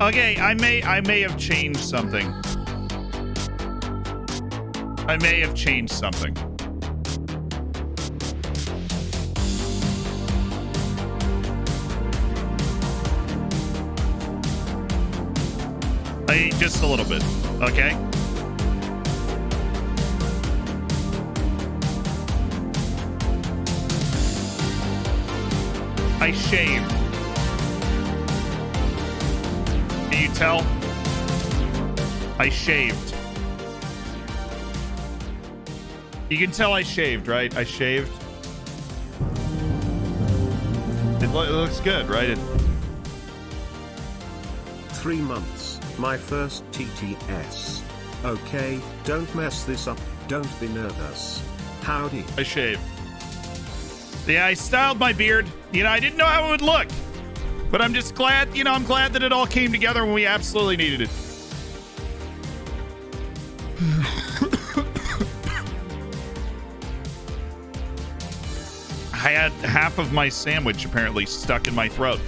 Okay, I may have changed something. I may have changed something. Just a little bit, okay? I shaved. Can you tell? I shaved. You can tell I shaved, right? I shaved. It looks good, right? 3 months, my first TTS. Okay, don't mess this up, don't be nervous. Howdy. I shaved. Yeah, I styled my beard. You know, I didn't know how it would look. But I'm just glad, you know, I'm glad that it all came together when we absolutely needed it. I had half of my sandwich apparently stuck in my throat.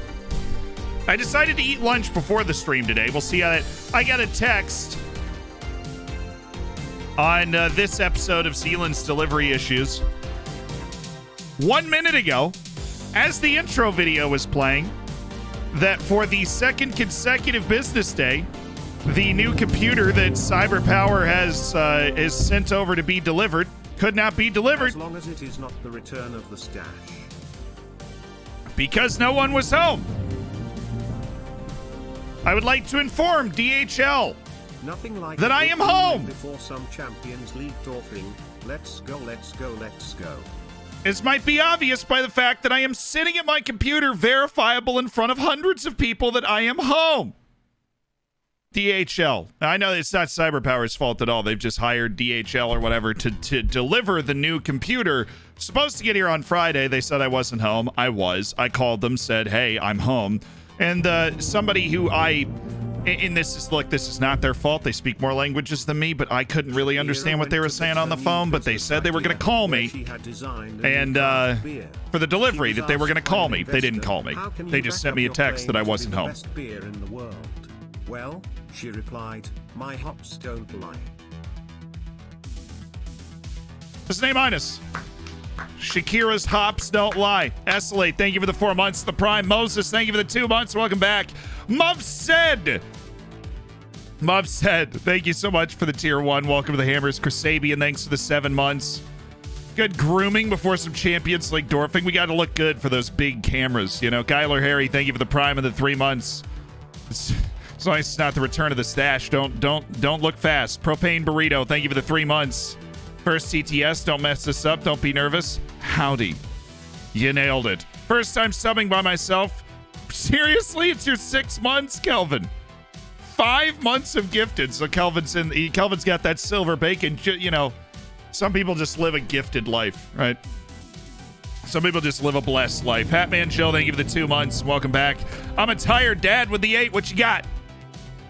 I decided to eat lunch before the stream today. We'll see how that... I got a text on this episode of Zealand's Delivery Issues 1 minute ago, as the intro video was playing, that for the second consecutive business day, the new computer that CyberPower has is sent over to be delivered could not be delivered. As long as it is not the return of the stash. Because no one was home. I would like to inform DHL Nothing like that I am home. Before some Champions League dwarfing. Let's go, let's go, let's go. This might be obvious by the fact that I am sitting at my computer, verifiable in front of hundreds of people that I am home. DHL. Now, I know it's not CyberPower's fault at all. They've just hired DHL or whatever to deliver the new computer. Supposed to get here on Friday. They said I wasn't home. I was. I called them, said, hey, I'm home. And somebody who this is not their fault. They speak more languages than me, but I couldn't really understand what they were saying on the phone. But they said they were going to call me, and for the delivery that they were going to call me. They didn't call me. They just sent me a text that I wasn't home. Well, she replied, my hops don't lie. What's name minus? Shakira's hops don't lie. Escalate, thank you for the 4 months. The Prime Moses, thank you for the 2 months. Welcome back. Muv said, thank you so much for the tier 1. Welcome to the Hammers. Chrysabian, thanks for the 7 months. Good grooming before some Champions League dwarfing. We got to look good for those big cameras. You know, Kyler Harry, thank you for the Prime of the 3 months. As long as it's not the return of the stash, don't look fast. Propane Burrito, thank you for the 3 months. First TTS, don't mess this up. Don't be nervous. Howdy. You nailed it. First time subbing by myself. Seriously, it's your 6 months, Kelvin. 5 months of gifted. So Kelvin's got that silver bacon. You know, some people just live a gifted life, right? Some people just live a blessed life. Hatman Show, thank you for the 2 months. Welcome back. I'm a tired dad with the 8. What you got?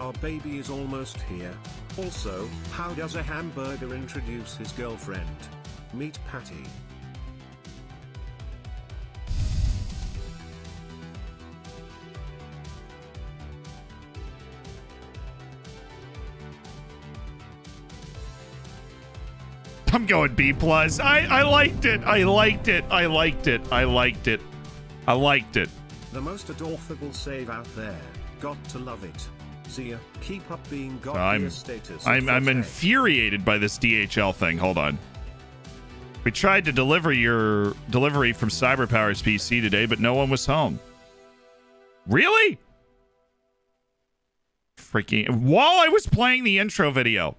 Our baby is almost here. Also, how does a hamburger introduce his girlfriend? Meet Patty. I'm going B+. I liked it. I liked it. I liked it. I liked it. I liked it. The most adorable save out there. Got to love it. See ya. Keep up being status. I'm infuriated by this DHL thing. Hold on. We tried to deliver your delivery from CyberPower's PC today, but no one was home. Really? Freaking... While I was playing the intro video.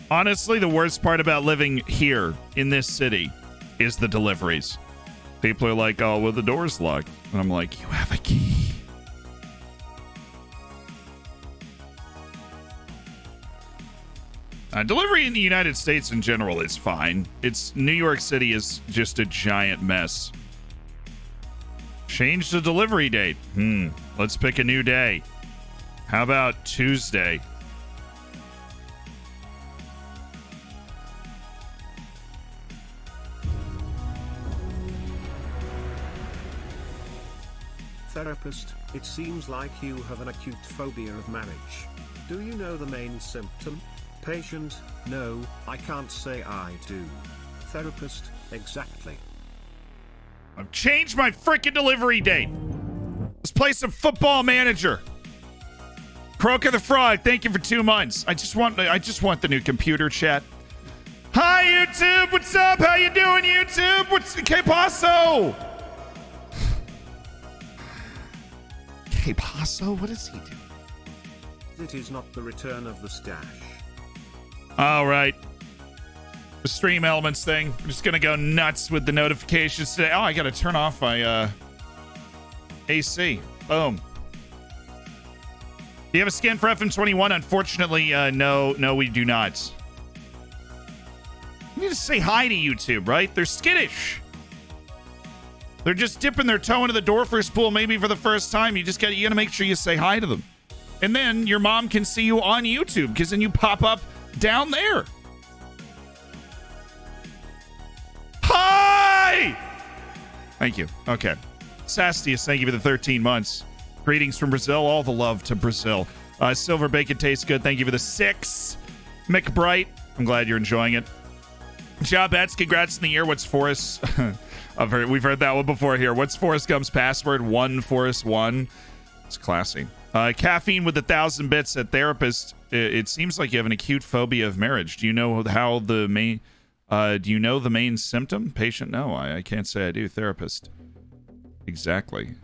Honestly, the worst part about living here in this city is the deliveries. People are like, oh, well, the door's locked. And I'm like, you have a key. Delivery in the United States in general is fine. New York City is just a giant mess. Change the delivery date. Let's pick a new day. How about Tuesday? Therapist, it seems like you have an acute phobia of marriage. Do you know the main symptom? Patient, no, I can't say I do. Therapist, exactly. I've changed my freaking delivery date. Let's play some Football Manager. Croaker the Frog, thank you for 2 months. I just want the new computer chat. Hi YouTube, what's up? How you doing, YouTube? What's que paso? Que paso? What does he do? It is not the return of the stash. All right. The stream elements thing. I'm just gonna go nuts with the notifications today. Oh, I gotta turn off my AC. Boom. Do you have a skin for FM21? Unfortunately, no, we do not. You need to say hi to YouTube, right? They're skittish. They're just dipping their toe into the Dorfer's pool maybe for the first time. You gotta make sure you say hi to them. And then your mom can see you on YouTube, because then you pop up down there. Hi! Thank you. Okay. Sastius, thank you for the 13 months. Greetings from Brazil. All the love to Brazil. Silver Bacon tastes good. Thank you for the 6. McBright, I'm glad you're enjoying it. Jobets, congrats in the year. What's Forrest? We've heard that one before here. What's Forrest Gump's password? 1 It's classy. Caffeine with 1,000 bits at therapist. It seems like you have an acute phobia of marriage. Do you know how the main? Do you know the main symptom? Patient, no. I can't say I do. Therapist. Exactly.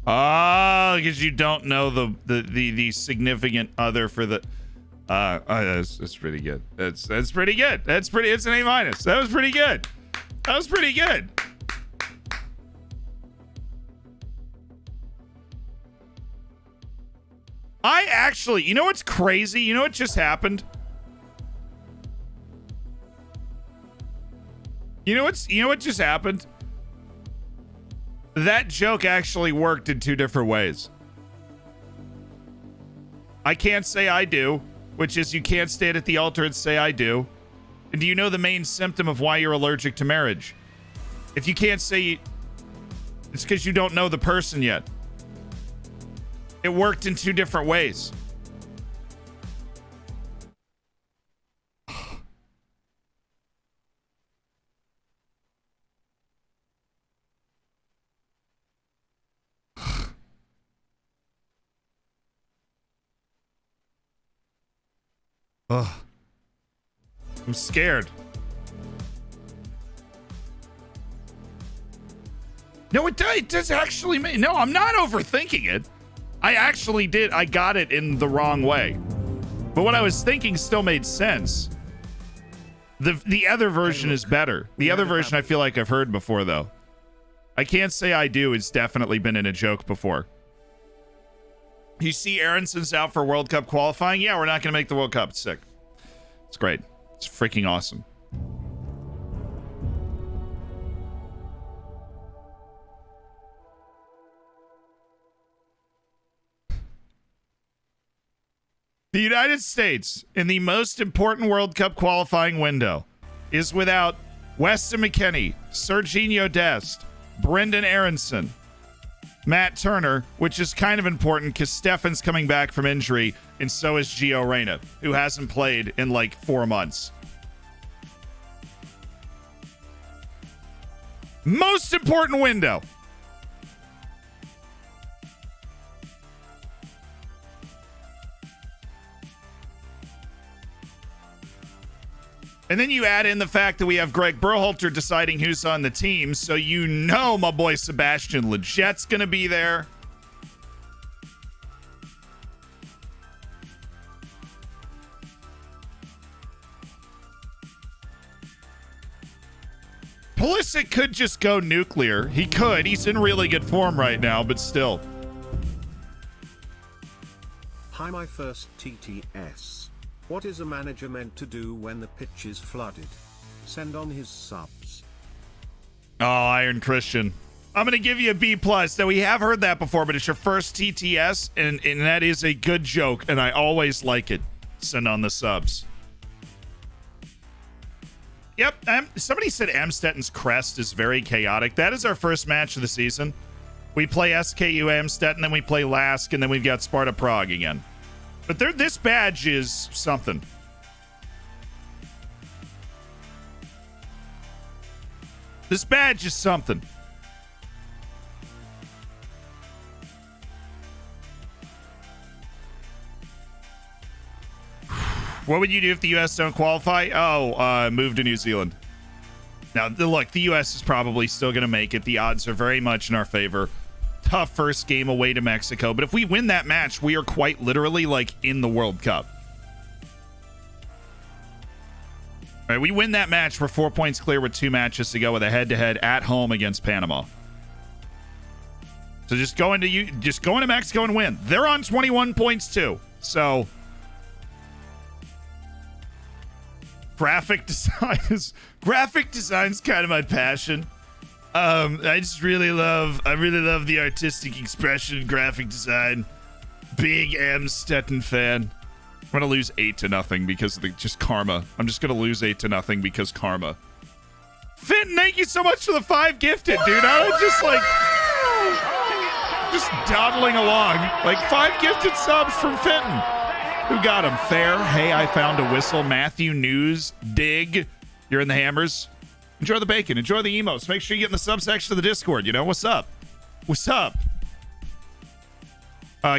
Because you don't know the significant other for the. That's pretty good. That's pretty good. It's an A-. That was pretty good. That was pretty good. I actually, you know what's crazy? You know what just happened? You know what just happened? That joke actually worked in 2 different ways. I can't say I do, which is you can't stand at the altar and say I do. And do you know the main symptom of why you're allergic to marriage? If you can't say, it's because you don't know the person yet. It worked in 2 different ways. Ugh. I'm scared. No, it does actually make... No, I'm not overthinking it. I actually did. I got it in the wrong way. But what I was thinking still made sense. The other version is better. The other version I feel like I've heard before, though. I can't say I do. It's definitely been in a joke before. You see Aronson's out for World Cup qualifying? Yeah, we're not going to make the World Cup. It's sick. It's great. It's freaking awesome. The United States, in the most important World Cup qualifying window, is without Weston McKennie, Serginho Dest, Brendan Aronson, Matt Turner, which is kind of important because Stefan's coming back from injury, and so is Gio Reyna, who hasn't played in like 4 months. Most important window. And then you add in the fact that we have Greg Berhalter deciding who's on the team, so you know my boy Sebastian Leget's going to be there. Pulisic could just go nuclear. He could. He's in really good form right now, but still. Hi, my first TTS. What is a manager meant to do when the pitch is flooded? Send on his subs. Oh, Iron Christian. I'm going to give you a B+. Now, we have heard that before, but it's your first TTS, and that is a good joke, and I always like it. Send on the subs. Yep. Somebody said Amstetten's crest is very chaotic. That is our first match of the season. We play SKU Amstetten, then we play Lask, and then we've got Sparta Prague again. But this badge is something. This badge is something. What would you do if the U.S. don't qualify? Oh, move to New Zealand. Now, look, the U.S. is probably still going to make it. The odds are very much in our favor. Tough first game away to Mexico. But if we win that match, we are quite literally, like, in the World Cup. All right, we win that match. We're 4 points clear with 2 matches to go with a head-to-head at home against Panama. So just go into Mexico and win. They're on 21 points, too. So... Graphic design's kind of my passion. I really love the artistic expression, graphic design. Big Amstetten fan. I'm gonna lose 8-0 because of just karma. I'm just gonna lose 8-0 because karma. Finn, thank you so much for the 5 gifted, dude. I was just dawdling along. Like 5 gifted subs from Fenton. Who got him? Fair. Hey, I found a whistle. Matthew News. Dig. You're in the hammers. Enjoy the bacon. Enjoy the emotes. Make sure you get in the subsection of the Discord. You know, what's up? What's up?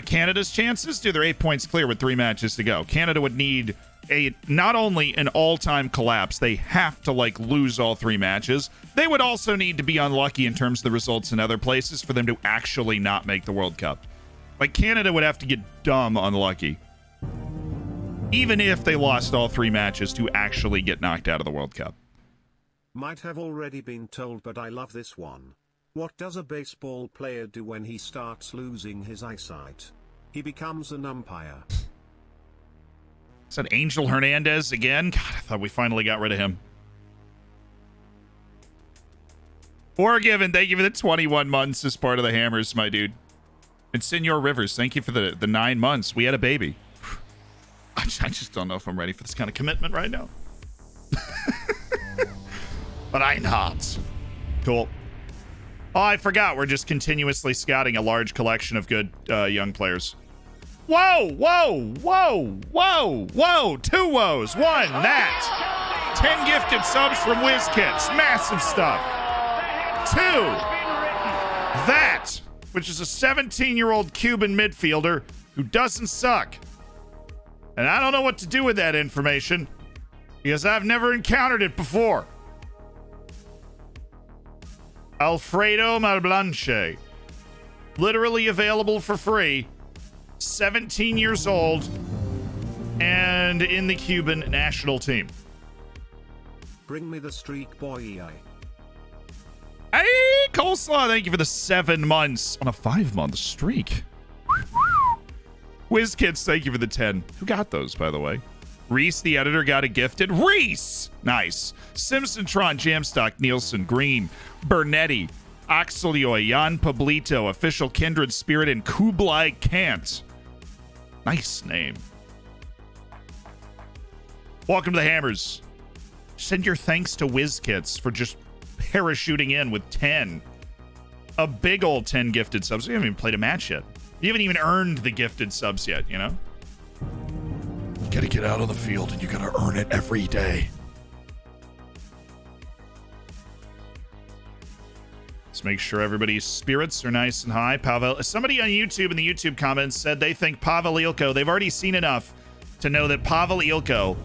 Canada's chances? Dude, they're 8 points clear with 3 matches to go. Canada would need not only an all-time collapse, they have to, like, lose all 3 matches. They would also need to be unlucky in terms of the results in other places for them to actually not make the World Cup. Like, Canada would have to get dumb unlucky. Even if they lost all 3 matches to actually get knocked out of the World Cup. Might have already been told, but I love this one. What does a baseball player do when he starts losing his eyesight? He becomes an umpire. Is that Angel Hernandez again? God, I thought we finally got rid of him. Forgiven, thank you for the 21 months as part of the Hammers, my dude. And Senor Rivers, thank you for the 9 months. We had a baby. I just don't know if I'm ready for this kind of commitment right now. But I'm not. Cool. Oh, I forgot. We're just continuously scouting a large collection of good young players. Whoa, whoa, whoa, whoa, whoa. 2 woes. 1, that. 10 gifted subs from WizKits. Massive stuff. 2, that, which is a 17-year-old Cuban midfielder who doesn't suck. And I don't know what to do with that information because I've never encountered it before. Alfredo Malblanche. Literally available for free. 17 years old. And in the Cuban national team. Bring me the streak, boy. Hey, Coleslaw, thank you for the 7 months on a 5-month streak. WizKids, thank you for the 10. Who got those, by the way? Reese, the editor, got a gifted. Reese! Nice. Simpsontron, Jamstock, Nielsen, Green, Bernetti, Oxelioy, Jan Pablito, Official Kindred Spirit, and Kublai Kant. Nice name. Welcome to the Hammers. Send your thanks to WizKids for just parachuting in with 10. A big old 10 gifted subs. We haven't even played a match yet. You haven't even earned the gifted subs yet, you know? You gotta get out on the field and you gotta earn it every day. Let's make sure everybody's spirits are nice and high. Pavel, somebody on YouTube in the YouTube comments said they think Pavel Ilko, they've already seen enough to know that Pavel Ilko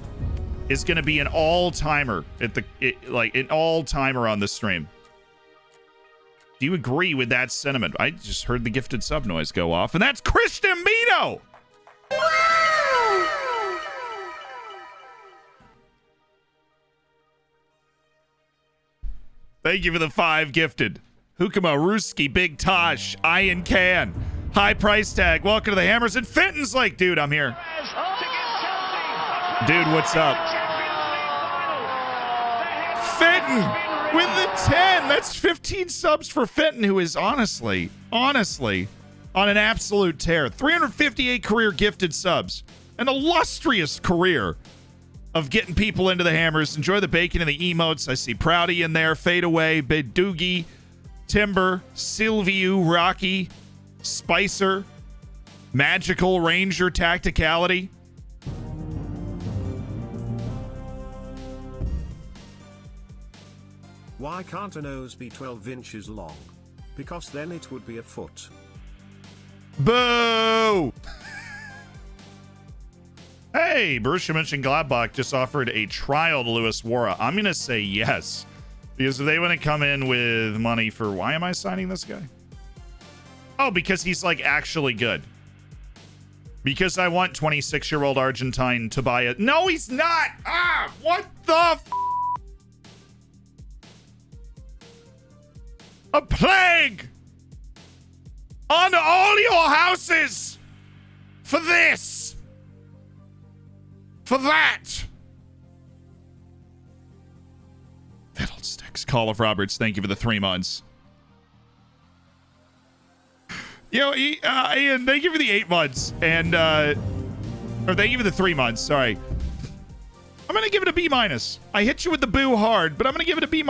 is gonna be an all-timer at an all-timer on the stream. Do you agree with that sentiment? I just heard the gifted sub noise go off, and that's Christian Mito! Thank you for the 5 gifted. Hukama, Ruski, Big Tosh, Ian Can, High Price Tag. Welcome to the Hammers. And Fenton's like, dude, I'm here. Dude, what's up? Fenton! With the 10, that's 15 subs for Fenton, who is honestly, on an absolute tear. 358 career gifted subs. An illustrious career of getting people into the hammers. Enjoy the bacon and the emotes. I see Proudy in there, Fade Away, Bedoogie, Timber, Sylvie, Rocky, Spicer, Magical Ranger Tacticality. Why can't a nose be 12 inches long? Because then it would be a foot. Boo! Hey, Borussia Mönchengladbach just offered a trial to Luis Wara. I'm going to say yes. Because if they want to come in with money for... Why am I signing this guy? Oh, because he's, like, actually good. Because I want 26-year-old Argentine to buy it. No, he's not! Ah! What the f... A plague on all your houses for this, for that. Fiddlesticks. Call of Roberts, thank you for the 3 months. Yo, Ian, thank you for the 8 months. And, or thank you for the 3 months, sorry. I'm going to give it a B-. I hit you with the boo hard, but I'm going to give it a B-.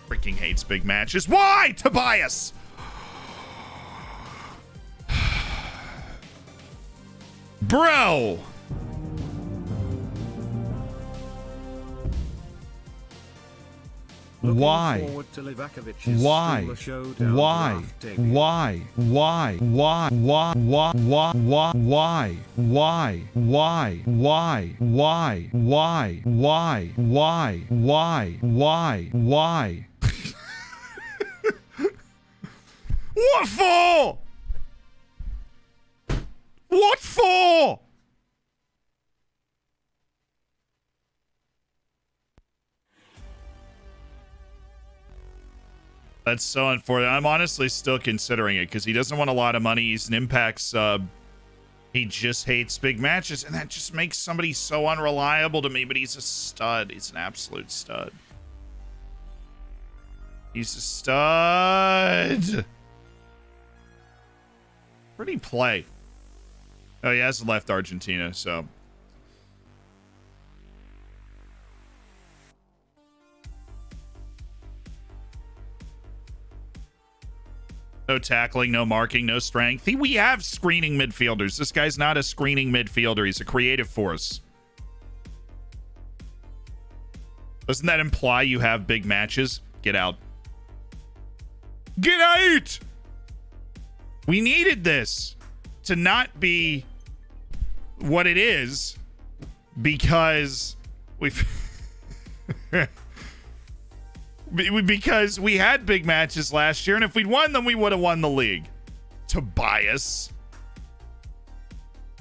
Freaking hates big matches. Why, Tobias? Bro. Why? Why? Why? Why? Why? Why? Why? Why? Why? Why? Why? Why? Why? Why? Why? Why? Why? Why? Why? What for? What for? That's so unfortunate. I'm honestly still considering it because he doesn't want a lot of money. He's an Impact sub. He just hates big matches, and that just makes somebody so unreliable to me, but he's a stud. He's an absolute stud. He's a stud. Where'd he play? Oh, he hasn't left Argentina, so. No tackling, no marking, no strength. We have screening midfielders. This guy's not a screening midfielder. He's a creative force. Doesn't that imply you have big matches? Get out. Get out! We needed this to not be what it is because because we had big matches last year, and if we'd won them, we would have won the league. Tobias.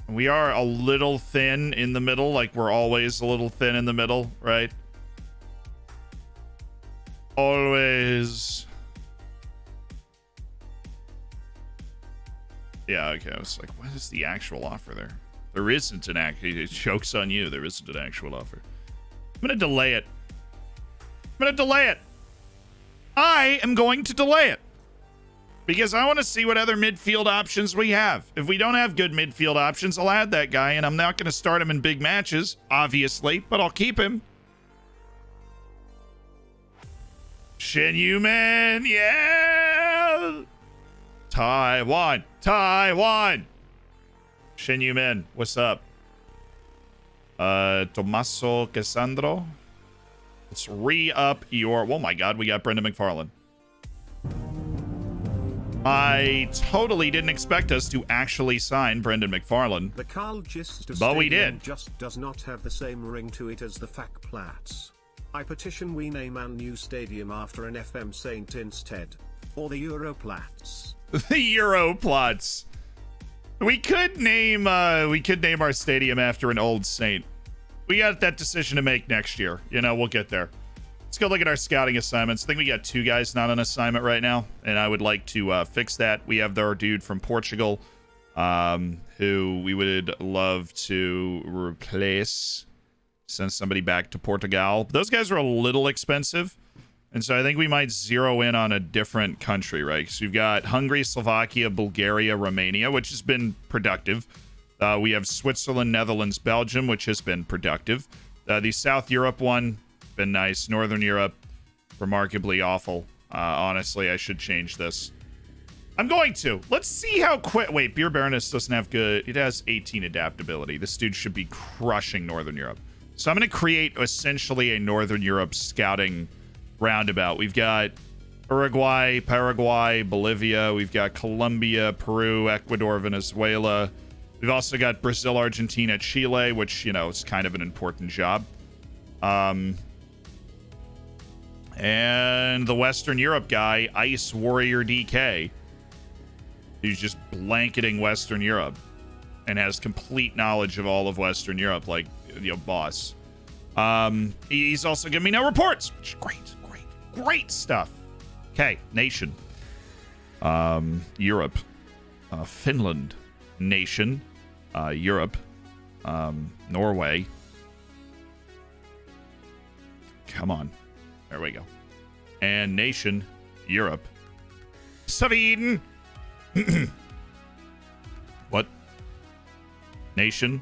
We are a little thin in the middle, like we're always a little thin in the middle, right? Always. Yeah, okay. I was like, what is the actual offer there? There isn't an it joke's on you. There isn't an actual offer. I'm going to delay it. I'm going to delay it. I am going to delay it. Because I want to see what other midfield options we have. If we don't have good midfield options, I'll add that guy, and I'm not going to start him in big matches, obviously, but I'll keep him. Shin Yu-Man, yeah! Taiwan. Shin Yu-Man, what's up? Tommaso Cassandro. Let's re-up your... Oh my god, we got Brendan McFarlane. I totally didn't expect us to actually sign Brendan McFarlane. The Carl Gist but we did. Just does not have the same ring to it as the Fakplatz. I petition we name our new stadium after an FM saint instead. Or the Europlatz. The Europlatz. We could name our stadium after an old saint. We got that decision to make next year. You know, we'll get there. Let's go look at our scouting assignments. I think we got 2 guys not on assignment right now, and I would like to fix that. We have our dude from Portugal, who we would love to replace, send somebody back to Portugal. Those guys are a little expensive, and so I think we might zero in on a different country, right? Because we've got Hungary, Slovakia, Bulgaria, Romania, which has been productive. We have Switzerland, Netherlands, Belgium, which has been productive. The South Europe one, been nice. Northern Europe, remarkably awful. Honestly, I should change this. I'm going to. Let's see how quick. Wait, Beer Baroness doesn't have good. It has 18 adaptability. This dude should be crushing Northern Europe. So I'm going to create essentially a Northern Europe scouting roundabout. We've got Uruguay, Paraguay, Bolivia. We've got Colombia, Peru, Ecuador, Venezuela. We've also got Brazil, Argentina, Chile, which, you know, is kind of an important job. And the Western Europe guy, Ice Warrior DK, who's just blanketing Western Europe and has complete knowledge of all of Western Europe, like, you know, boss. He's also giving me no reports, which is great stuff. Okay, nation. Europe. Finland. Nation. Europe. Norway. Come on. There we go. And nation. Europe. Sweden. What? Nation.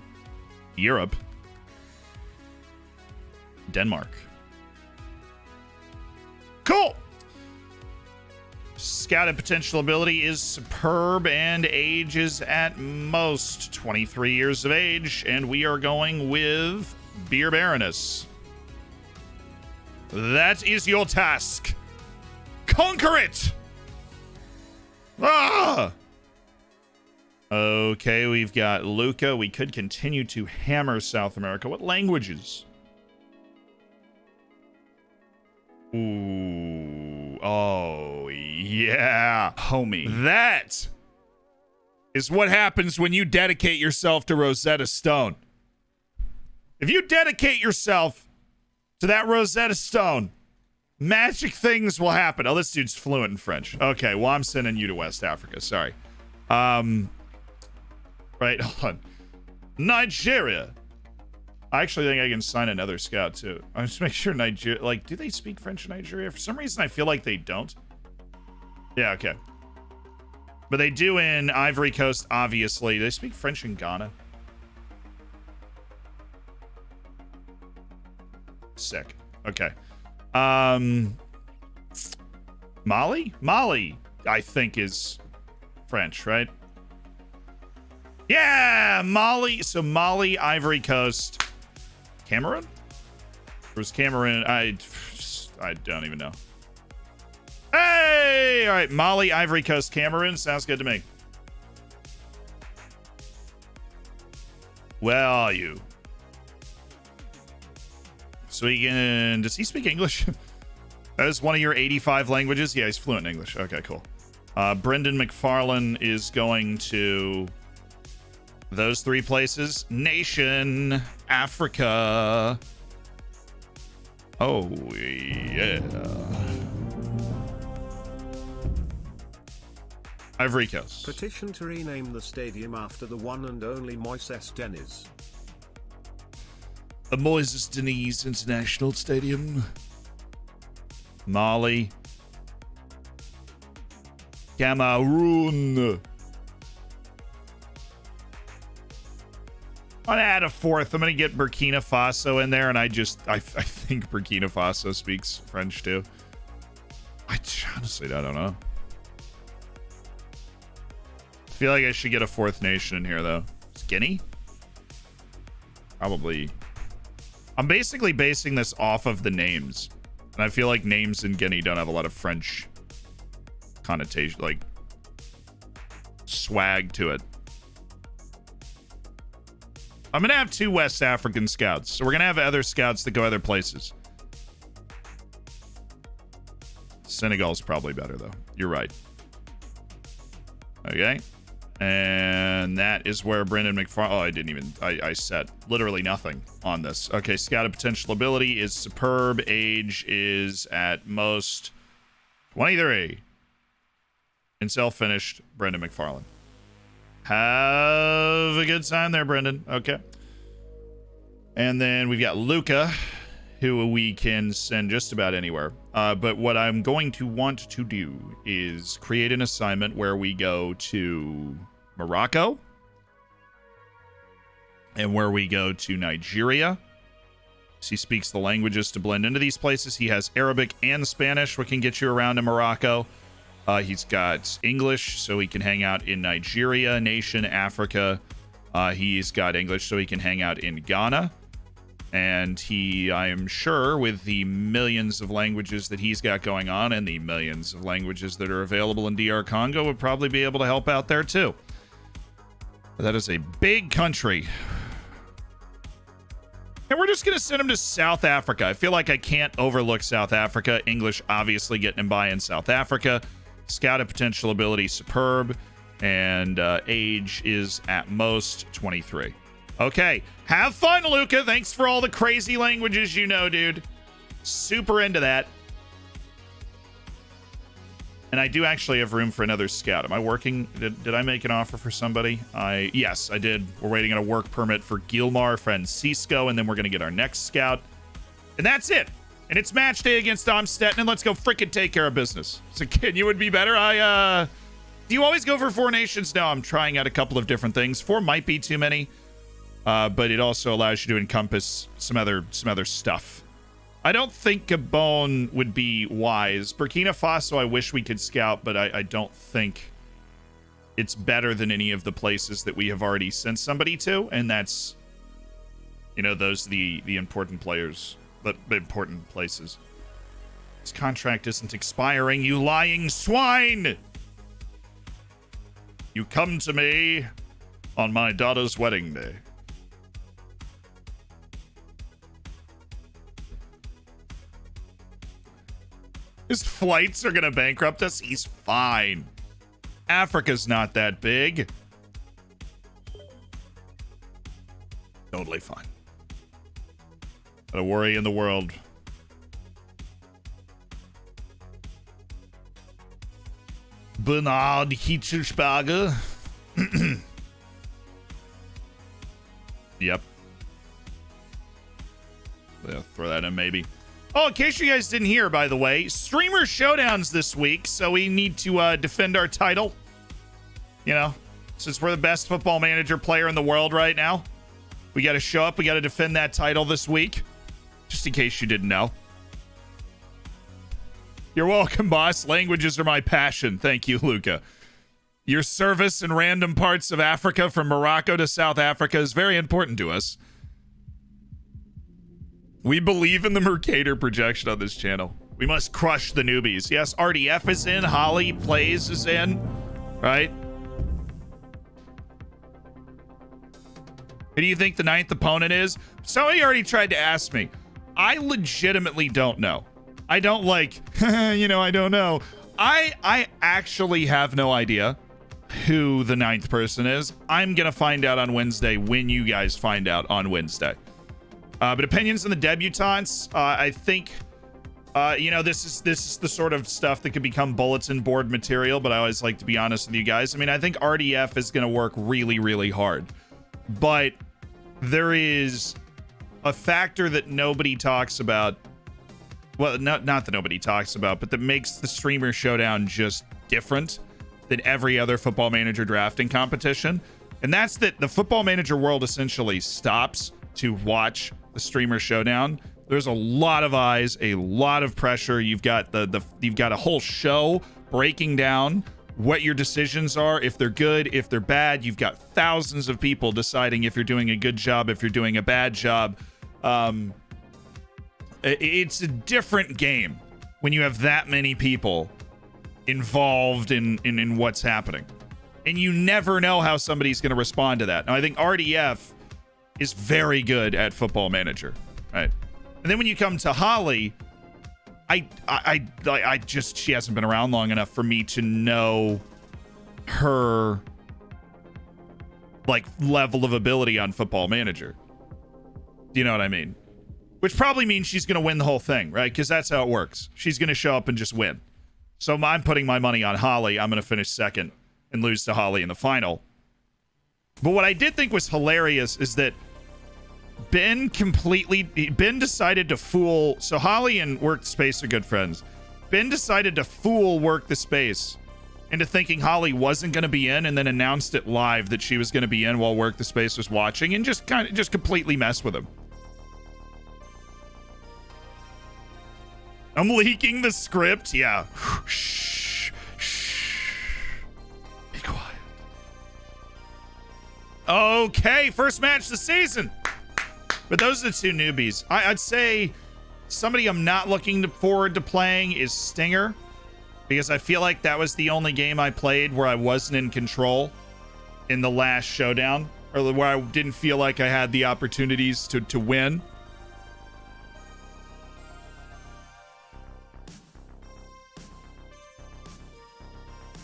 Europe. Denmark. Cool. Scouted potential ability is superb, and age is at most 23 years of age, and we are going with Beer Baroness. That is your task. Conquer it! Ah! Okay, we've got Luca. We could continue to hammer South America. What languages? Ooh. Oh, yeah. Homie. That is what happens when you dedicate yourself to Rosetta Stone. If you dedicate yourself to that Rosetta Stone, magic things will happen. Oh, this dude's fluent in French. Okay, well, I'm sending you to West Africa. Sorry. Right, hold on. Nigeria. I actually think I can sign another scout, too. I just make sure Nigeria... Like, do they speak French in Nigeria? For some reason, I feel like they don't. Yeah, okay. But they do in Ivory Coast, obviously. They speak French in Ghana. Sick. Okay. Mali? Mali, I think, is French, right? Yeah, Mali. So Mali, Ivory Coast, Cameroon? Or was Cameroon? I don't even know. Hey! All right, Mali, Ivory Coast, Cameroon. Sounds good to me. Where are you? So he can... Does he speak English? That is one of your 85 languages? Yeah, he's fluent in English. Okay, cool. Brendan McFarlane is going to... those three places. Nation, Africa. Oh, yeah. Ivory Coast. Petition to rename the stadium after the one and only Moises Denis. The Moises Denis International Stadium. Mali. Cameroon. I'm gonna add a fourth. I'm gonna get Burkina Faso in there, and I think Burkina Faso speaks French too. I honestly don't know. I feel like I should get a fourth nation in here though. Is Guinea? Probably. I'm basically basing this off of the names, and I feel like names in Guinea don't have a lot of French connotation, like swag to it. I'm going to have 2 West African scouts. So we're going to have other scouts that go other places. Senegal's probably better, though. You're right. Okay. And that is where Brendan McFarlane... Oh, I didn't even... I set literally nothing on this. Okay, scouted potential ability is superb. Age is at most 23. Incel finished. Brendan McFarlane. Have a good time there, Brendan. Okay. And then we've got Luca, who we can send just about anywhere. But what I'm going to want to do is create an assignment where we go to Morocco. And where we go to Nigeria. He speaks the languages to blend into these places. He has Arabic and Spanish, which can get you around in Morocco. He's got English, so he can hang out in Nigeria, nation, Africa. He's got English, so he can hang out in Ghana. And he, I am sure, with the millions of languages that he's got going on and the millions of languages that are available in DR Congo, would probably be able to help out there too. But that is a big country. And we're just going to send him to South Africa. I feel like I can't overlook South Africa. English obviously getting him by in South Africa. Scouted potential ability superb. And age is at most 23. Okay. Have fun, Luca. Thanks for all the crazy languages you know, dude. Super into that. And I do actually have room for another scout. Am I working? Did I make an offer for somebody? Yes, I did. We're waiting on a work permit for Gilmar Francisco, and then we're going to get our next scout. And that's it. And it's match day against Amstetten, and let's go freaking take care of business. So, Ken, you would be better. Do you always go for 4 nations? No, I'm trying out a couple of different things. 4 might be too many, but it also allows you to encompass some other stuff. I don't think Gabon would be wise. Burkina Faso, I wish we could scout, but I don't think it's better than any of the places that we have already sent somebody to. And that's, you know, those the important players, the important places. This contract isn't expiring, you lying swine! You come to me on my daughter's wedding day. His flights are going to bankrupt us. He's fine. Africa's not that big. Totally fine. Not a worry in the world. Bernard Hitzelsberger. Yep. Yeah, throw that in maybe. Oh, in case you guys didn't hear, by the way, streamer showdowns this week, so we need to defend our title. You know, since we're the best football manager player in the world right now, we got to show up. We got to defend that title this week, just in case you didn't know. You're welcome, boss. Languages are my passion. Thank you, Luca. Your service in random parts of Africa, from Morocco to South Africa, is very important to us. We believe in the Mercator projection on this channel. We must crush the newbies. Yes, RDF is in. Holly Plays is in. Right? Who do you think the 9th opponent is? Somebody already tried to ask me. I legitimately don't know. I don't I don't know. I actually have no idea who the 9th person is. I'm going to find out on Wednesday when you guys find out on Wednesday. But opinions on the debutantes, I think, this is the sort of stuff that could become bulletin board material, but I always like to be honest with you guys. I mean, I think RDF is going to work really, really hard. But there is a factor that nobody talks about. Well, not that nobody talks about, but that makes the streamer showdown just different than every other football manager drafting competition. And that's that the football manager world essentially stops to watch the streamer showdown. There's a lot of eyes, a lot of pressure. You've got you've got a whole show breaking down what your decisions are, if they're good, if they're bad. You've got thousands of people deciding if you're doing a good job, if you're doing a bad job. It's a different game when you have that many people involved in what's happening, and you never know how somebody's going to respond to that. Now, I think RDF is very good at Football Manager, right? And then when you come to Holly, I just, she hasn't been around long enough for me to know her level of ability on Football Manager. Do you know what I mean? Which probably means she's going to win the whole thing, right? Because that's how it works. She's going to show up and just win. So I'm putting my money on Holly. I'm going to finish second and lose to Holly in the final. But what I did think was hilarious is that Ben decided to fool. So Holly and Work the Space are good friends. Ben decided to fool Work the Space into thinking Holly wasn't going to be in, and then announced it live that she was going to be in while Work the Space was watching, and just completely mess with him. I'm leaking the script. Yeah. Shh. Be quiet. Okay, first match of the season. But those are the two newbies. I'd say somebody I'm not looking forward to playing is Stinger, because I feel like that was the only game I played where I wasn't in control in the last showdown, or where I didn't feel like I had the opportunities to win.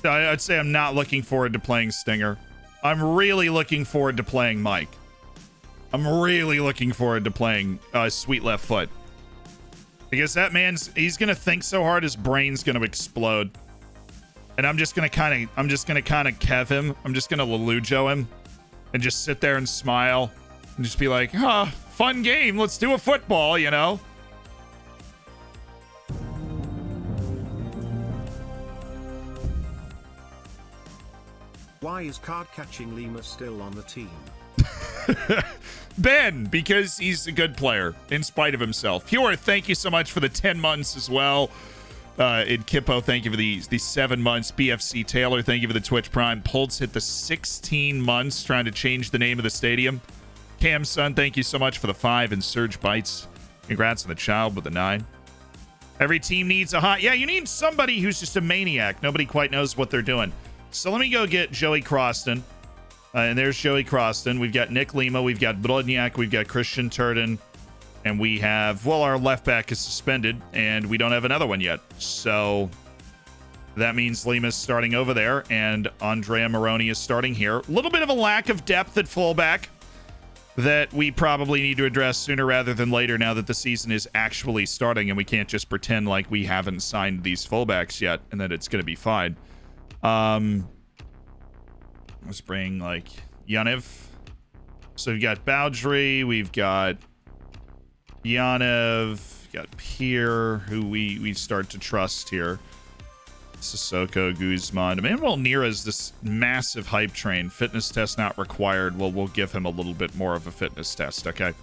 I'd say I'm not looking forward to playing Stinger. I'm really looking forward to playing Mike. I'm really looking forward to playing Sweet Left Foot. Because that he's gonna think so hard his brain's gonna explode. And I'm just gonna kinda Kev him. I'm just gonna Lelujo him and just sit there and smile and just be like, fun game, let's do a football, you know? Why is card catching Lima still on the team? Ben, because he's a good player in spite of himself. Pure, thank you so much for the 10 months as well. And Kippo, thank you for the 7 months. BFC Taylor, thank you for the Twitch Prime. Pulse hit the 16 months trying to change the name of the stadium. Cam Sun, thank you so much for the 5. And Surge Bites, congrats on the child with the 9. Every team needs a hot... Yeah, you need somebody who's just a maniac. Nobody quite knows what they're doing. So let me go get Joey Croston. And there's Joey Croston. We've got Nick Lima. We've got Brodniak. We've got Christian Turden. And we have, well, our left back is suspended. And we don't have another one yet. So that means Lima's starting over there. And Andrea Moroni is starting here. A little bit of a lack of depth at fullback that we probably need to address sooner rather than later now that the season is actually starting. And we can't just pretend like we haven't signed these fullbacks yet and that it's going to be fine. Let's bring like Yanev. So we've got Boudry, we've got Yanev, we've got Pierre, who we start to trust here. Sissoko, Guzman. Emmanuel Nira's this massive hype train. Fitness test not required. Well, we'll give him a little bit more of a fitness test, okay?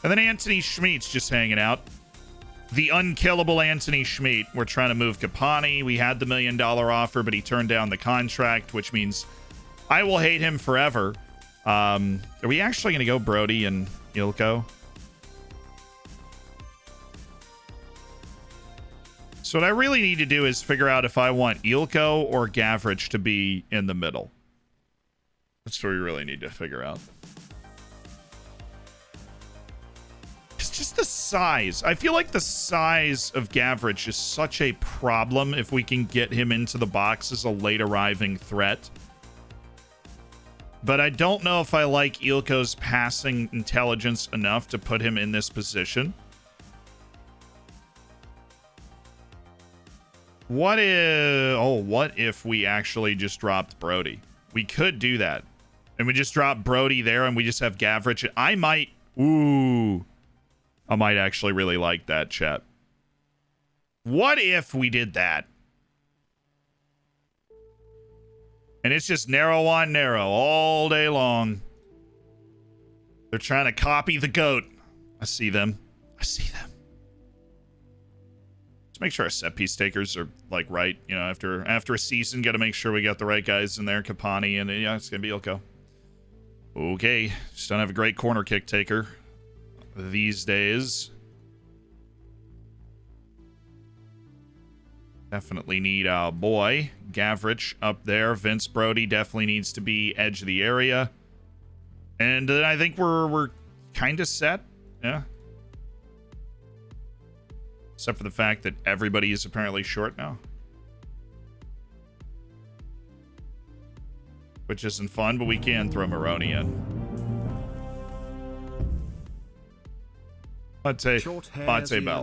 And then Anthony Schmidt's just hanging out. The unkillable Anthony Schmidt. We're trying to move Kapani. We had the $1 million offer, but he turned down the contract, which means I will hate him forever. Are we actually going to go Brody and Ilko? So what I really need to do is figure out if I want Ilko or Gavrich to be in the middle. That's what we really need to figure out. It's just the size. I feel like the size of Gavrich is such a problem if we can get him into the box as a late arriving threat. But I don't know if I like Ilko's passing intelligence enough to put him in this position. What if we actually just dropped Brody? We could do that. And we just drop Brody there and we just have Gavrich. I might actually really like that, chat. What if we did that? And it's just narrow on narrow all day long. They're trying to copy the GOAT. I see them. Let's make sure our set piece takers are like right. You know, after a season, got to make sure we got the right guys in there. Kapani and yeah, it's gonna be Ilko. Okay, just don't have a great corner kick taker these days. Definitely need our boy Gavrich up there. Vince Brody definitely needs to be edge of the area. And then I think we're kind of set. Yeah. Except for the fact that everybody is apparently short now. Which isn't fun, but we can throw Moroni in. Mate Ballas,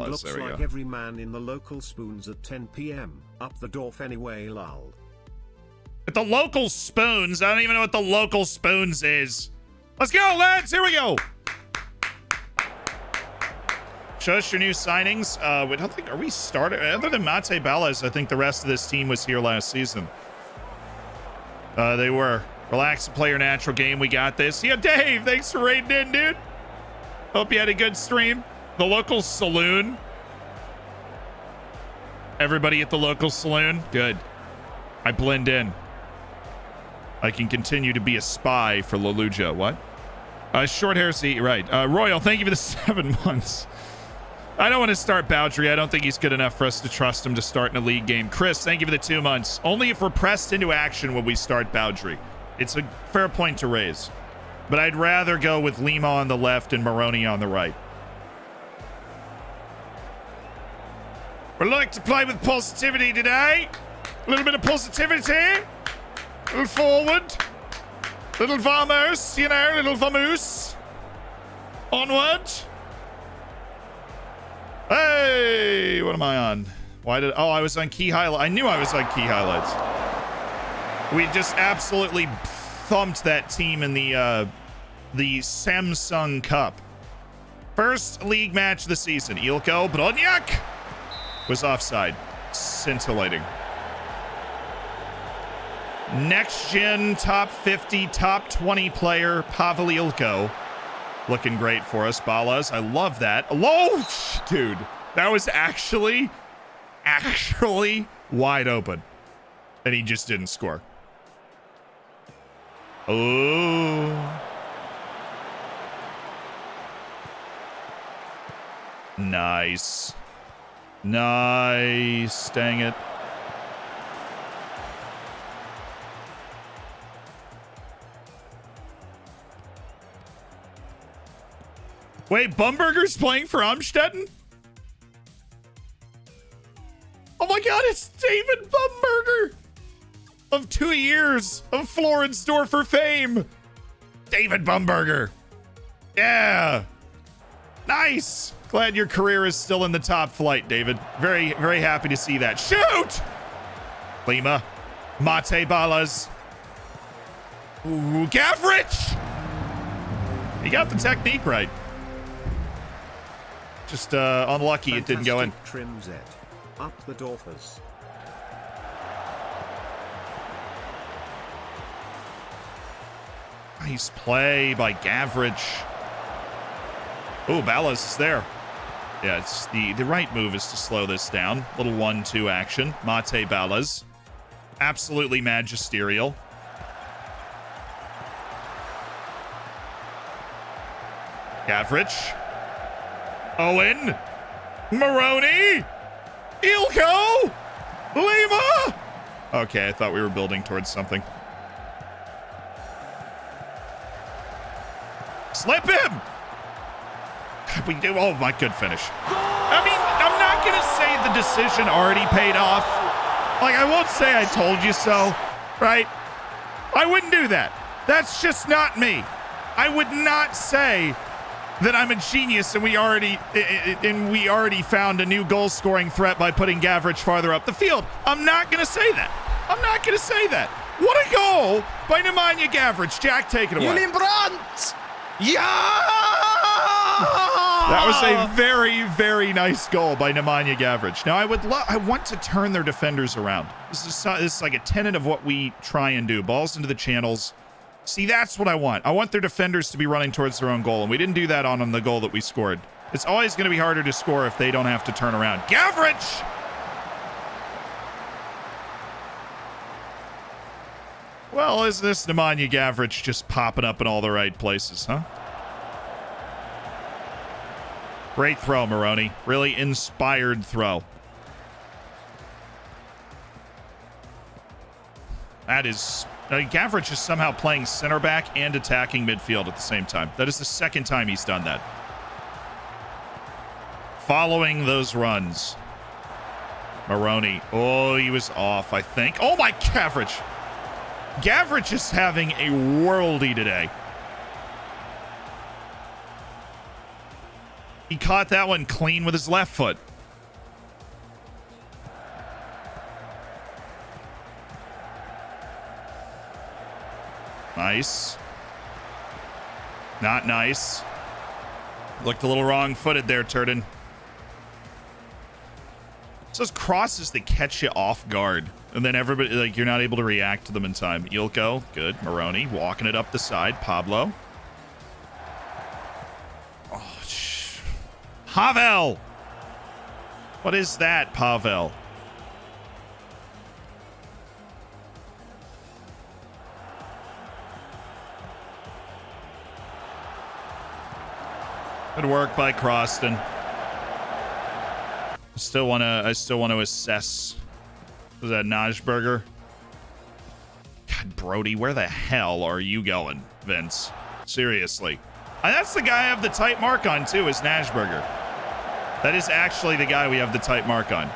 looks there we like go. Every man in the local spoons at 10 p.m. Up the dorf anyway, lol. At the local spoons? I don't even know what the local spoons is. Let's go, lads. Here we go. Show us your new signings. We don't think, are we started? Other than Mate Ballas, I think the rest of this team was here last season. They were. Relax and play your natural game. We got this. Yeah, Dave, thanks for raiding in, dude. Hope you had a good stream. The local saloon. Everybody at the local saloon. Good. I blend in. I can continue to be a spy for Leluja. What? Short hair seat, right. Royal, thank you for the 7 months. I don't want to start Boundary. I don't think he's good enough for us to trust him to start in a league game. Chris, thank you for the 2 months. Only if we're pressed into action will we start Boundary. It's a fair point to raise. But I'd rather go with Lima on the left and Maroney on the right. We'd like to play with positivity today. A little bit of positivity. A little forward. Little vamos, you know, little vamos. Onward. Hey, what am I on? Why did, oh, I was on key highlight. I knew I was on key highlights. We just absolutely thumped that team in the Samsung Cup. First league match of the season. Ilko Brodniak was offside. Scintillating. Next gen top 50, top 20 player Pavel Ilko. Looking great for us. Ballas, I love that. Oh, dude, that was actually wide open. And he just didn't score. Oh. Nice. Nice. Dang it. Wait, Bumberger's playing for Amstetten? Oh my god, it's David Bumberger! Of 2 years of Floridsdorfer fame. David Bumberger. Yeah. Nice. Glad your career is still in the top flight, David. Very, very happy to see that. Shoot! Lima. Mate Ballas. Ooh, Gavrich! He got the technique right. Just unlucky it didn't go in. Trim Z. Up the Dorfers. Nice play by Gavrich. Oh, Ballas is there. Yeah, it's the right move is to slow this down. Little 1-2 action. Mate Ballas. Absolutely magisterial. Gavrich. Owen. Maroney. Ilko. Lima. Okay, I thought we were building towards something. Slip him. We do. Oh, my good finish. I mean, I'm not going to say the decision already paid off. Like, I won't say I told you so, right? I wouldn't do that. That's just not me. I would not say that I'm a genius and we already found a new goal scoring threat by putting Gavrich farther up the field. I'm not going to say that. I'm not going to say that. What a goal by Nemanja Gavrich. Jack, take it away. Julian Brandt! Yeah! That was a very, very nice goal by Nemanja Gavrich. Now, I want to turn their defenders around. This is like a tenet of what we try and do. Balls into the channels. See, that's what I want. I want their defenders to be running towards their own goal, and we didn't do that on the goal that we scored. It's always going to be harder to score if they don't have to turn around. Gavrich! Well, is this Nemanja Gavrich just popping up in all the right places, huh? Great throw, Maroney. Really inspired throw. That is... Gavrich is somehow playing center back and attacking midfield at the same time. That is the second time he's done that. Following those runs. Maroney. Oh, he was off, I think. Oh, my Gavrich. Gavrich is having a worldie today. He caught that one clean with his left foot. Nice. Not nice. Looked a little wrong-footed there, Turden. It's those crosses that catch you off guard. And then everybody, like, you're not able to react to them in time. Ilko, good. Maroney, walking it up the side. Pablo. Oh, Pavel! What is that, Pavel? Good work by Croston. I still want to assess. Was that Najberger? God, Brody, where the hell are you going, Vince? Seriously. And that's the guy I have the tight mark on, too, is Najberger. That is actually the guy we have the tight mark on.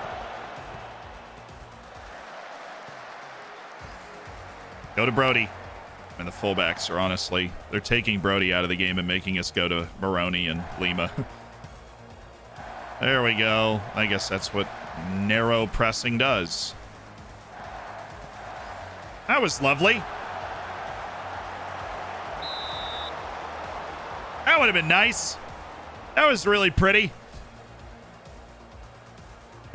Go to Brody. And the fullbacks are honestly, they're taking Brody out of the game and making us go to Maroney and Lima. There we go. I guess that's what narrow pressing does. That was lovely. That would have been nice. That was really pretty.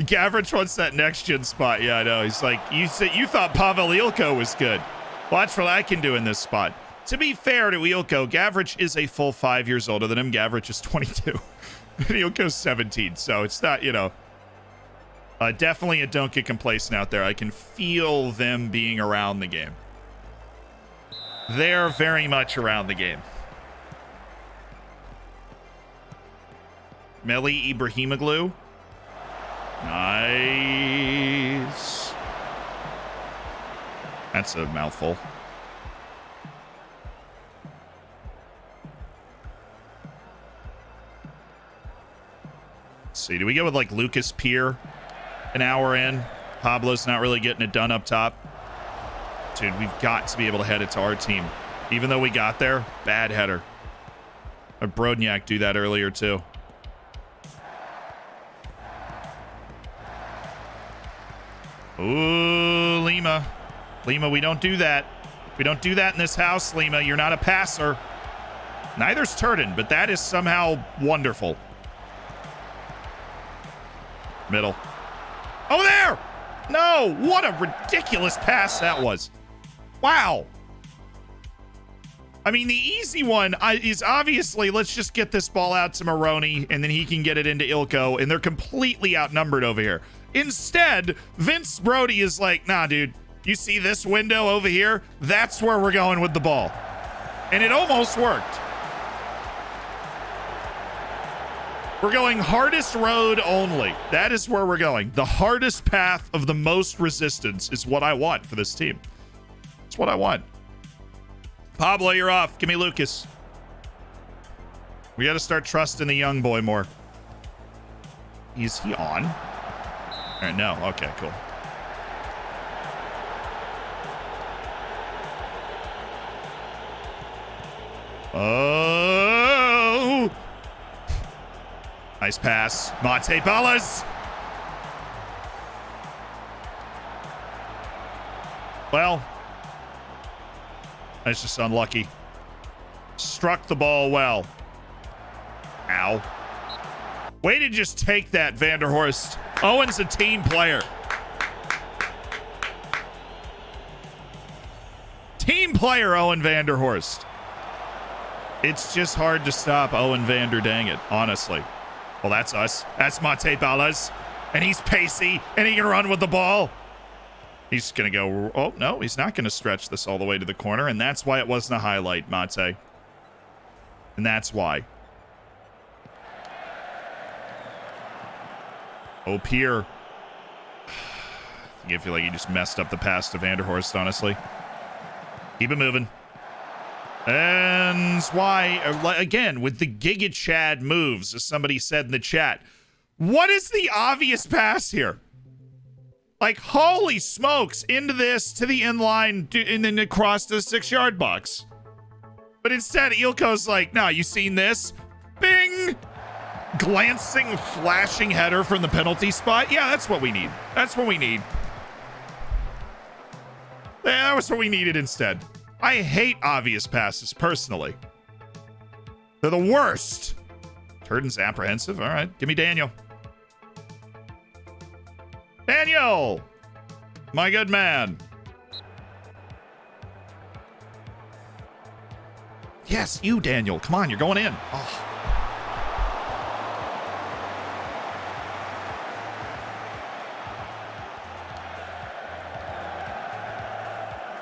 Gavrich wants that next gen spot. Yeah, I know. He's like, you thought Pavel Ilko was good. Watch what I can do in this spot. To be fair to Ilko, Gavrich is a full 5 years older than him. Gavrich is 22. And Ilko's 17. So it's not, you know. Definitely a don't get complacent out there. I can feel them being around the game. They're very much around the game. Meli Ibrahimoglu. Nice. That's a mouthful. Let's see. Do we go with like Lucas Peer an hour in? Pablo's not really getting it done up top. Dude, we've got to be able to head it to our team. Even though we got there, bad header. Brodniak do that earlier too. Ooh, Lima. Lima, we don't do that. We don't do that in this house, Lima. You're not a passer. Neither's Turden, but that is somehow wonderful. Middle. Oh, there! No! What a ridiculous pass that was. Wow. I mean, the easy one is obviously, let's just get this ball out to Maroney, and then he can get it into Ilko, and they're completely outnumbered over here. Instead, Vince Brody is like, nah, dude. You see this window over here? That's where we're going with the ball. And it almost worked. We're going hardest road only. That is where we're going. The hardest path of the most resistance is what I want for this team. It's what I want. Pablo, you're off. Give me Lucas. We got to start trusting the young boy more. Is he on? All right, no. Okay, cool. Oh! Nice pass. Mate Ballas. Well, that's just unlucky. Struck the ball well. Ow. Way to just take that, Vanderhorst. Owen's a team player. Team player, Owen Vanderhorst. It's just hard to stop Owen Vander dang it, honestly. Well, that's us. That's Mate Ballas. And he's pacey, and he can run with the ball. He's going to go, oh, no, he's not going to stretch this all the way to the corner, and that's why it wasn't a highlight, Mate. And that's why. Oh, Pierre. I feel like he just messed up the pass to Vanderhorst, honestly. Keep it moving. And why, again, with the Giga Chad moves, as somebody said in the chat, what is the obvious pass here? Like, holy smokes, into this, to the end line, and then across the 6-yard box. But instead, Ilko's like, no, you seen this? Bing! Glancing, flashing header from the penalty spot. Yeah, that's what we need. That's what we need. Yeah, that was what we needed instead. I hate obvious passes, personally. They're the worst. Turden's apprehensive. All right, give me Daniel. Daniel! My good man. Yes, you, Daniel. Come on, you're going in. Oh.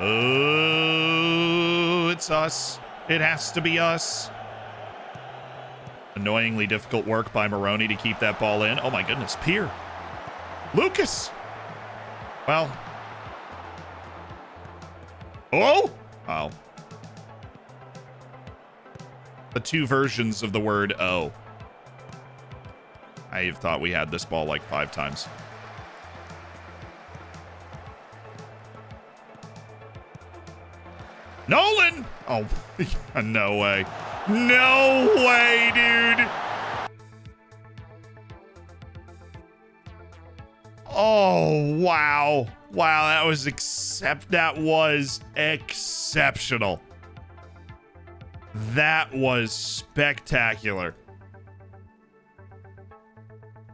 Oh, it's us. It has to be us. Annoyingly difficult work by Maroney to keep that ball in. Oh my goodness, Pier. Lucas. Well. Oh! Wow. The two versions of the word oh. I have thought we had this ball like 5 times. Nolan! Oh, no way. No way, dude. Oh, wow. Wow, that was exceptional. That was spectacular.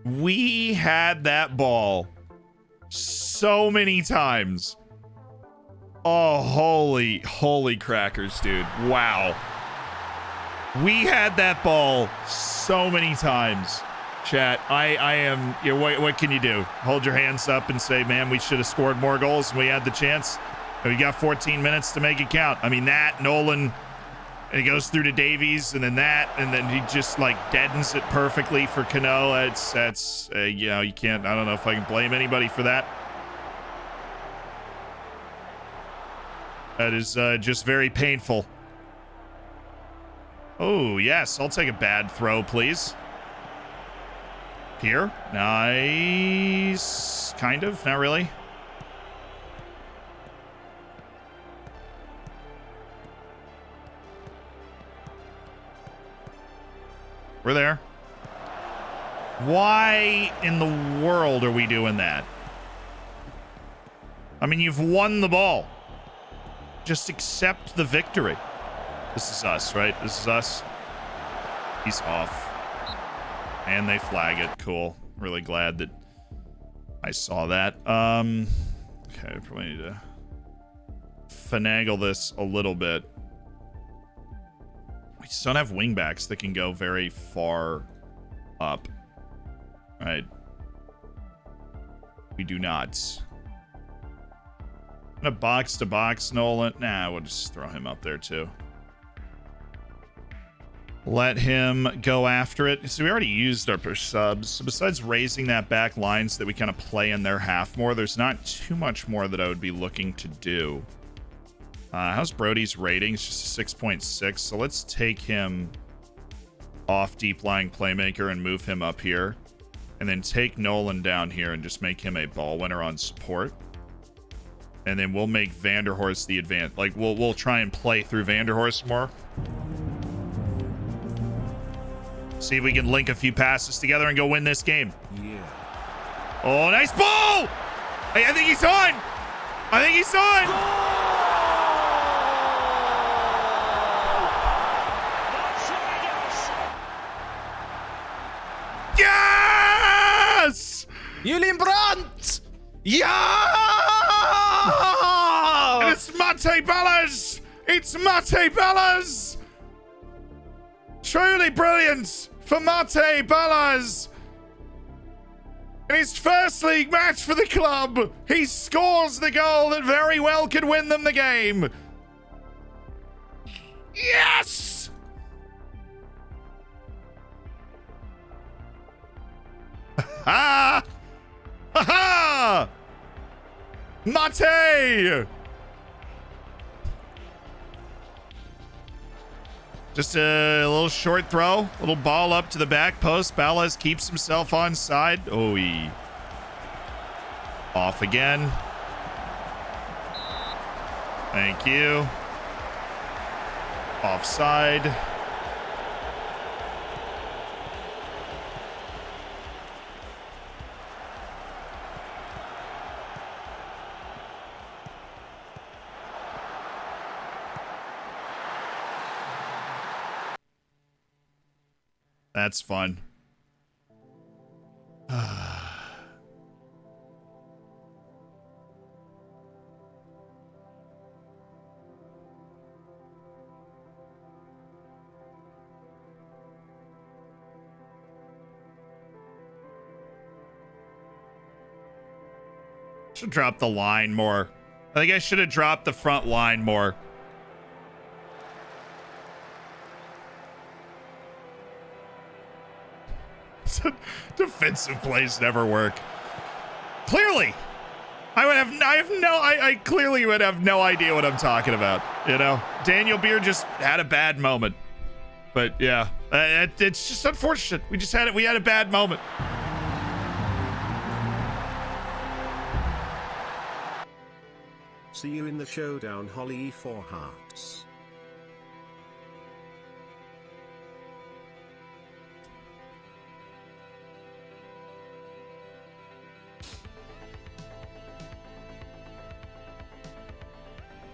We had that ball so many times. Oh, holy crackers, dude. Wow. We had that ball so many times. Chat, I am, you know, what can you do? Hold your hands up and say, man, we should have scored more goals when we had the chance. And we got 14 minutes to make it count. I mean, that, Nolan, and he goes through to Davies, and then that, and then he just, like, deadens it perfectly for Cano. That's you know, you can't, I don't know if I can blame anybody for that. That is just very painful. Oh, yes. I'll take a bad throw, please. Here. Nice. Kind of. Not really. We're there. Why in the world are we doing that? I mean, you've won the ball. Just accept the victory. This is us, right? This is us. He's off. And they flag it. Cool. Really glad that I saw that. Okay, probably need to finagle this a little bit. We just don't have wingbacks that can go very far up. Right. We do not. A box to box Nolan. Nah, we'll just throw him up there too. Let him go after it. So we already used our subs. So besides raising that back line so that we kind of play in their half more, there's not too much more that I would be looking to do. How's Brody's rating? It's just a 6.6. So let's take him off deep lying playmaker and move him up here. And then take Nolan down here and just make him a ball winner on support. And then we'll make Vanderhorst the advance. Like, we'll try and play through Vanderhorst more. See if we can link a few passes together and go win this game. Yeah. Oh, nice ball! Hey, I think he's on! I think he's on! Yes! Julian Brandt! Yeah! And it's Mate Ballas! It's Mate Ballas! Truly brilliant for Mate Ballas! In his first league match for the club, he scores the goal that very well could win them the game. Yes! Ha! Ha ha! Mate! Just a little short throw, little ball up to the back post. Ballas keeps himself on side. Oh, he off again. Thank you. Offside. That's fun. Should drop the line more. I think I should have dropped the front line more. Defensive plays never work. Clearly, I clearly would have no idea what I'm talking about. You know, Daniel Beer just had a bad moment. But yeah, it's just unfortunate. We had a bad moment. See you in the showdown, Holly. 4 hearts.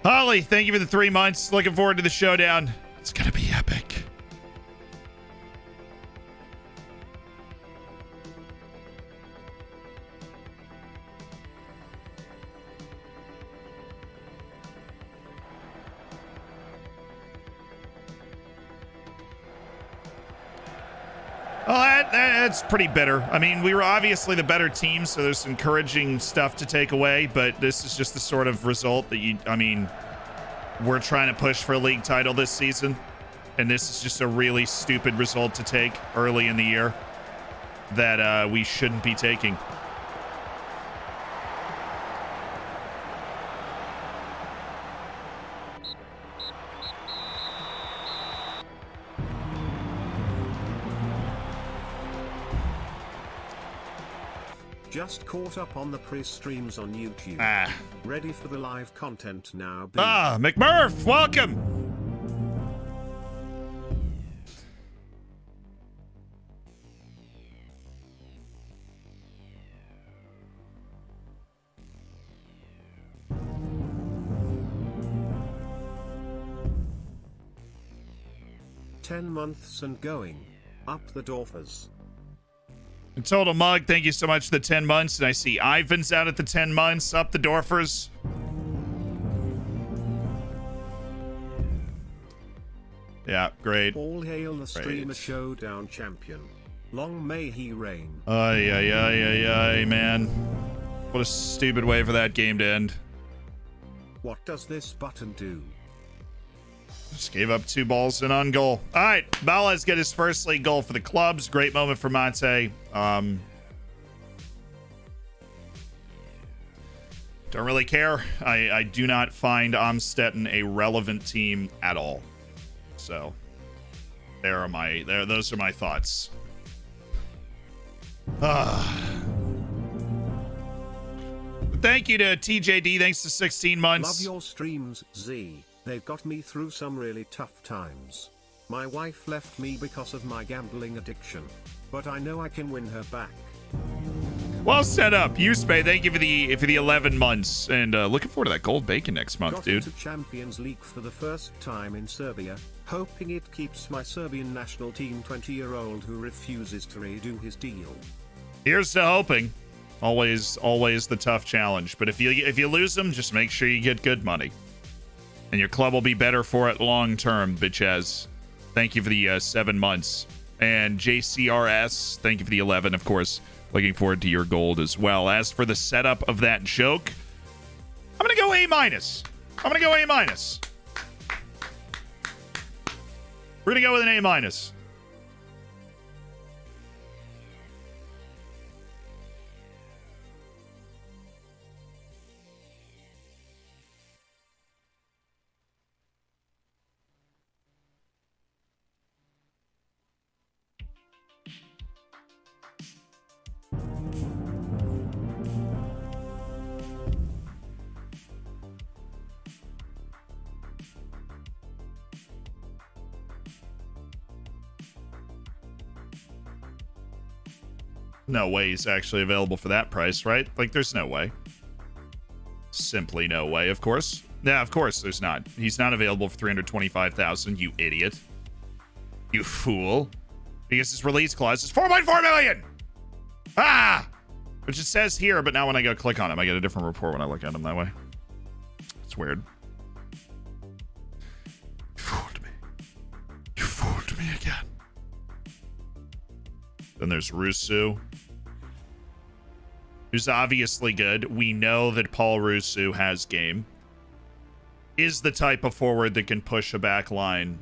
Holly, thank you for the 3 months. Looking forward to the showdown. It's gonna be epic. Well, that's pretty bitter. I mean, we were obviously the better team, so there's encouraging stuff to take away, but this is just the sort of result that we're trying to push for a league title this season, and this is just a really stupid result to take early in the year that we shouldn't be taking. Just caught up on the pre-streams on YouTube. Ready for the live content now. McMurph, welcome. "10 months and going. Up the Dorfers." And Total Mug, thank you so much for the 10 months. And I see Ivan's out at the 10 months. Up the Dorfers. Yeah, great. All hail the streamer showdown champion. Long may he reign. Ay, man. What a stupid way for that game to end. What does this button do? Just gave up 2 balls and on goal. All right, Balaz get his first league goal for the clubs. Great moment for Monte. Don't really care. I do not find Amstetten a relevant team at all. So those are my thoughts. Thank you to TJD. Thanks to 16 months. Love your streams, Z. They've got me through some really tough times. My wife left me because of my gambling addiction, but I know I can win her back. Well set up. Uspe, thank you for the 11 months. And looking forward to that gold bacon next month, dude. Got into Champions League for the first time in Serbia, hoping it keeps my Serbian national team 20-year-old who refuses to redo his deal. Here's to hoping. Always the tough challenge. But if you lose them, just make sure you get good money. And your club will be better for it long term, bitches. Thank you for the 7 months. And JCRS, thank you for the 11, of course. Looking forward to your gold as well. As for the setup of that joke, I'm going to go A-. I'm going to go A-. We're going to go with an A-. No way he's actually available for that price, right? Like, there's no way. Simply no way, of course. Yeah, of course there's not. He's not available for 325,000, you idiot. You fool. Because his release clause is 4.4 million! Ah! Which it says here, but now when I go click on him, I get a different report when I look at him that way. It's weird. You fooled me. You fooled me again. Then there's Rusu. who's obviously good. We know that Paul Rusu has game. Is the type of forward that can push a back line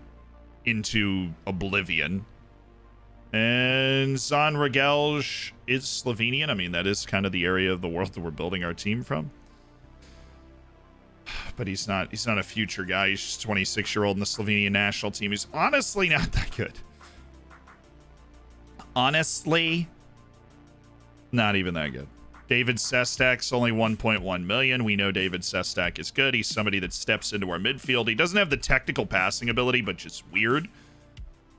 into oblivion. And Zan Ragelj is Slovenian. I mean, that is kind of the area of the world that we're building our team from. But he's not a future guy. He's just a 26-year-old in the Slovenian national team. He's honestly not that good. Honestly, not even that good. David Sestak's only 1.1 million. We know David Sestak is good. He's somebody that steps into our midfield. He doesn't have the technical passing ability, but just weird.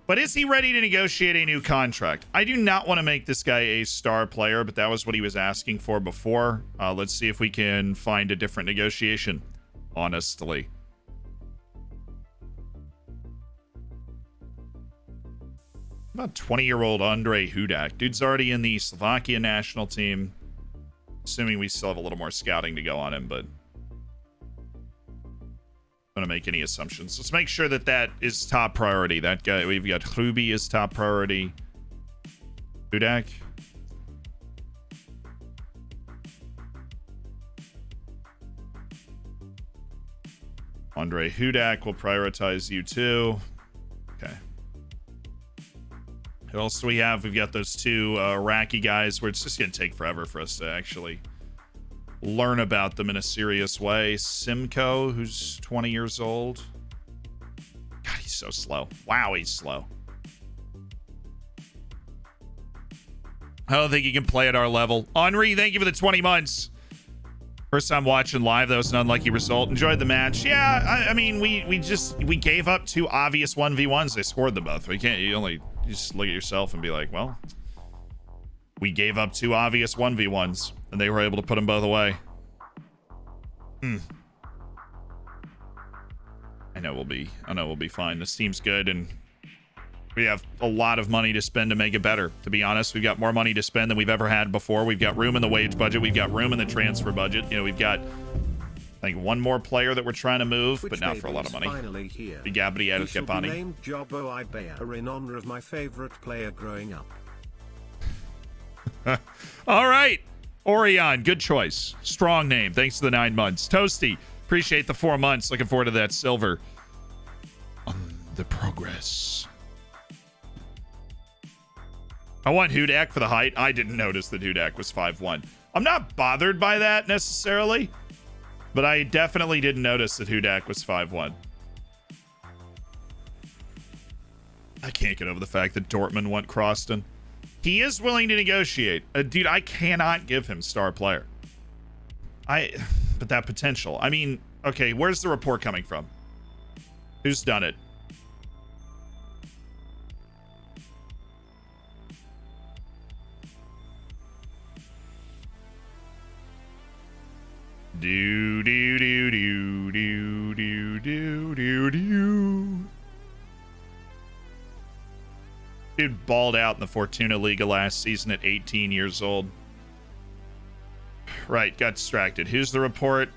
But is he ready to negotiate a new contract? I do not want to make this guy a star player, but that was what he was asking for before. Let's see if we can find a different negotiation, honestly. About 20-year-old Andre Hudak. Dude's already in the Slovakia national team. Assuming we still have a little more scouting to go on him, but I'm going to make any assumptions. Let's make sure that that is top priority. That guy, we've got Ruby is top priority. Hudak. Andre Hudak will prioritize you too. Okay. Who else do we have? We've got those two Iraqi guys where it's just going to take forever for us to actually learn about them in a serious way. Simcoe, who's 20 years old. God, he's so slow. Wow, he's slow. I don't think he can play at our level. Henri, thank you for the 20 months. First time watching live, that was an unlucky result. Enjoyed the match. Yeah, I mean, we gave up two obvious 1v1s. They scored them both. You just look at yourself and be like, well, we gave up two obvious 1v1s, and they were able to put them both away. I know we'll be fine. This team's good, and we have a lot of money to spend to make it better. To be honest, we've got more money to spend than we've ever had before. We've got room in the wage budget. We've got room in the transfer budget. You know, we've got, I think, one more player that we're trying to move, but not for a lot of money. Gabriel Capani. Named Jobo Ibeya in honor of my favorite player growing up. All right. Orion, good choice. Strong name. Thanks for the 9 months. Toasty, appreciate the 4 months. Looking forward to that silver. The progress. I want Hudak for the height. I didn't notice that Hudak was 5'1". I'm not bothered by that necessarily, but I definitely didn't notice that Hudak was 5'1". I can't get over the fact that Dortmund went Croston. He is willing to negotiate. Dude, I cannot give him star player. But that potential. I mean, okay, where's the report coming from? Who's done it? Do do do do do do do do do. Dude balled out in the Fortuna Liga last season at 18 years old. Right, got distracted. Who's the report?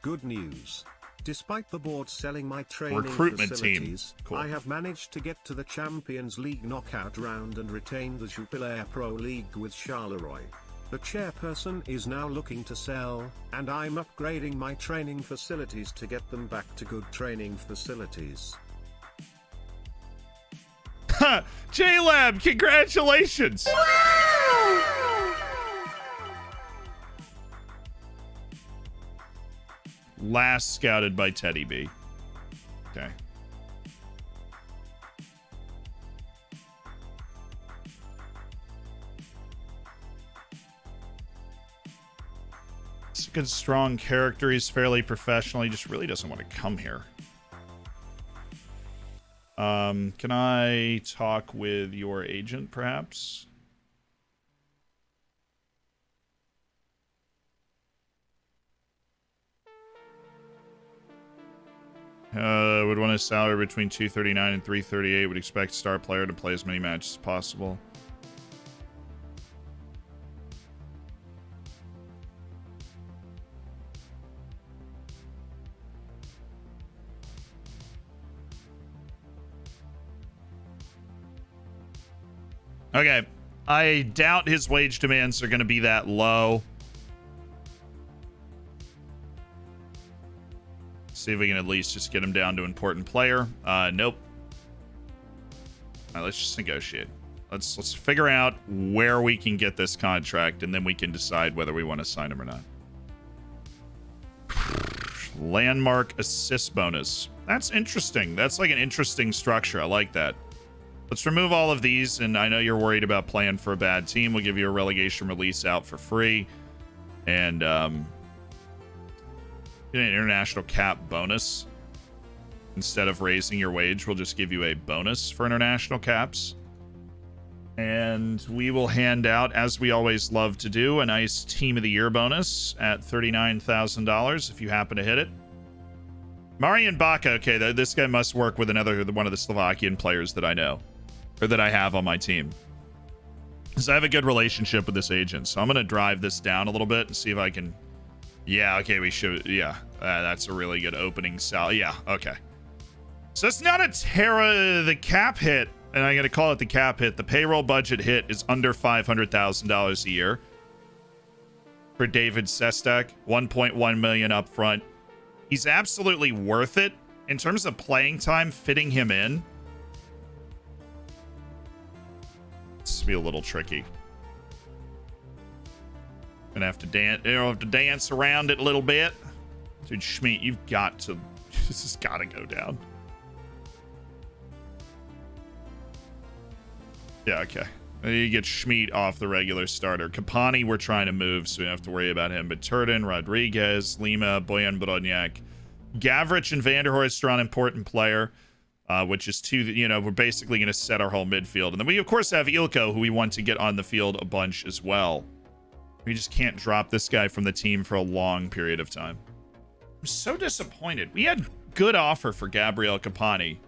Good news. Despite the board selling my training Recruitment facilities, team. Cool. I have managed to get to the Champions League knockout round and retain the Jupiler Pro League with Charleroi. The chairperson is now looking to sell, and I'm upgrading my training facilities to get them back to good training facilities. J-Lab, congratulations! Last scouted by Teddy B. Okay. It's a good, strong character. He's fairly professional. He just really doesn't want to come here. Can I talk with your agent, perhaps? Would want a salary between 239 and 338. Would expect star player to play as many matches as possible. Okay. I doubt his wage demands are going to be that low. See if we can at least just get him down to important player. Nope. All right, let's just negotiate. Let's figure out where we can get this contract, and then we can decide whether we want to sign him or not. Landmark assist bonus. That's interesting. That's like an interesting structure. I like that. Let's remove all of these, and I know you're worried about playing for a bad team. We'll give you a relegation release out for free. And get an international cap bonus. Instead of raising your wage, we'll just give you a bonus for international caps. And we will hand out, as we always love to do, a nice Team of the Year bonus at $39,000 if you happen to hit it. Marian Baca, okay, this guy must work with one of the Slovakian players that I know, or that I have on my team. Because I have a good relationship with this agent, so I'm going to drive this down a little bit and see if I can... Yeah, okay, we should... Yeah, that's a really good opening sal. Yeah, okay. So it's not a Terra the cap hit, and I'm going to call it the cap hit. The payroll budget hit is under $500,000 a year for David Sestak. 1.1 million up front. He's absolutely worth it. In terms of playing time, fitting him in, it's be a little tricky. Gonna have to dance around it a little bit. Dude, Schmidt, you've got to... This has got to go down. Yeah, okay. You get Schmidt off the regular starter. Kapani, we're trying to move, so we don't have to worry about him. But Turden, Rodriguez, Lima, Boyan Brodniak, Gavrich, and Vanderhorst are an important player, which is two, we're basically going to set our whole midfield. And then we, of course, have Ilko, who we want to get on the field a bunch as well. We just can't drop this guy from the team for a long period of time. I'm so disappointed. We had good offer for Gabriel Kapani.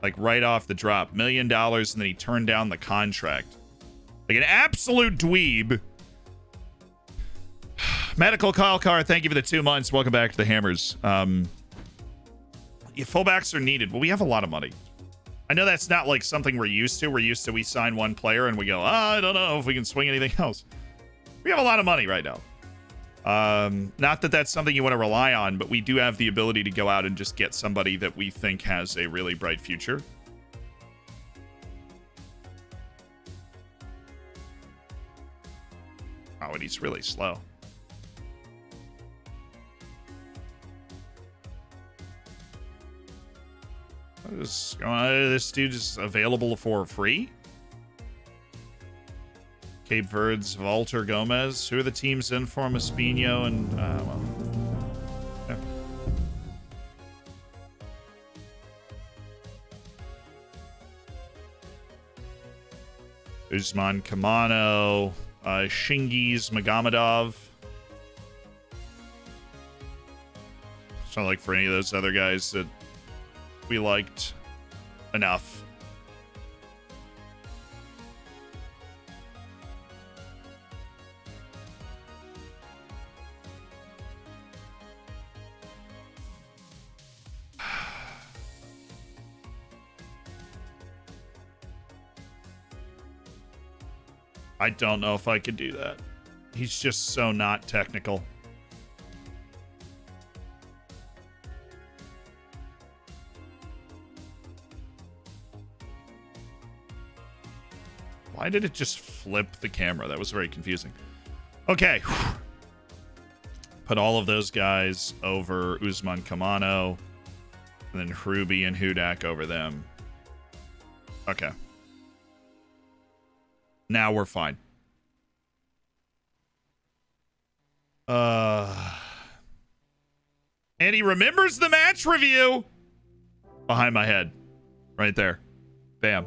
Like right off the drop, $1 million, and then he turned down the contract. Like an absolute dweeb. Medical Kyle Carr, thank you for the 2 months. Welcome back to the Hammers. Yeah, fullbacks are needed. Well, we have a lot of money. I know that's not like something we're used to. We're used to we sign one player and we go, I don't know if we can swing anything else. We have a lot of money right now. Not that that's something you want to rely on, but we do have the ability to go out and just get somebody that we think has a really bright future. Oh, and he's really slow. What is going on? This dude is available for free? Cape Verde's Walter Gomez. Who are the teams in for him? Espino and, well. Yeah. Usman Kamano. Shingiz Magomedov. It's not like for any of those other guys that we liked enough. I don't know if I could do that. He's just so not technical. Why did it just flip the camera? That was very confusing. Okay. Put all of those guys over Usman Kamano. And then Hruby and Hudak over them. Okay. Now we're fine. And he remembers the match review. Behind my head. Right there. Bam.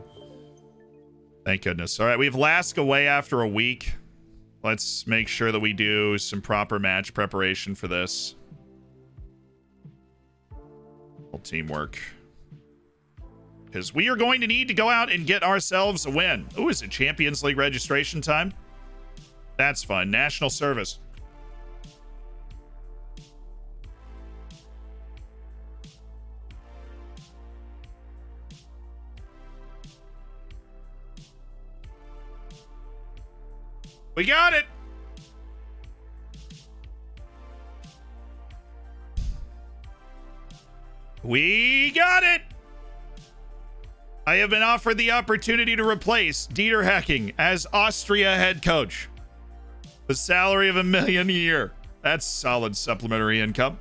Thank goodness. All right, we have Lask away after a week. Let's make sure that we do some proper match preparation for this. Little teamwork. Because we are going to need to go out and get ourselves a win. Oh, is it Champions League registration time? That's fun. National service. We got it. We got it. I have been offered the opportunity to replace Dieter Hecking as Austria head coach. The salary of $1 million a year. That's solid supplementary income.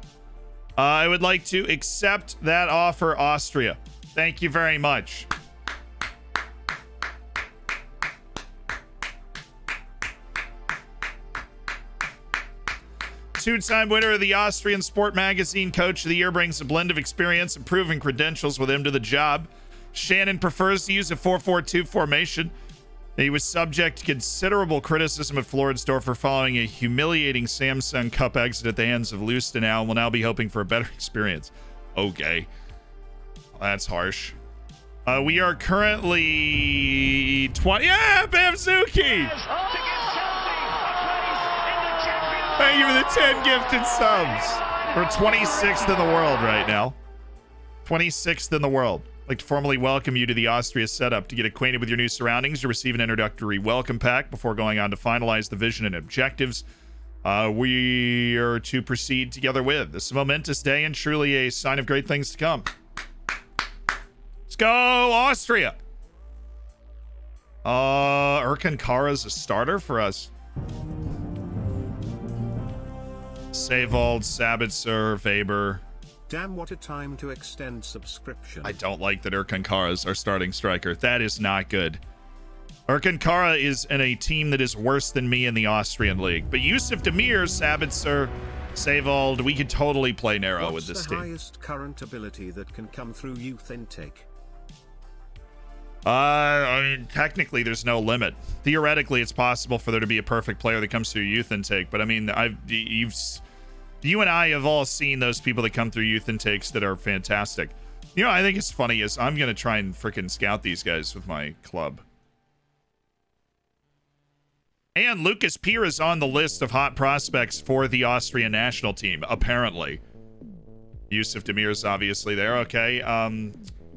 I would like to accept that offer, Austria. Thank you very much. Two-time winner of the Austrian Sport Magazine Coach of the Year, brings a blend of experience and proven credentials with him to the job. Shannon prefers to use a 4-4-2 formation. He was subject to considerable criticism at Floridsdorfer following a humiliating Samsung Cup exit at the hands of Lustenau and will now be hoping for a better experience. Okay. That's harsh. We are currently 20. Yeah, Bamzuki! Thank you for the 10 gifted subs. We're 26th in the world right now. 26th in the world. I'd like to formally welcome you to the Austria setup. To get acquainted with your new surroundings, you receive an introductory welcome pack before going on to finalize the vision and objectives we are to proceed together with. This is a momentous day and truly a sign of great things to come. Let's go, Austria. Erkan Kara's a starter for us. Savold, Sabitzer, Weber. Damn, what a time to extend subscription. I don't like that Erkan Kara's our starting striker. That is not good. Erkan Kara is in a team that is worse than me in the Austrian league. But Yusuf Demir, Sabitzer, Savold, we could totally play narrow with this team. What's the highest current ability that can come through youth intake? I mean, technically, there's no limit. Theoretically, it's possible for there to be a perfect player that comes through youth intake. But I mean, you and I have all seen those people that come through youth intakes that are fantastic. You know, I think it's funny is I'm going to try and freaking scout these guys with my club. And Lucas Peer is on the list of hot prospects for the Austrian national team, apparently. Yusuf Demir is obviously there. Okay.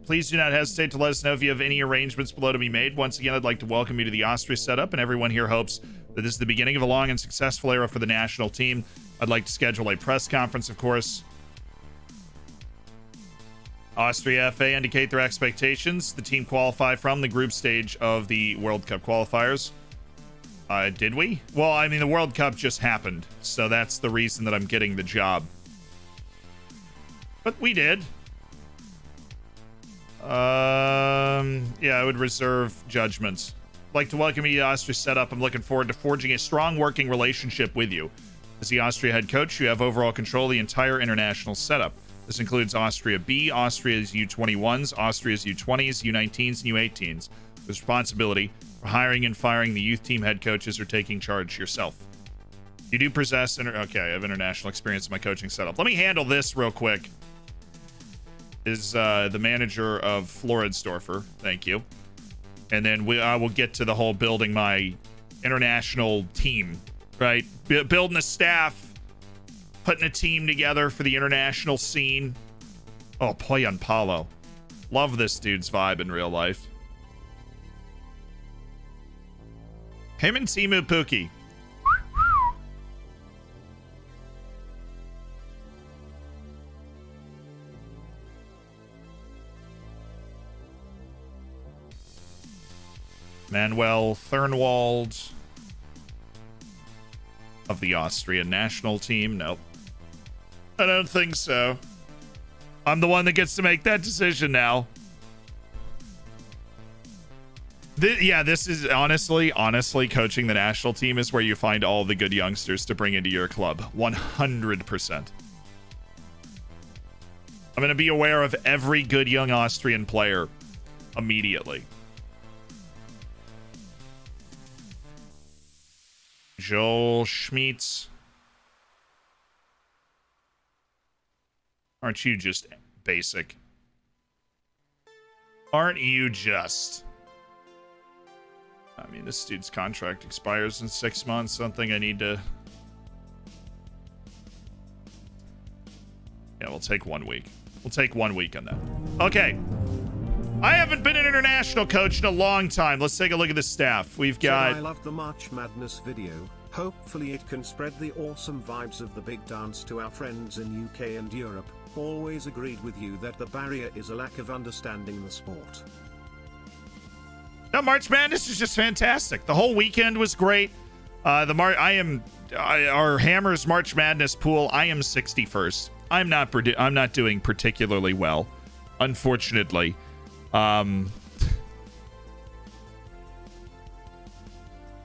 Please do not hesitate to let us know if you have any arrangements below to be made. Once again, I'd like to welcome you to the Austria setup, and everyone here hopes that this is the beginning of a long and successful era for the national team. I'd like to schedule a press conference, of course. Austria FA indicate their expectations. The team qualify from the group stage of the World Cup qualifiers. Did we? Well, I mean, the World Cup just happened, so that's the reason that I'm getting the job. But we did. Yeah, I would reserve judgments. I'd like to welcome you to Austria setup. I'm looking forward to forging a strong working relationship with you. As the Austria head coach, you have overall control of the entire international setup. This includes Austria B, Austria's U21s, Austria's U20s, U19s, and U18s. The responsibility for hiring and firing the youth team head coaches or taking charge yourself. You do possess... Okay, I have international experience in my coaching setup. Let me handle this real quick. Is the manager of Floridsdorfer. Thank you. And then I will get to the whole building my international team, right? Building a staff, putting a team together for the international scene. Oh, Poyan Paulo. Love this dude's vibe in real life. Him and Timu Puki. Manuel Thurnwald of the Austrian national team. Nope. I don't think so. I'm the one that gets to make that decision now. This is honestly, coaching the national team is where you find all the good youngsters to bring into your club. 100%. I'm going to be aware of every good young Austrian player immediately. Joel Schmitz. Aren't you just basic? Aren't you just... I mean, this dude's contract expires in 6 months. Something I need to... Yeah, we'll take 1 week. We'll take 1 week on that. Okay. I haven't been an international coach in a long time. Let's take a look at the staff. We've got... I love the March Madness video. Hopefully it can spread the awesome vibes of the big dance to our friends in UK and Europe. Always agreed with you that the barrier is a lack of understanding the sport. No, March Madness is just fantastic. The whole weekend was great. Our Hammers March Madness pool, I am 61st. I'm not doing particularly well, unfortunately.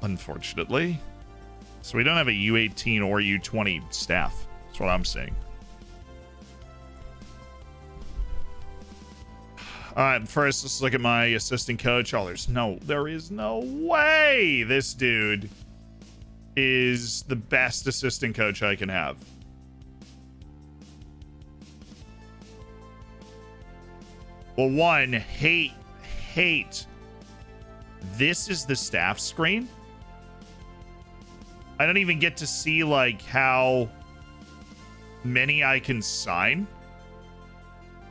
Unfortunately. So we don't have a U18 or U20 staff. That's what I'm saying. All right, first, let's look at my assistant coach. Oh, there is no way this dude is the best assistant coach I can have. Well, one, hate. This is the staff screen. I don't even get to see, like, how many I can sign.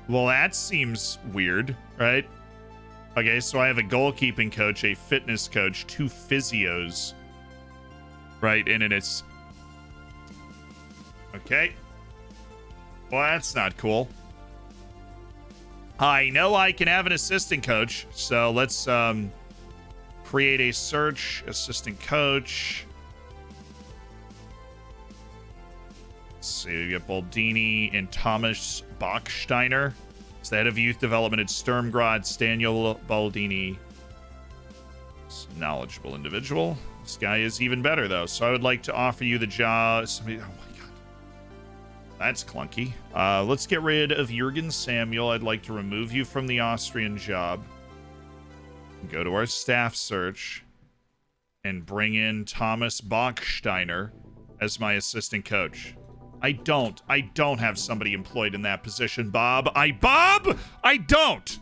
Well, that seems weird, right? Okay, so I have a goalkeeping coach, a fitness coach, 2 physios, right? And it's... Okay. Well, that's not cool. I know I can have an assistant coach, so let's create a search, assistant coach. Let's see, we got Baldini and Thomas Bachsteiner. It's the head of youth development at Sturmgrad. Staniel Baldini. It's a knowledgeable individual. This guy is even better, though. So I would like to offer you the job. Oh, my God. That's clunky. Let's get rid of Jürgen Samuel. I'd like to remove you from the Austrian job. Go to our staff search and bring in Thomas Bachsteiner as my assistant coach. I don't have somebody employed in that position, Bob. I don't.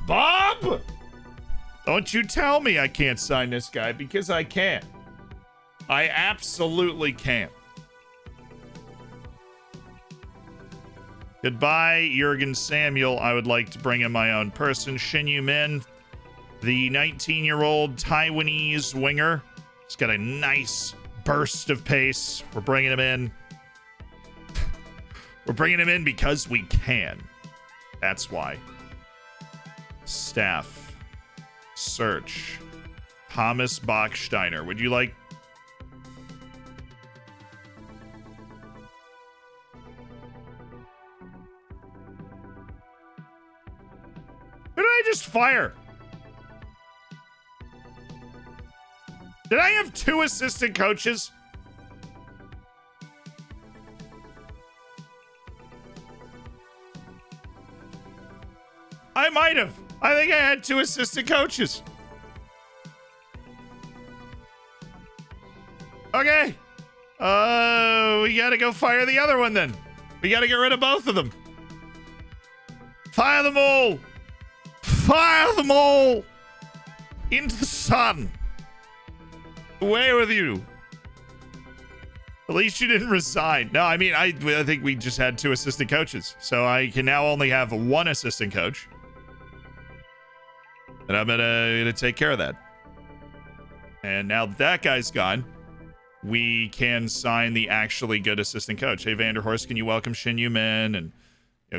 Bob! Don't you tell me I can't sign this guy, because I can. I absolutely can. Goodbye, Jürgen Samuel. I would like to bring in my own person. Shin Yu-min, the 19-year-old Taiwanese winger. He's got a nice burst of pace. We're bringing him in. We're bringing him in because we can. That's why. Staff. Search. Thomas Bachsteiner. Would you like... Who did I just fire? Did I have 2 assistant coaches? I might have. I think I had 2 assistant coaches. Okay. We gotta go fire the other one then. We gotta get rid of both of them. Fire them all. Fire them all into the sun. Away with you. At least you didn't resign. No, I mean, I think we just had 2 assistant coaches. So I can now only have 1 assistant coach. And I'm gonna take care of that. And now that guy's gone, we can sign the actually good assistant coach. Hey, Vanderhorst, can you welcome Shin Yu-min? And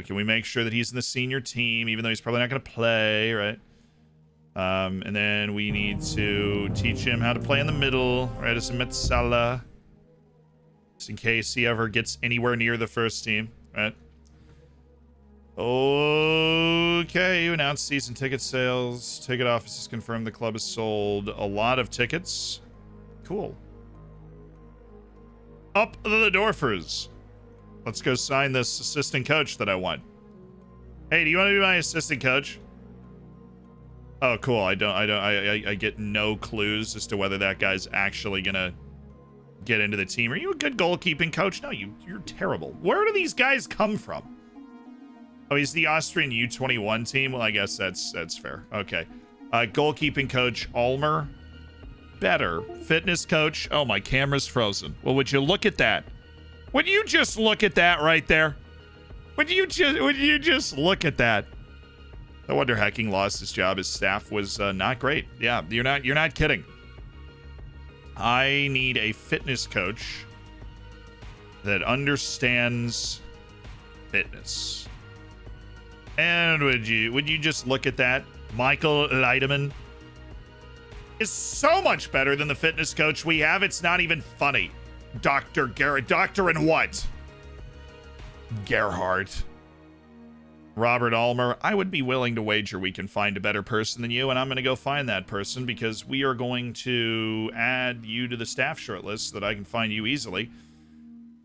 can we make sure that he's in the senior team, even though he's probably not going to play, right? And then we need to teach him how to play in the middle, right, as a Metsala, just in case he ever gets anywhere near the first team, right? Okay, you announced season ticket sales. Ticket office has confirmed the club has sold a lot of tickets. Cool. Up the Dorfers. Let's go sign this assistant coach that I want. Hey, do you want to be my assistant coach? Oh, cool. I get no clues as to whether that guy's actually gonna get into the team. Are you a good goalkeeping coach? No, you're terrible. Where do these guys come from? Oh, he's the Austrian U21 team. Well, I guess that's fair. Okay. Goalkeeping coach Ulmer. Better. Fitness coach. Oh, my camera's frozen. Well, would you look at that? Would you just look at that right there? Would you just look at that? No wonder Hecking lost his job. His staff was not great. Yeah, you're not kidding. I need a fitness coach that understands fitness. And would you just look at that? Michael Leidemann is so much better than the fitness coach we have. It's not even funny. Dr. Garrett. Doctor in what? Gerhardt. Robert Ulmer. I would be willing to wager we can find a better person than you, and I'm going to go find that person because we are going to add you to the staff shortlist so that I can find you easily.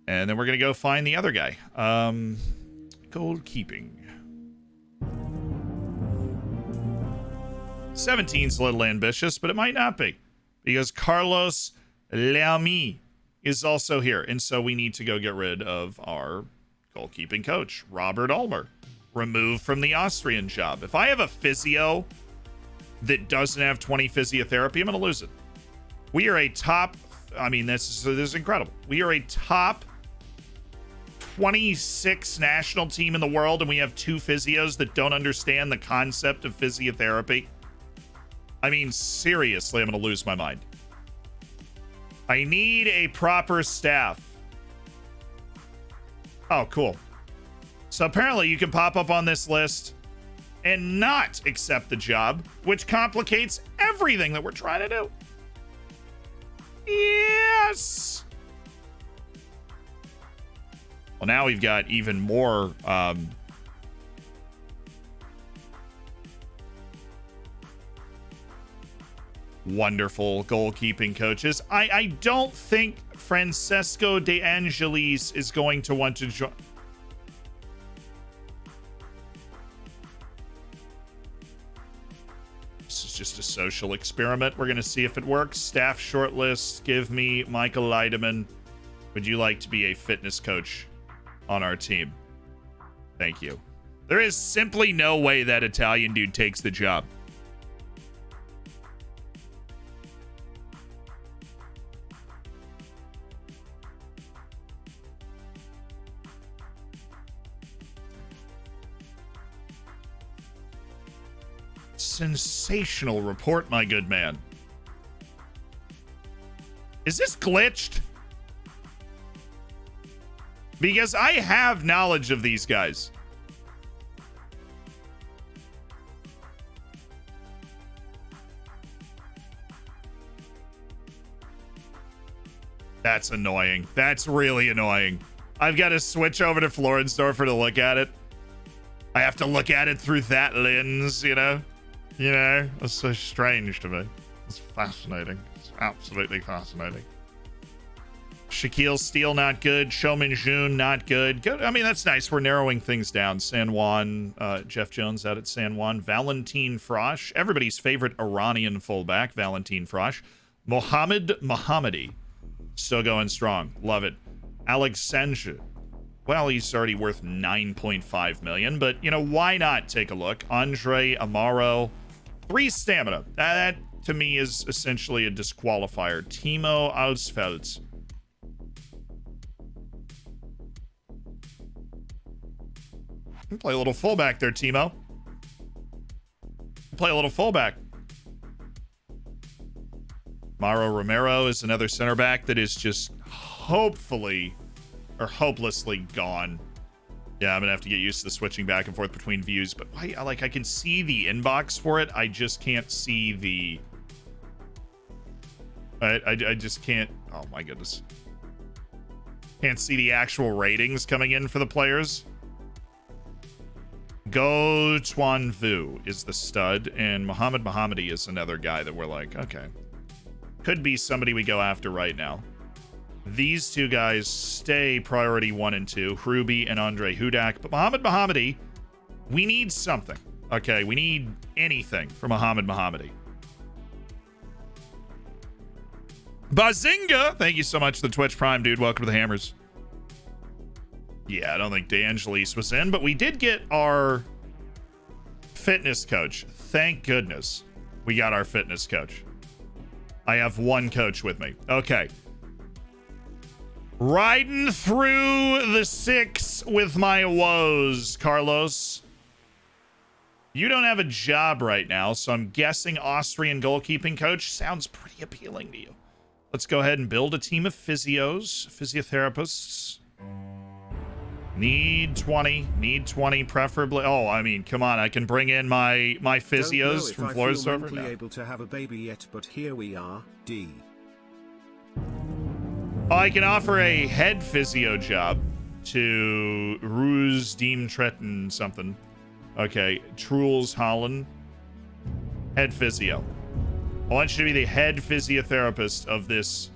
And then we're going to go find the other guy. Goalkeeping. 17's a little ambitious, but it might not be because Carlos Leamy is also here. And so we need to go get rid of our goalkeeping coach, Robert Ulmer. Removed from the Austrian job. If I have a physio that doesn't have 20 physiotherapy, I'm going to lose it. We are a top, I mean, this is incredible. We are a top 26 national team in the world, and we have 2 physios that don't understand the concept of physiotherapy. I mean, seriously, I'm going to lose my mind. I need a proper staff. Oh, cool. So apparently you can pop up on this list and not accept the job, which complicates everything that we're trying to do. Yes. Well, now we've got even more wonderful goalkeeping coaches. I don't think Francesco De Angelis is going to want to join. This is just a social experiment. We're going to see if it works. Staff shortlist. Give me Michael Leidemann. Would you like to be a fitness coach on our team? Thank you. There is simply no way that Italian dude takes the job. Sensational report, my good man. Is this glitched? Because I have knowledge of these guys. That's annoying. That's really annoying. I've got to switch over to Floridsdorfer to look at it. I have to look at it through that lens, you know? You know, it's so strange to me. It's fascinating. It's absolutely fascinating. Shaquille Steele, not good. Showman Jun, not good. Good. I mean, that's nice. We're narrowing things down. San Juan, Jeff Jones out at San Juan. Valentin Frosh, everybody's favorite Iranian fullback, Valentin Frosh. Mohammed Mohammadi, still going strong. Love it. Alex Senju. Well, he's already worth 9.5 million, but, you know, why not take a look? Andre Amaro. 3 stamina. That to me is essentially a disqualifier. Timo Ausfeld. Play a little fullback there, Timo. Play a little fullback. Mauro Romero is another center back that is just hopefully or hopelessly gone. Yeah, I'm gonna have to get used to the switching back and forth between views, but why, like, I can see the inbox for it. I just can't see the... I just can't... Oh, my goodness. Can't see the actual ratings coming in for the players. Go Tuan Vu is the stud, and Mohammed Mohammadi is another guy that we're like, okay. Could be somebody we go after right now. These 2 guys stay priority 1 and 2, Hruby and Andre Hudak. But Mohammed Mohammadi, we need something. Okay, we need anything from Mohammed Mohammadi. Bazinga! Thank you so much for the Twitch Prime, dude. Welcome to the Hammers. Yeah, I don't think DeAngelis was in, but we did get our fitness coach. Thank goodness we got our fitness coach. I have one coach with me. Okay. Riding through the 6 with my woes, Carlos. You don't have a job right now, so I'm guessing Austrian goalkeeping coach sounds pretty appealing to you. Let's go ahead and build a team of physiotherapists. Need 20, preferably. Oh, I mean, come on, I can bring in my physios from Floridsdorfer. Not able to have a baby yet, but here we are. D. Oh, I can offer a head physio job to Roos Deem Tretten something. Okay, Truls Holland. Head physio. I want you to be the head physiotherapist of this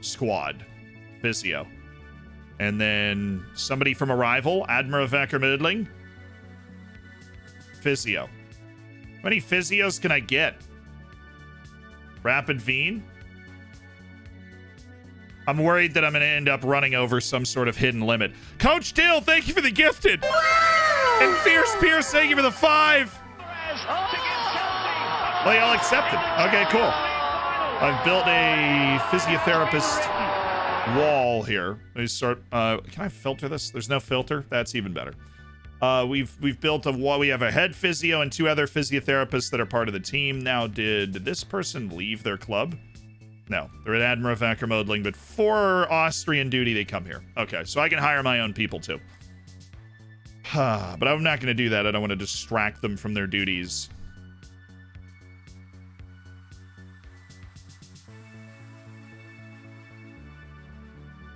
squad. Physio. And then somebody from Arrival, Admiral Vackermödling. Physio. How many physios can I get? Rapid Veen. I'm worried that I'm going to end up running over some sort of hidden limit. Coach Dill, thank you for the gifted. And Fierce Pierce, thank you for the 5. Well, y'all accepted. Okay, cool. I've built a physiotherapist wall here. Let me start. Can I filter this? There's no filter. That's even better. We've built a wall. We have a head physio and 2 other physiotherapists that are part of the team. Now, did this person leave their club? No, they're at Admiral Vackermödling, but for Austrian duty, they come here. Okay, so I can hire my own people too. But I'm not going to do that. I don't want to distract them from their duties.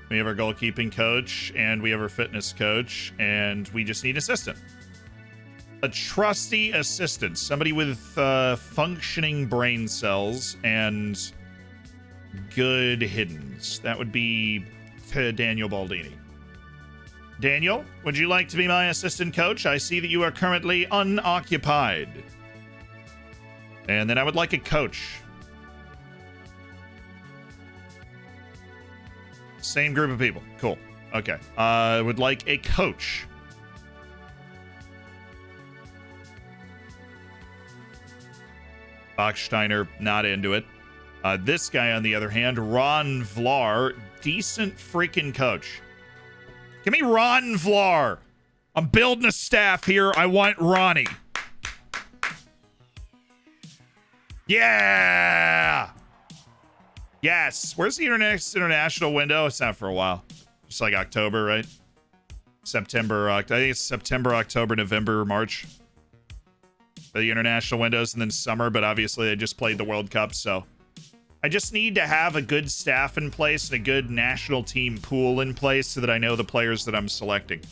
We have our goalkeeping coach, and we have our fitness coach, and we just need assistant. A trusty assistant. Somebody with functioning brain cells and good hiddens. That would be Daniel Baldini. Daniel, would you like to be my assistant coach? I see that you are currently unoccupied. And then I would like a coach. Same group of people. Cool. Okay. I would like a coach. Bachsteiner, not into it. This guy, on the other hand, Ron Vlar, decent freaking coach. Give me Ron Vlar. I'm building a staff here. I want Ronnie. Yeah. Yes. Where's the next international window? It's not for a while. Just like October, right? September. I think it's September, October, November, March. The international windows, and then summer. But obviously, they just played the World Cup, so I just need to have a good staff in place and a good national team pool in place so that I know the players that I'm selecting.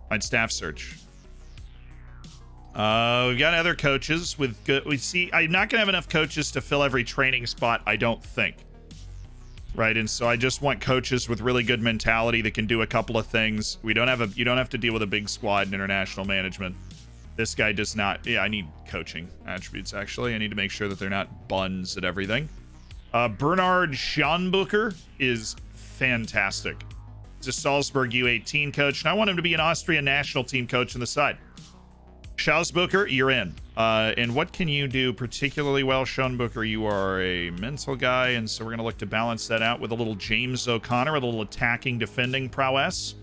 My staff search. We've got other coaches with good. I'm not gonna have enough coaches to fill every training spot, I don't think. Right, and so I just want coaches with really good mentality that can do a couple of things. You don't have to deal with a big squad in international management. This guy does not. Yeah, I need coaching attributes, actually. I need to make sure that they're not buns at everything. Bernard Schonbucher is fantastic. He's a Salzburg U18 coach, and I want him to be an Austrian national team coach on the side. Schonbucher, you're in. And what can you do particularly well, Schonbucher? You are a mental guy, and so we're going to look to balance that out with a little James O'Connor, a little attacking, defending prowess.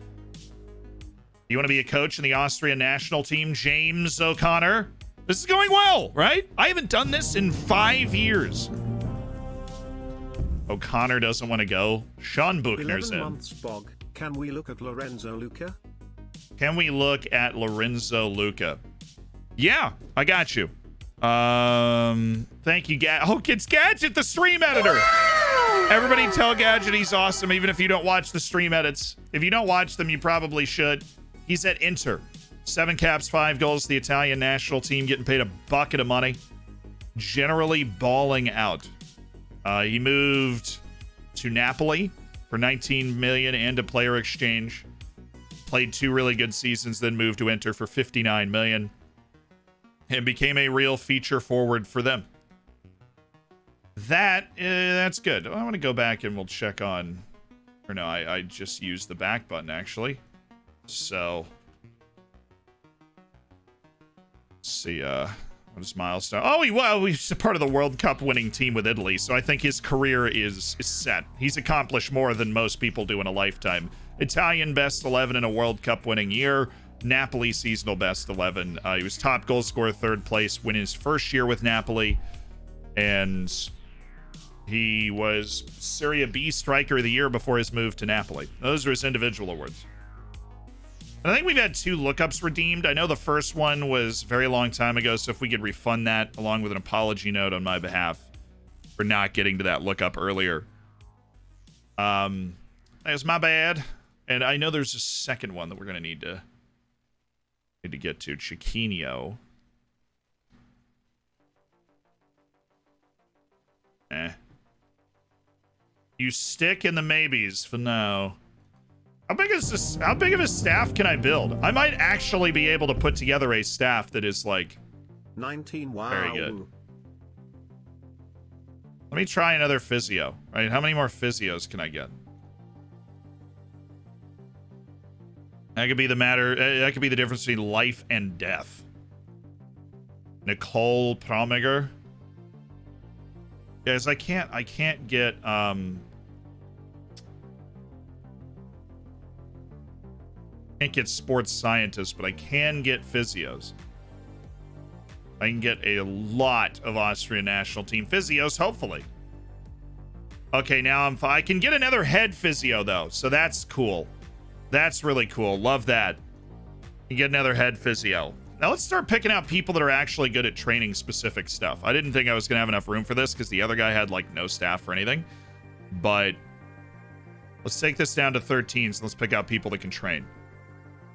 You want to be a coach in the Austrian national team, James O'Connor? This is going well, right? I haven't done this in 5 years. O'Connor doesn't want to go. Sean Buchner's in. 11 months, Bog. Can we look at Lorenzo Luca? Can we look at Lorenzo Luca? Yeah, I got you. Thank you, Oh, it's Gadget, the stream editor. Everybody tell Gadget he's awesome, even if you don't watch the stream edits. If you don't watch them, you probably should. He's at Inter. 7 caps, 5 goals. The Italian national team getting paid a bucket of money. Generally balling out. He moved to Napoli for 19 million and a player exchange. Played 2 really good seasons, then moved to Inter for 59 million. And became a real feature forward for them. That's good. I want to go back and we'll check on Or no, I just used the back button, actually. So, let's see, what is milestone? Oh, he's a part of the World Cup winning team with Italy, so I think his career is set. He's accomplished more than most people do in a lifetime. Italian best 11 in a World Cup winning year. Napoli seasonal best 11. He was top goal scorer, third place, win his first year with Napoli. And he was Serie B striker of the year before his move to Napoli. Those are his individual awards. I think we've had 2 lookups redeemed. I know the first one was a very long time ago, so if we could refund that along with an apology note on my behalf for not getting to that lookup earlier. That's my bad. And I know there's a second one that we're going to need to get to. Chiquinho. You stick in the maybes for now. How big is this? How big of a staff can I build? I might actually be able to put together a staff that is like 19. Wow. very good. Let me try another physio. Right? How many more physios can I get? That could be the matter. That could be the difference between life and death. Nicole Promiger. Guys, I can't get can't get sports scientists, but I can get physios. I can get a lot of Austrian national team physios, hopefully. Okay, now I can get another head physio though, so that's cool. That's really cool. Love that. You get another head physio. Now let's start picking out people that are actually good at training specific stuff. I didn't think I was going to have enough room for this because the other guy had like no staff or anything. But let's take this down to 13. So let's pick out people that can train.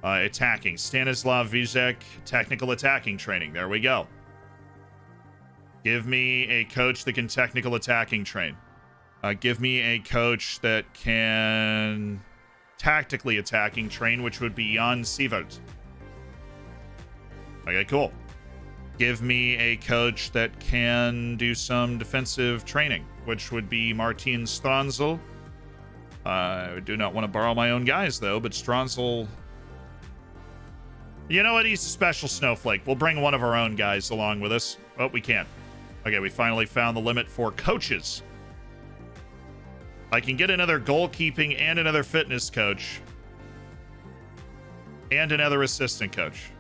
Attacking. Stanislav Vizek, technical attacking training. There we go. Give me a coach that can technical attacking train. Give me a coach that can tactically attacking train, which would be Jan Sievert. Okay, cool. Give me a coach that can do some defensive training, which would be Martin Stranzel. I do not want to borrow my own guys, though, but Stranzel... You know what? He's a special snowflake. We'll bring one of our own guys along with us. Oh, we can't. Okay, we finally found the limit for coaches. I can get another goalkeeping and another fitness coach. And another assistant coach.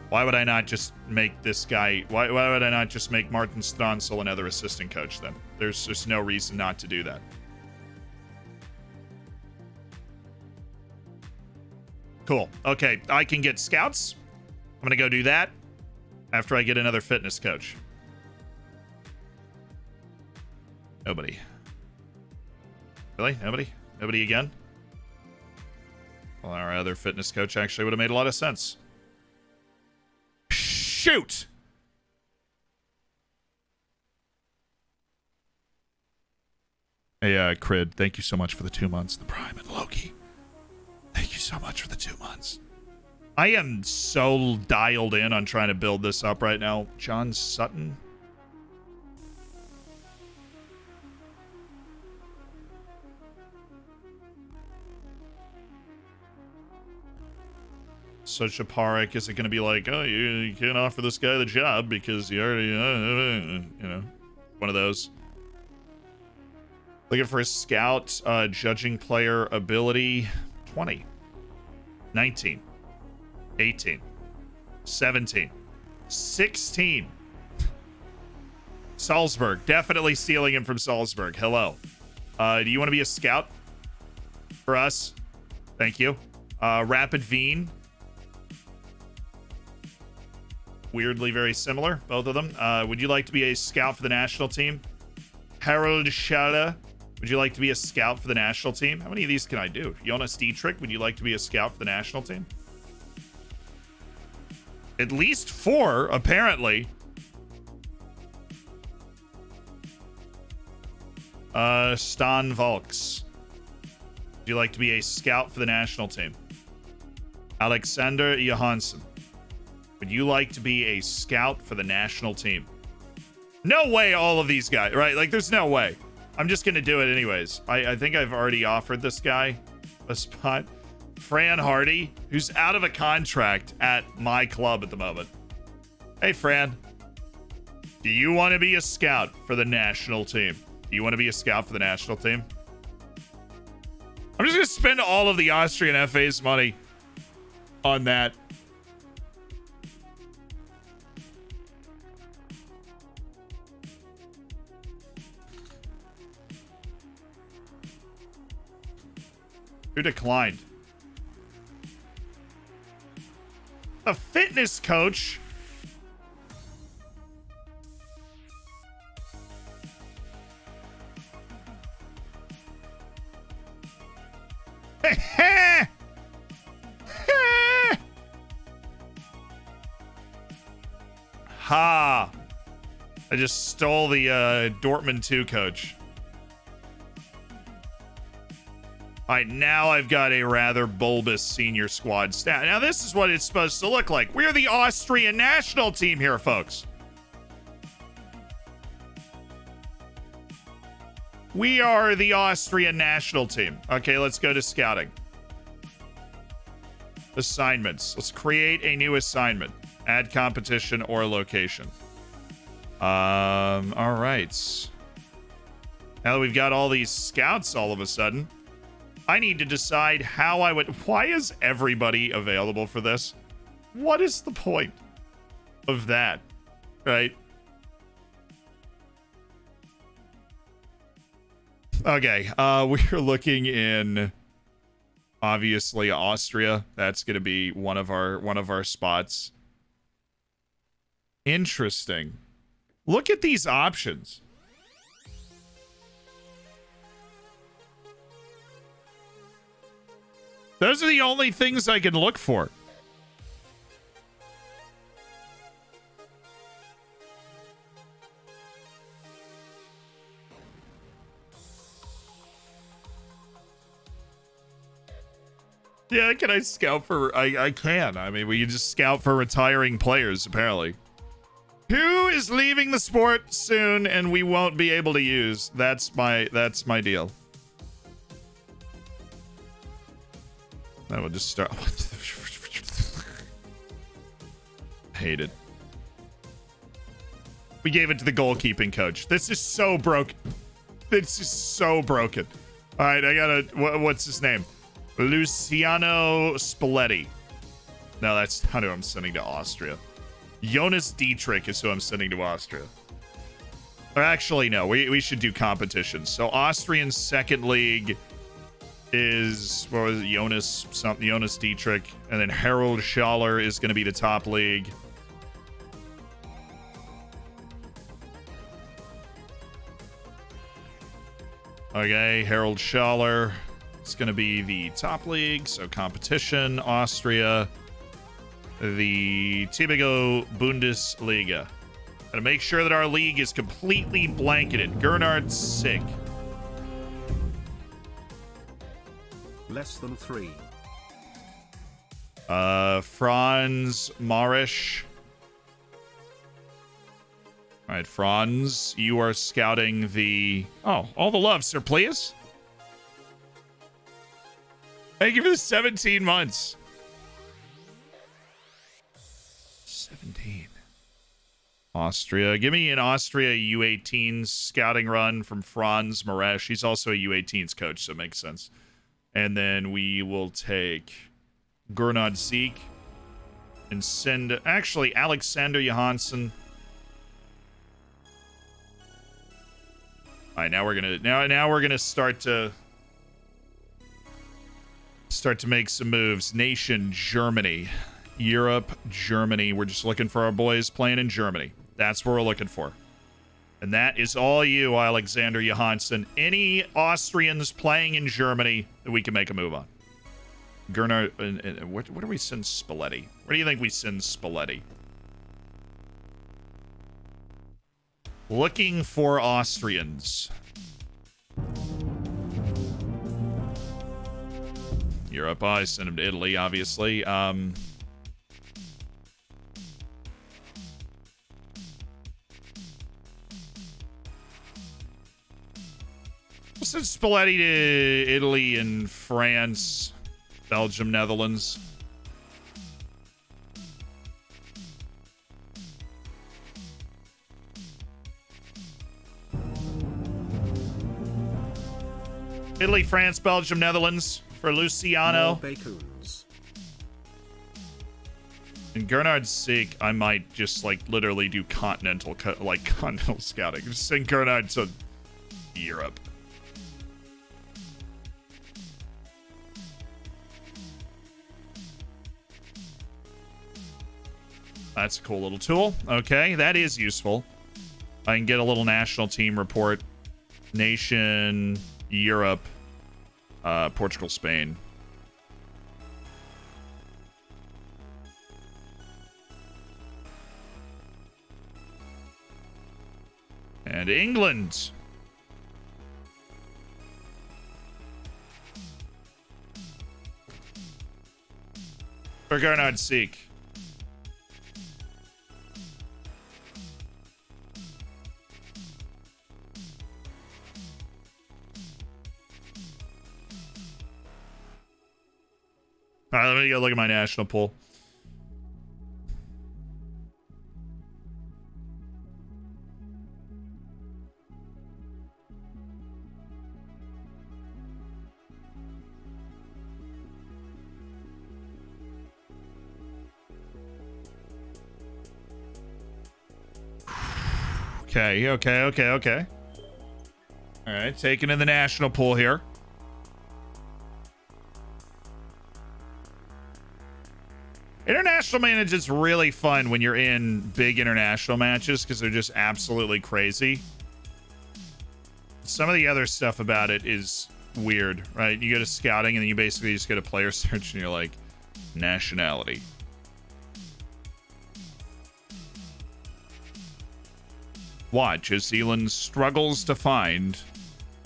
Why would I not just make this guy... Why would I not just make Martin Stranzel another assistant coach then? There's just no reason not to do that. Cool. Okay, I can get scouts. I'm going to go do that after I get another fitness coach. Nobody. Really? Nobody? Nobody again? Well, our other fitness coach actually would have made a lot of sense. Shoot! Hey, Crid, thank you so much for the 2 months. The Prime and Loki. Thank you so much for the 2 months. I am so dialed in on trying to build this up right now. John Sutton. Such a Parek, is it going to be like, oh, you can't offer this guy the job because you already, you know, one of those. Looking for a scout, judging player ability, 20, 19, 18, 17, 16. Salzburg, definitely stealing him from Salzburg. Hello. Do you want to be a scout for us? Thank you. Rapid Veen. Weirdly very similar, both of them. Would you like to be a scout for the national team? Harold Schaller, would you like to be a scout for the national team? How many of these can I do? Jonas Dietrich, would you like to be a scout for the national team? At least 4, apparently. Stan Valks, would you like to be a scout for the national team? Alexander Johansson, would you like to be a scout for the national team? No way all of these guys, right? Like, there's no way. I'm just going to do it anyways. I think I've already offered this guy a spot. Fran Hardy, who's out of a contract at my club at the moment. Hey, Fran. Do you want to be a scout for the national team? Do you want to be a scout for the national team? I'm just going to spend all of the Austrian FA's money on that. Who declined? A fitness coach? Ha! I just stole the Dortmund 2 coach. All right, now I've got a rather bulbous senior squad stat. Now, this is what it's supposed to look like. We're the Austrian national team here, folks. We are the Austrian national team. Okay, let's go to scouting. Assignments. Let's create a new assignment. Add competition or location. All right. Now that we've got all these scouts all of a sudden, I need to decide how I would... Why is everybody available for this? What is the point of that? Right? Okay. We're looking in, obviously, Austria. That's going to be one of our spots. Interesting. Look at these options. Those are the only things I can look for. Yeah, can I scout for... I can. I mean, we can just scout for retiring players, apparently. Who is leaving the sport soon and we won't be able to use? That's my deal. I will just start. Hate it. We gave it to the goalkeeping coach. This is so broken. This is so broken. All right, I gotta. What's his name? Luciano Spalletti. No, that's not who I'm sending to Austria. Jonas Dietrich is who I'm sending to Austria. Or actually, no. We should do competitions. So Austrian second league is, what was it, Jonas Dietrich, and then Harold Schaller is going to be the top league. Okay, Harold Schaller is going to be the top league, so competition, Austria, the Tibigo Bundesliga. Gotta make sure that our league is completely blanketed. Gernard's sick. Less than 3. Franz Marisch. All right, Franz, you are scouting the... Oh, all the love, Sir Pleas. Thank you for the 17 months. 17. Austria. Give me an Austria U18s scouting run from Franz Marisch. He's also a U18s coach, so it makes sense. And then we will take Gernot Zeke and send actually Alexander Johansson. All right, now we're gonna start to make some moves. Nation Germany, Europe, Germany. We're just looking for our boys playing in Germany. That's what we're looking for. And that is all you, Alexander Johansson. Any Austrians playing in Germany that we can make a move on. Gernard, what do we send Spalletti? Where do you think we send Spalletti? Looking for Austrians. Europe, I send him to Italy, obviously. Send Spalletti to Italy and France, Belgium, Netherlands. Italy, France, Belgium, Netherlands for Luciano. And Gernard's sake, I might just like literally do continental scouting. Just send Gernard to Europe. That's a cool little tool. Okay, that is useful. I can get a little national team report. Nation, Europe, Portugal, Spain. And England. For Gernard Seek. All right, let me go look at my national pool. Okay. All right, taking in the national pool here. International management's really fun when you're in big international matches because they're just absolutely crazy. Some of the other stuff about it is weird, right? You go to scouting and then you basically just get a player search and you're like, nationality. Watch as Zealand struggles to find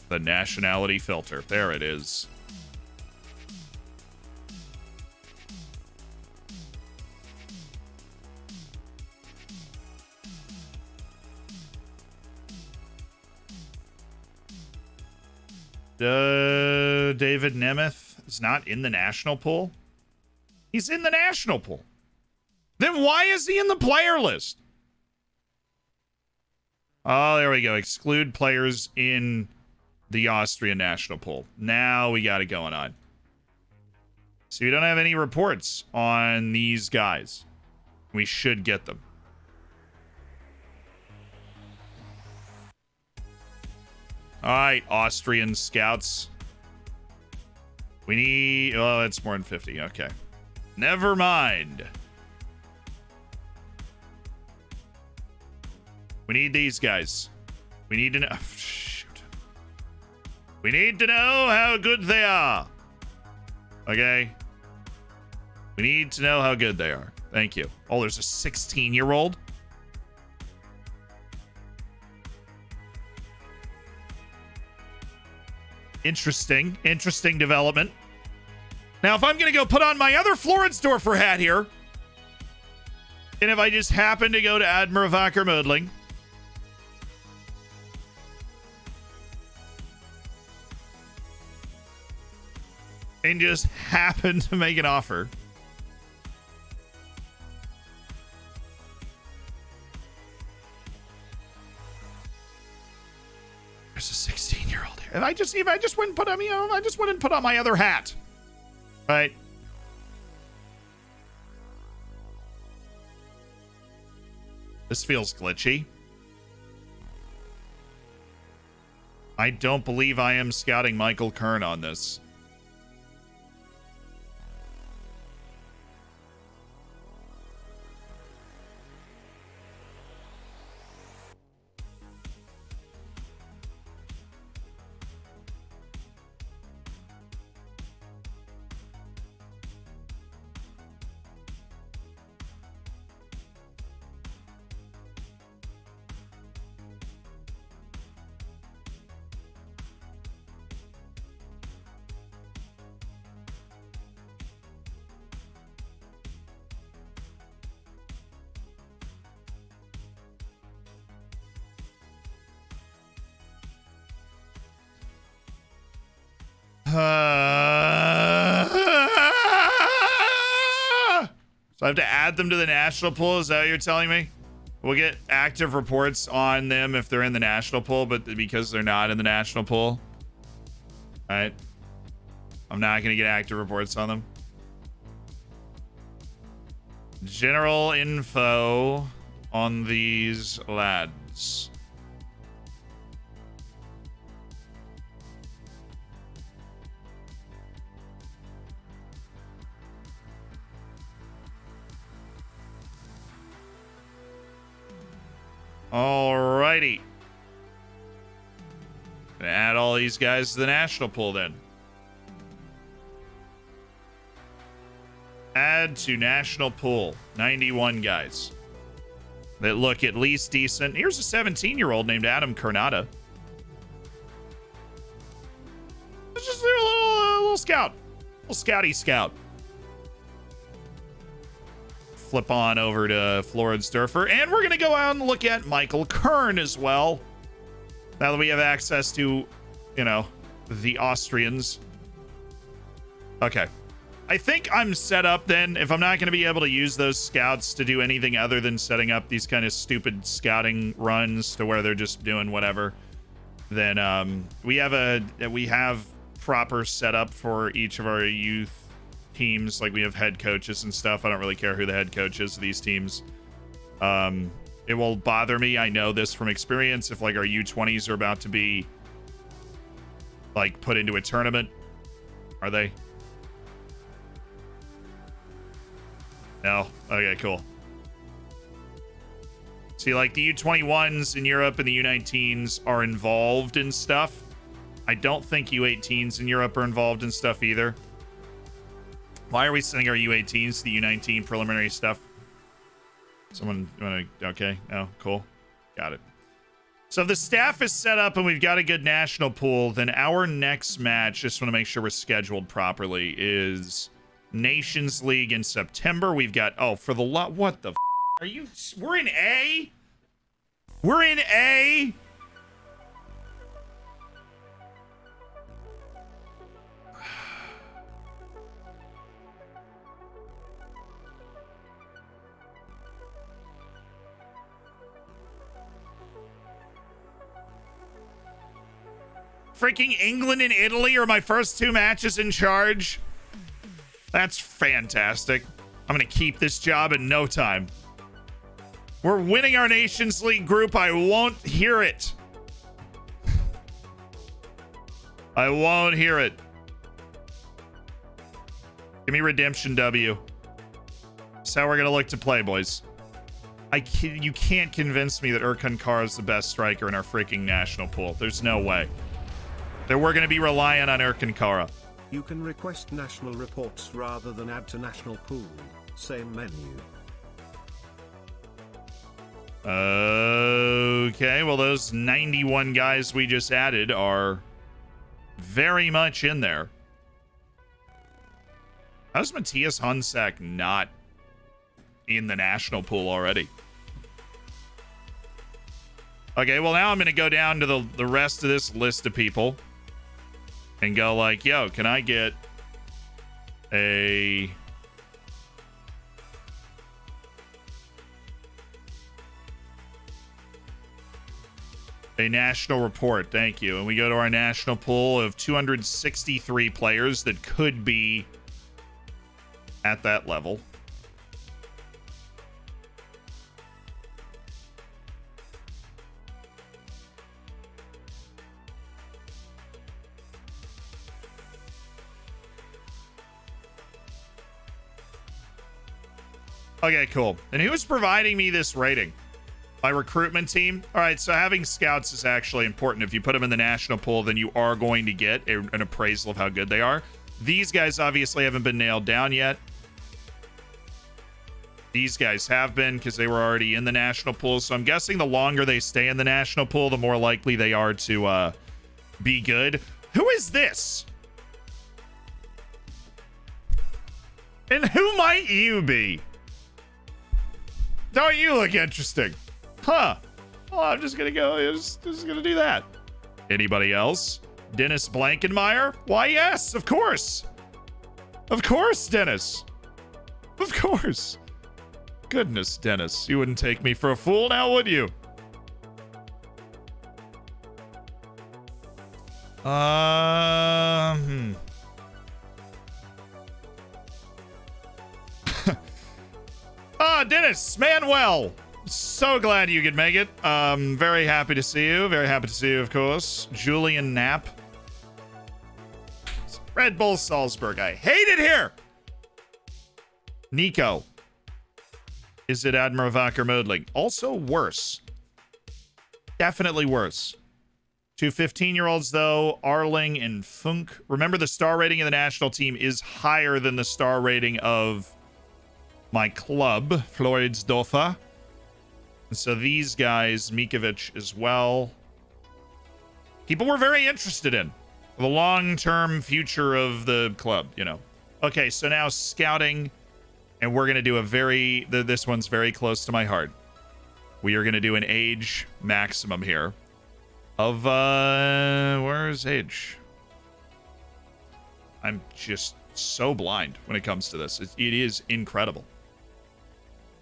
the nationality filter. There it is. David Nemeth is not in the national pool. He's in the national pool. Then why is he in the player list? Oh, there we go. Exclude players in the Austrian national pool. Now we got it going on. So we don't have any reports on these guys. We should get them. All right, Austrian scouts. We need... Oh, that's more than 50. Okay. Never mind. We need these guys. We need to know... Oh, shoot. We need to know how good they are. Okay? We need to know how good they are. Thank you. Oh, there's a 16-year-old? Interesting development. Now, if I'm going to go put on my other Floridsdorfer hat here, and if I just happen to go to Admiral Wacker Mödling, and just happen to make an offer, there's a 16-year-old here. If I just went and put on, if I just went and put on my other hat, right? This feels glitchy. I don't believe I am scouting Michael Kern on this. So I have to add them to the national pool. Is that what you're telling me? We'll get active reports on them if they're in the national pool, but because they're not in the national pool, all right, I'm not going to get active reports on them. General info on these lads. Alrighty. Gonna add all these guys to the national pool then. Add to national pool. 91 guys that look at least decent. Here's a 17-year-old named Adam Karnata. Let's just do a little scout. A little scouty scout. Flip on over to Floridsdorfer, and we're gonna go out and look at Michael Kern as well. Now that we have access to, you know, the Austrians. Okay. I think I'm set up then. If I'm not gonna be able to use those scouts to do anything other than setting up these kind of stupid scouting runs to where they're just doing whatever, then we have proper setup for each of our youth teams. Like we have head coaches and stuff. I don't really care who the head coach is of these teams. It will bother me, I know this from experience, if like our U20s are about to be like put into a tournament. Are they? No. Okay, cool. See, like the U21s in Europe and the U19s are involved in stuff. I don't think U18s in Europe are involved in stuff either. Why are we sending our U18s to the U19 preliminary stuff? Someone wanna, okay, no, cool. Got it. So if the staff is set up and we've got a good national pool, then our next match, just want to make sure we're scheduled properly, is Nations League in September. We've got, oh, for the lot, what the are you, we're in A? We're in A? Freaking England and Italy are my first two matches in charge. That's fantastic. I'm going to keep this job in no time. We're winning our Nations League group. I won't hear it. I won't hear it. Give me Redemption W. That's how we're going to look to play, boys. You can't convince me that Erkan Kar is the best striker in our freaking national pool. There's no way. That we're going to be reliant on Erkan Kara. You can request national reports rather than add to national pool. Same menu. Okay, well, those 91 guys we just added are very much in there. How's Matthias Hunsack not in the national pool already? Okay, well, now I'm going to go down to the rest of this list of people and go like, yo, can I get a national report? Thank you. And we go to our national pool of 263 players that could be at that level. Okay, cool. And who's providing me this rating? My recruitment team? All right, so having scouts is actually important. If you put them in the national pool, then you are going to get an appraisal of how good they are. These guys obviously haven't been nailed down yet. These guys have been because they were already in the national pool. So I'm guessing the longer they stay in the national pool, the more likely they are to be good. Who is this? And who might you be? Don't you look interesting? Huh. Well, I'm just gonna go, just gonna do that. Anybody else? Dennis Blankenmeyer? Why, yes, of course. Of course, Dennis. Of course. Goodness, Dennis. You wouldn't take me for a fool now, would you? Dennis Manuel. So glad you could make it. Very happy to see you. Very happy to see you, of course. Julian Knapp. Red Bull Salzburg. I hate it here. Nico. Is it Admiral Vacker Modling? Also worse. Definitely worse. 2 15-year-olds, though, Arling and Funk. Remember, the star rating of the national team is higher than the star rating of my club, Floridsdorfer. And so these guys, Mikovic as well, people were very interested in the long-term future of the club, you know. Okay, so now scouting, and we're going to do a this one's very close to my heart. We are going to do an age maximum here of, where's age? I'm just so blind when it comes to this. It is incredible.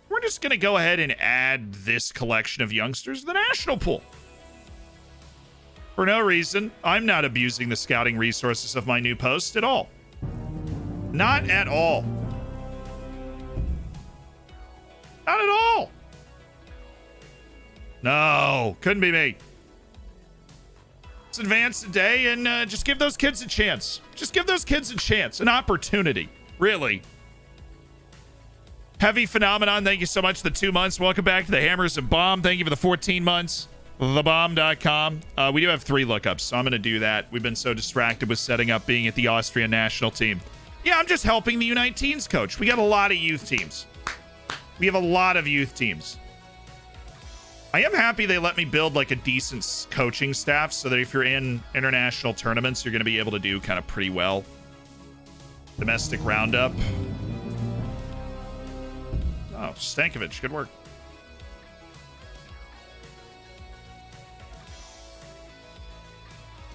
We're just going to go ahead and add this collection of youngsters to the national pool. For no reason. I'm not abusing the scouting resources of my new post at all. Not at all. Not at all. No, couldn't be me. Let's advance today and just give those kids a chance. Just give those kids a chance, an opportunity, really. Heavy Phenomenon, thank you so much for the 2 months. Welcome back to the Hammers and Bomb. Thank you for the 14 months. Thebomb.com. We do have 3 lookups, so I'm going to do that. We've been so distracted with setting up being at the Austrian national team. Yeah, I'm just helping the U19s coach. We got a lot of youth teams. We have a lot of youth teams. I am happy they let me build like a decent coaching staff so that if you're in international tournaments, you're going to be able to do kind of pretty well. Domestic roundup. Oh, Stankovic, good work.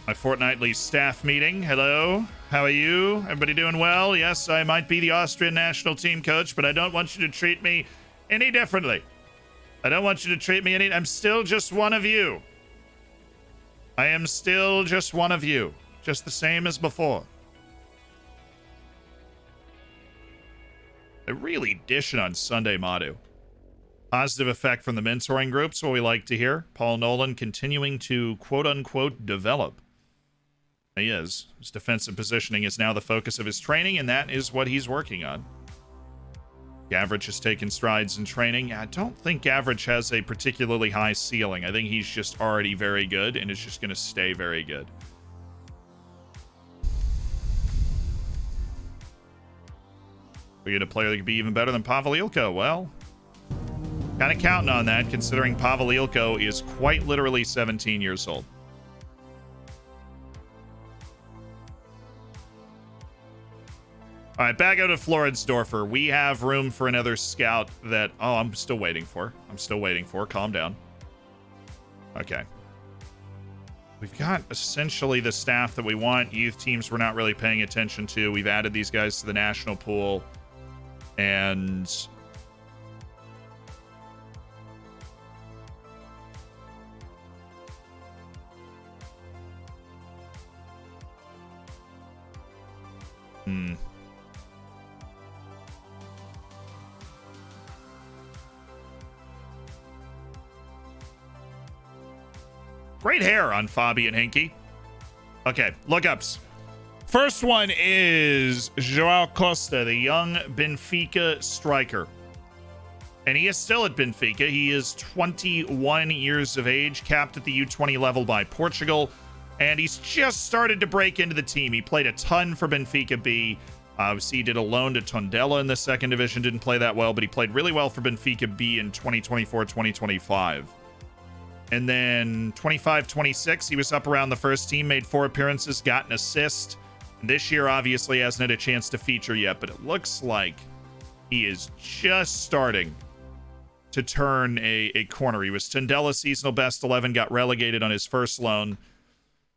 My fortnightly staff meeting. Hello, how are you? Everybody doing well? Yes, I might be the Austrian national team coach, but I don't want you to treat me any differently. I don't want you to treat me I'm still just one of you. I am still just one of you. Just the same as before. They're really dishing on Sunday Madu. Positive effect from the mentoring groups, what we like to hear. Paul Nolan continuing to quote-unquote develop. He is. His defensive positioning is now the focus of his training, and that is what he's working on. Gavrich has taken strides in training. I don't think Gavrich has a particularly high ceiling. I think he's just already very good, and is just going to stay very good. We get a player that could be even better than Pavel Ilko. Well, kind of counting on that, considering Pavel Ilko is quite literally 17 years old. All right, back out to Floridsdorfer. We have room for another scout that... Oh, I'm still waiting for. Calm down. Okay. We've got essentially the staff that we want. Youth teams we're not really paying attention to. We've added these guys to the national pool. And... Great hair on Fabian Hinkie. Okay, lookups. First one is Joao Costa, the young Benfica striker. And he is still at Benfica. He is 21 years of age, capped at the U20 level by Portugal. And he's just started to break into the team. He played a ton for Benfica B. Obviously, he did a loan to Tondela in the second division. Didn't play that well, but he played really well for Benfica B in 2024-2025. And then 25-26, he was up around the first team, made 4 appearances, got an assist. This year, obviously, hasn't had a chance to feature yet, but it looks like he is just starting to turn a corner. He was Tondela seasonal best 11, got relegated on his first loan.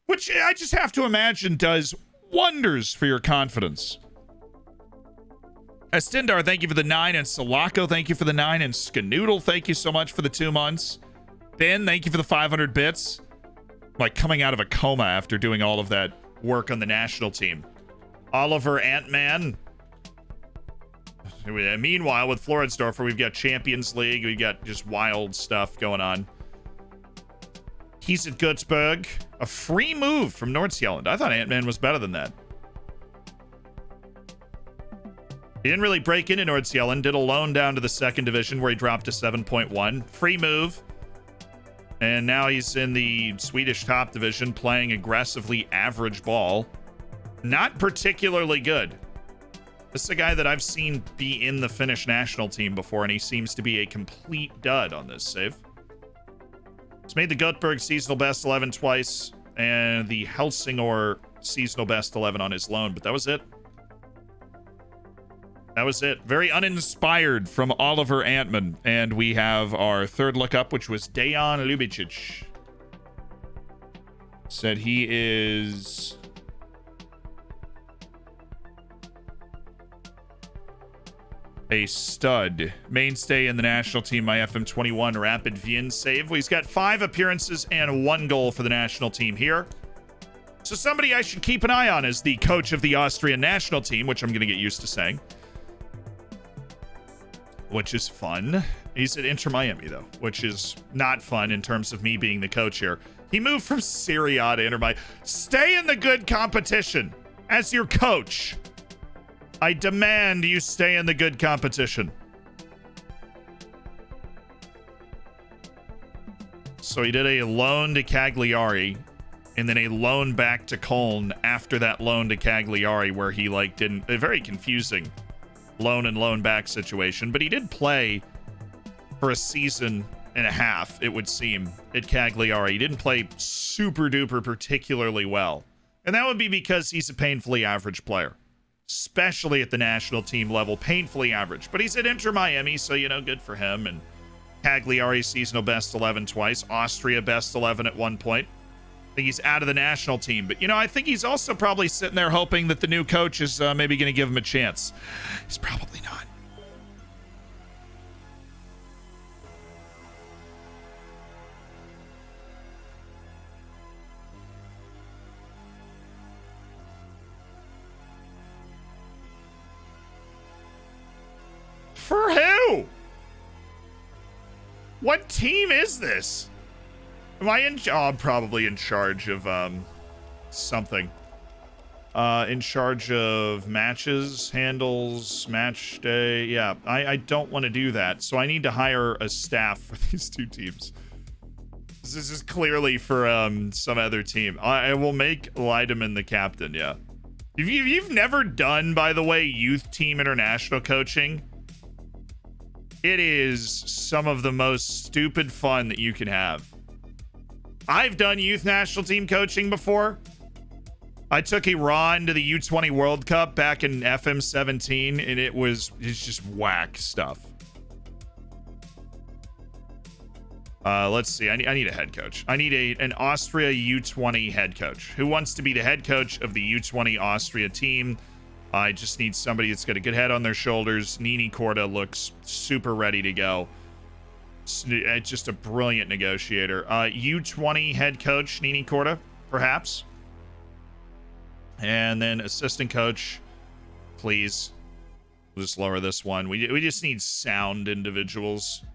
which I just have to imagine does wonders for your confidence. Estindar, thank you for the 9, and Salako, thank you for the 9, and Skanoodle, thank you so much for the 2 months. Ben, thank you for the 500 bits. Like coming out of a coma after doing all of that work on the national team. Oliver Ant-Man. Meanwhile, with Floridsdorfer, we've got Champions League. We've got just wild stuff going on. He's at Gutsberg. A free move from Nordsjælland. I thought Ant-Man was better than that. He didn't really break into Nordsjælland. Did a loan down to the 2nd division where he dropped to 7.1. Free move. And now he's in the Swedish top division playing aggressively average ball. Not particularly good. This is a guy that I've seen be in the Finnish national team before, and he seems to be a complete dud on this save. He's made the Göteborg seasonal best 11 twice, and the Helsingor seasonal best 11 on his loan, but that was it. That was it. Very uninspired from Oliver Antman. And we have our third look up, which was Dejan Ljubicic. Said he is... a stud. Mainstay in the national team, my FM21 Rapid Wien save. Well, he's got 5 appearances and 1 goal for the national team here. So somebody I should keep an eye on as the coach of the Austrian national team, which I'm going to get used to saying. Which is fun. He's at Inter Miami, though, which is not fun in terms of me being the coach here. He moved from Serie A to Inter Miami. Stay in the good competition as your coach. I demand you stay in the good competition. So he did a loan to Cagliari and then a loan back to Köln after that loan to Cagliari where he didn't... A very confusing loan and loan back situation, but he did play for a season and a half, it would seem, at Cagliari. He didn't play super duper particularly well, and that would be because he's a painfully average player, especially at the national team level. Painfully average, but he's at Inter Miami, so good for him. And Cagliari seasonal best 11 twice, Austria best 11 at one point. I think he's out of the national team, but I think he's also probably sitting there hoping that the new coach is maybe going to give him a chance. He's probably not. For who? What team is this? Am I in? Oh, I'm probably in charge of something. In charge of matches, handles, match day. Yeah, I don't want to do that. So I need to hire a staff for these 2 teams. This is clearly for some other team. I will make Leidemann the captain. Yeah. If you've never done, by the way, youth team international coaching, it is some of the most stupid fun that you can have. I've done youth national team coaching before. I took Iran to the U20 World Cup back in FM17, and it's just whack stuff. Let's see. I need a head coach. I need an Austria U20 head coach. Who wants to be the head coach of the U20 Austria team? I just need somebody that's got a good head on their shoulders. Nini Korda looks super ready to go. Just a brilliant negotiator. U20 head coach, Nini Korda, perhaps. And then assistant coach, please. We'll just lower this one. We just need sound individuals.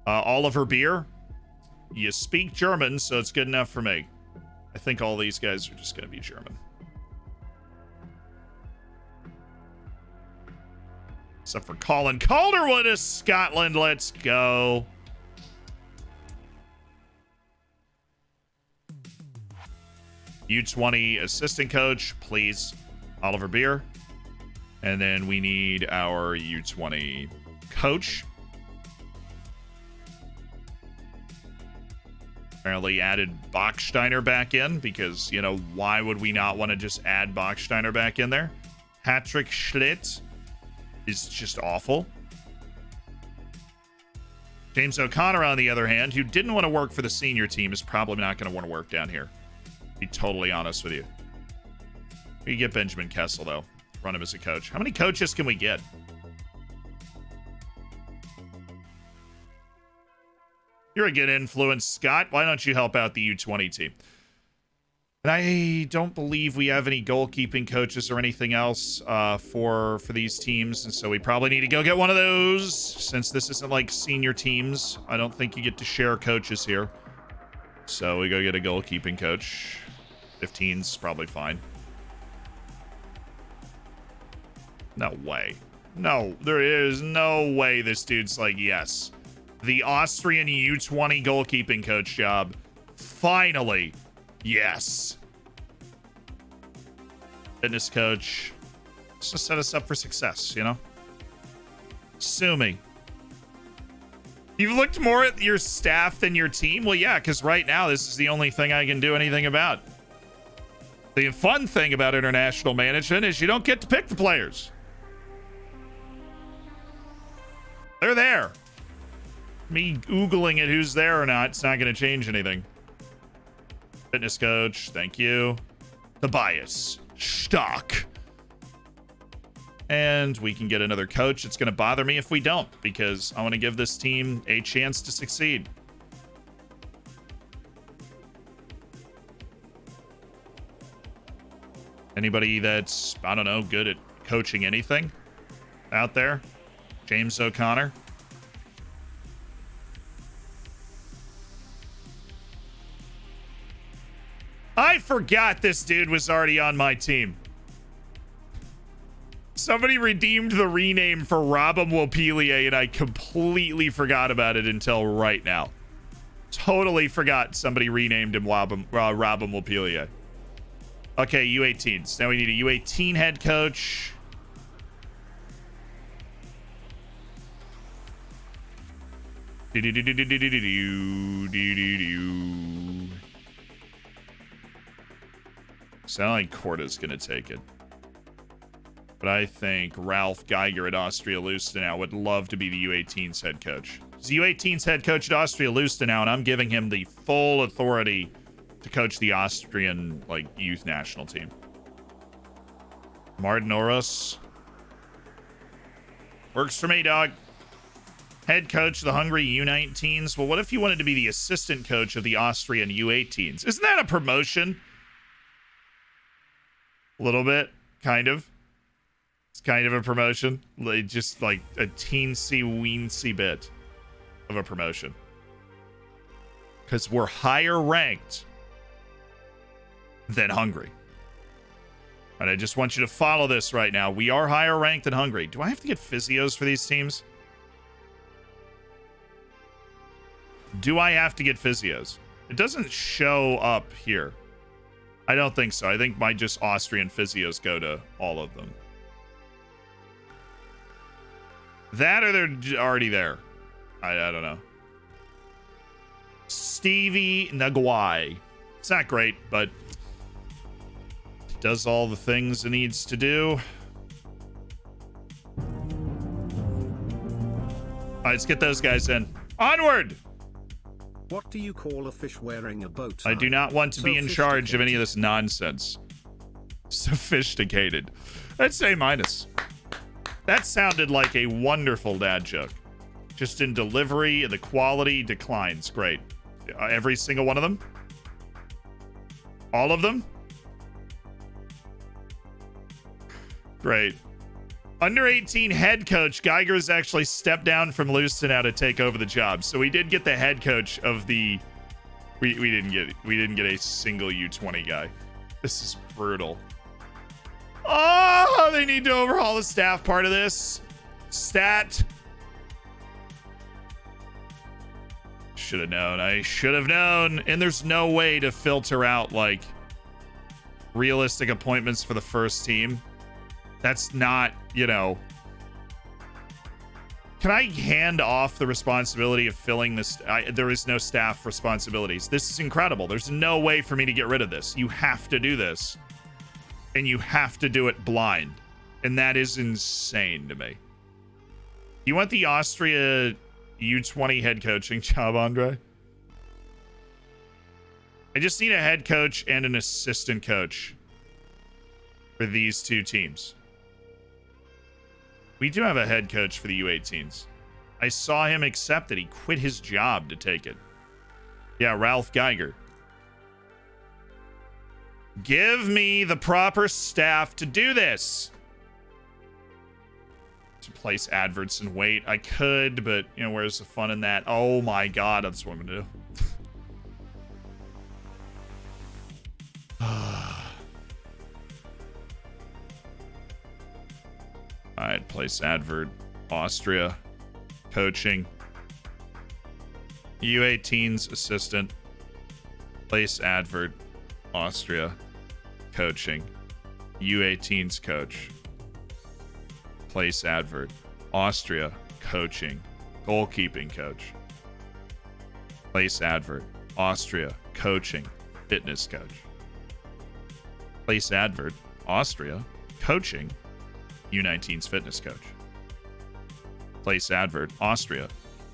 Oliver Beer, you speak German, so it's good enough for me. I think all these guys are just going to be German. Except for Colin Calderwood of Scotland. Let's go. U20 assistant coach, please. Oliver Beer. And then we need our U20 coach. Apparently added Bachsteiner back in because, why would we not want to just add Bachsteiner back in there? Patrick Schlitt is just awful. James O'Connor, on the other hand, who didn't want to work for the senior team, is probably not going to want to work down here. Be totally honest with you. We could get Benjamin Kessel, though. Run him as a coach. How many coaches can we get? You're a good influence, Scott. Why don't you help out the U20 team? And I don't believe we have any goalkeeping coaches or anything else for these teams. And so we probably need to go get one of those. Since this isn't like senior teams, I don't think you get to share coaches here. So we go get a goalkeeping coach. 15's probably fine. No way. No, there is no way this dude's like, yes. The Austrian U20 goalkeeping coach job. Finally. Yes. Fitness coach. Just to set us up for success, you know? Sue me. You've looked more at your staff than your team? Well, yeah, because right now this is the only thing I can do anything about. The fun thing about international management is you don't get to pick the players. They're there. Me Googling it who's there or not, it's not going to change anything. Fitness coach, thank you. Tobias Stock. And we can get another coach. It's going to bother me if we don't, because I want to give this team a chance to succeed. Anybody that's, I don't know, good at coaching anything out there? James O'Connor. I forgot this dude was already on my team. Somebody redeemed the rename for Robin Wopilie, and I completely forgot about it until right now. Totally forgot somebody renamed him Robin Wopilie. Okay, U18s. Now we need a U18 head coach. Sound like Korda's gonna take it. But I think Ralph Geiger at Austria Lustenau would love to be the U18's head coach. He's the U18's head coach at Austria Lustenau, and I'm giving him the full authority to coach the Austrian youth national team. Martin Oros. Works for me, dog. Head coach of the Hungary U19s. Well, what if you wanted to be the assistant coach of the Austrian U18s? Isn't that a promotion? A little bit, kind of. It's kind of a promotion. Just like a teensy-weensy bit of a promotion. Because we're higher ranked than Hungary. And I just want you to follow this right now. We are higher ranked than Hungary. Do I have to get physios for these teams? Do I have to get physios? It doesn't show up here. I don't think so. I think my just Austrian physios go to all of them. That or they're already there. I don't know. Stevie Naguai. It's not great, but it does all the things it needs to do. All right, let's get those guys in. Onward! What do you call a fish wearing a bow tie? I do not want to be in charge of any of this nonsense. Sophisticated. I'd say minus. That sounded like a wonderful dad joke. Just in delivery, and the quality declines. Great. Every single one of them? All of them? Great. Under 18 head coach, Geiger's actually stepped down from Lustenau to take over the job. So we did get the head coach of the... We didn't get a single U20 guy. This is brutal. Oh, they need to overhaul the staff part of this. Stat. Should have known. I should have known. And there's no way to filter out realistic appointments for the first team. That's not, Can I hand off the responsibility of filling this? There is no staff responsibilities. This is incredible. There's no way for me to get rid of this. You have to do this. And you have to do it blind. And that is insane to me. You want the Austria U20 head coaching job, Andre? I just need a head coach and an assistant coach for these two teams. We do have a head coach for the U18s. I saw him accept it. He quit his job to take it. Yeah, Ralph Geiger. Give me the proper staff to do this. To place adverts and wait. I could, but, you know, where's the fun in that? Oh my god, that's what I'm gonna do. Alright, place advert. Austria. Coaching. U18's assistant. Place advert. Austria. Coaching. U18's coach. Place advert. Austria. Coaching. Goalkeeping coach. Place advert. Austria. Coaching. Fitness coach. Place advert. Austria. Coaching. U19's fitness coach. Place advert. Austria.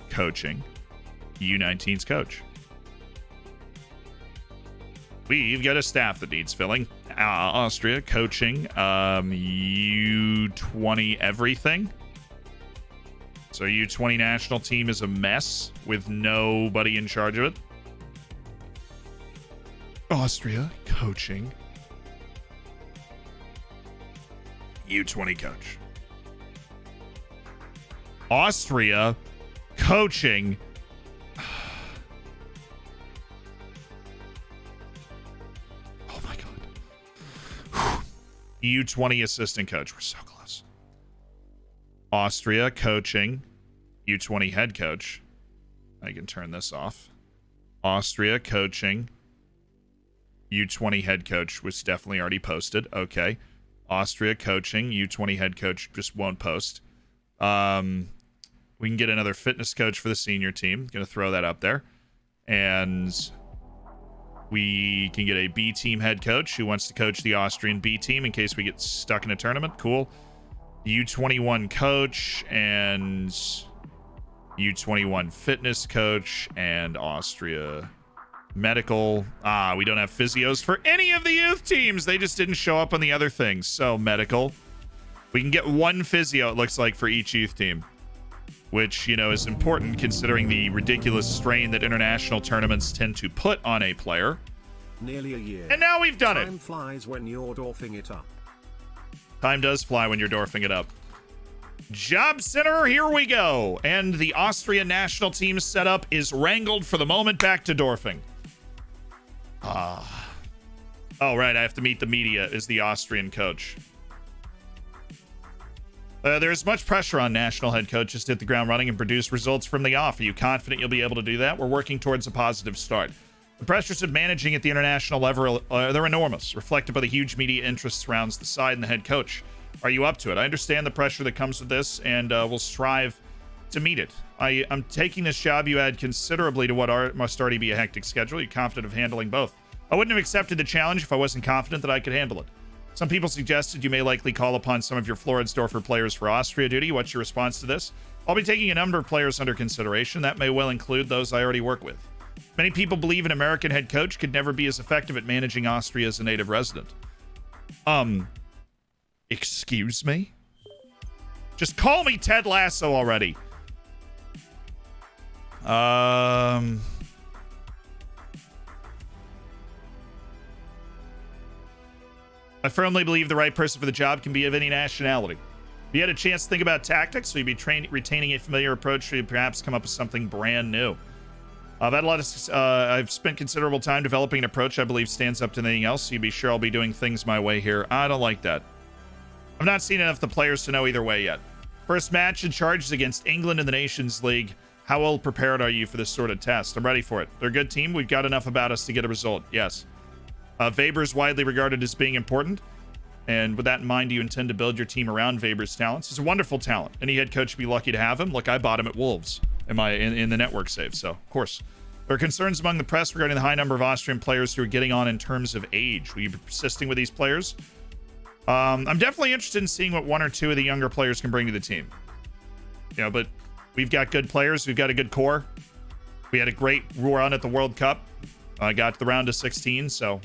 Coaching. U19's coach. We've got a staff that needs filling. Austria coaching. U20 everything. So U20 national team is a mess with nobody in charge of it. Austria coaching. U20 coach. Austria coaching. Oh my god. U20 assistant coach. We're so close. Austria coaching. U20 head coach. I can turn this off. Austria coaching. U20 head coach was definitely already posted. Okay. Austria coaching. U20 head coach just won't post. We can get another fitness coach for the senior team. Gonna throw that up there. And we can get a B team head coach who wants to coach the Austrian B team in case we get stuck in a tournament. Cool. U21 coach and U21 fitness coach and Austria medical. We don't have physios for any of the youth teams. They just didn't show up on the other things. So medical. We can get one physio, it looks like, for each youth team. Which, you know, is important considering the ridiculous strain that international tournaments tend to put on a player. Nearly a year. And now we've done it. Time flies when you're dwarfing it up. Time does fly when you're dwarfing it up. Job center, here we go. And the Austrian national team setup is wrangled for the moment back to dwarfing. Oh, right. I have to meet the media as the Austrian coach. There's much pressure on national head coaches to hit the ground running and produce results from the off. Are you confident you'll be able to do that? We're working towards a positive start. The pressures of managing at the international level, they're enormous, reflected by the huge media interest surrounds the side and the head coach. Are you up to it? I understand the pressure that comes with this, and we'll strive to meet it. I'm taking this job you add considerably to what must already be a hectic schedule. You're confident of handling both. I wouldn't have accepted the challenge if I wasn't confident that I could handle it. Some people suggested you may likely call upon some of your Floridsdorfer players for Austria duty. What's your response to this? I'll be taking a number of players under consideration. That may well include those I already work with. Many people believe an American head coach could never be as effective at managing Austria as a native resident. Excuse me? Just call me Ted Lasso already. I firmly believe the right person for the job can be of any nationality. If you had a chance to think about tactics, so you'd be retaining a familiar approach, so you'd perhaps come up with something brand new. I've spent considerable time developing an approach I believe stands up to anything else, so you'd be sure I'll be doing things my way here. I don't like that. I've not seen enough of the players to know either way yet. First match in charge is against England in the Nations League. How well prepared are you for this sort of test? I'm ready for it. They're a good team. We've got enough about us to get a result. Yes. Weber is widely regarded as being important. And with that in mind, do you intend to build your team around Weber's talents? He's a wonderful talent. Any head coach would be lucky to have him. Look, I bought him at Wolves in the network save, so of course. There are concerns among the press regarding the high number of Austrian players who are getting on in terms of age. Will you be persisting with these players? I'm definitely interested in seeing what one or two of the younger players can bring to the team. You know, but we've got good players. We've got a good core. We had a great run at the World Cup. I got the round of 16, so.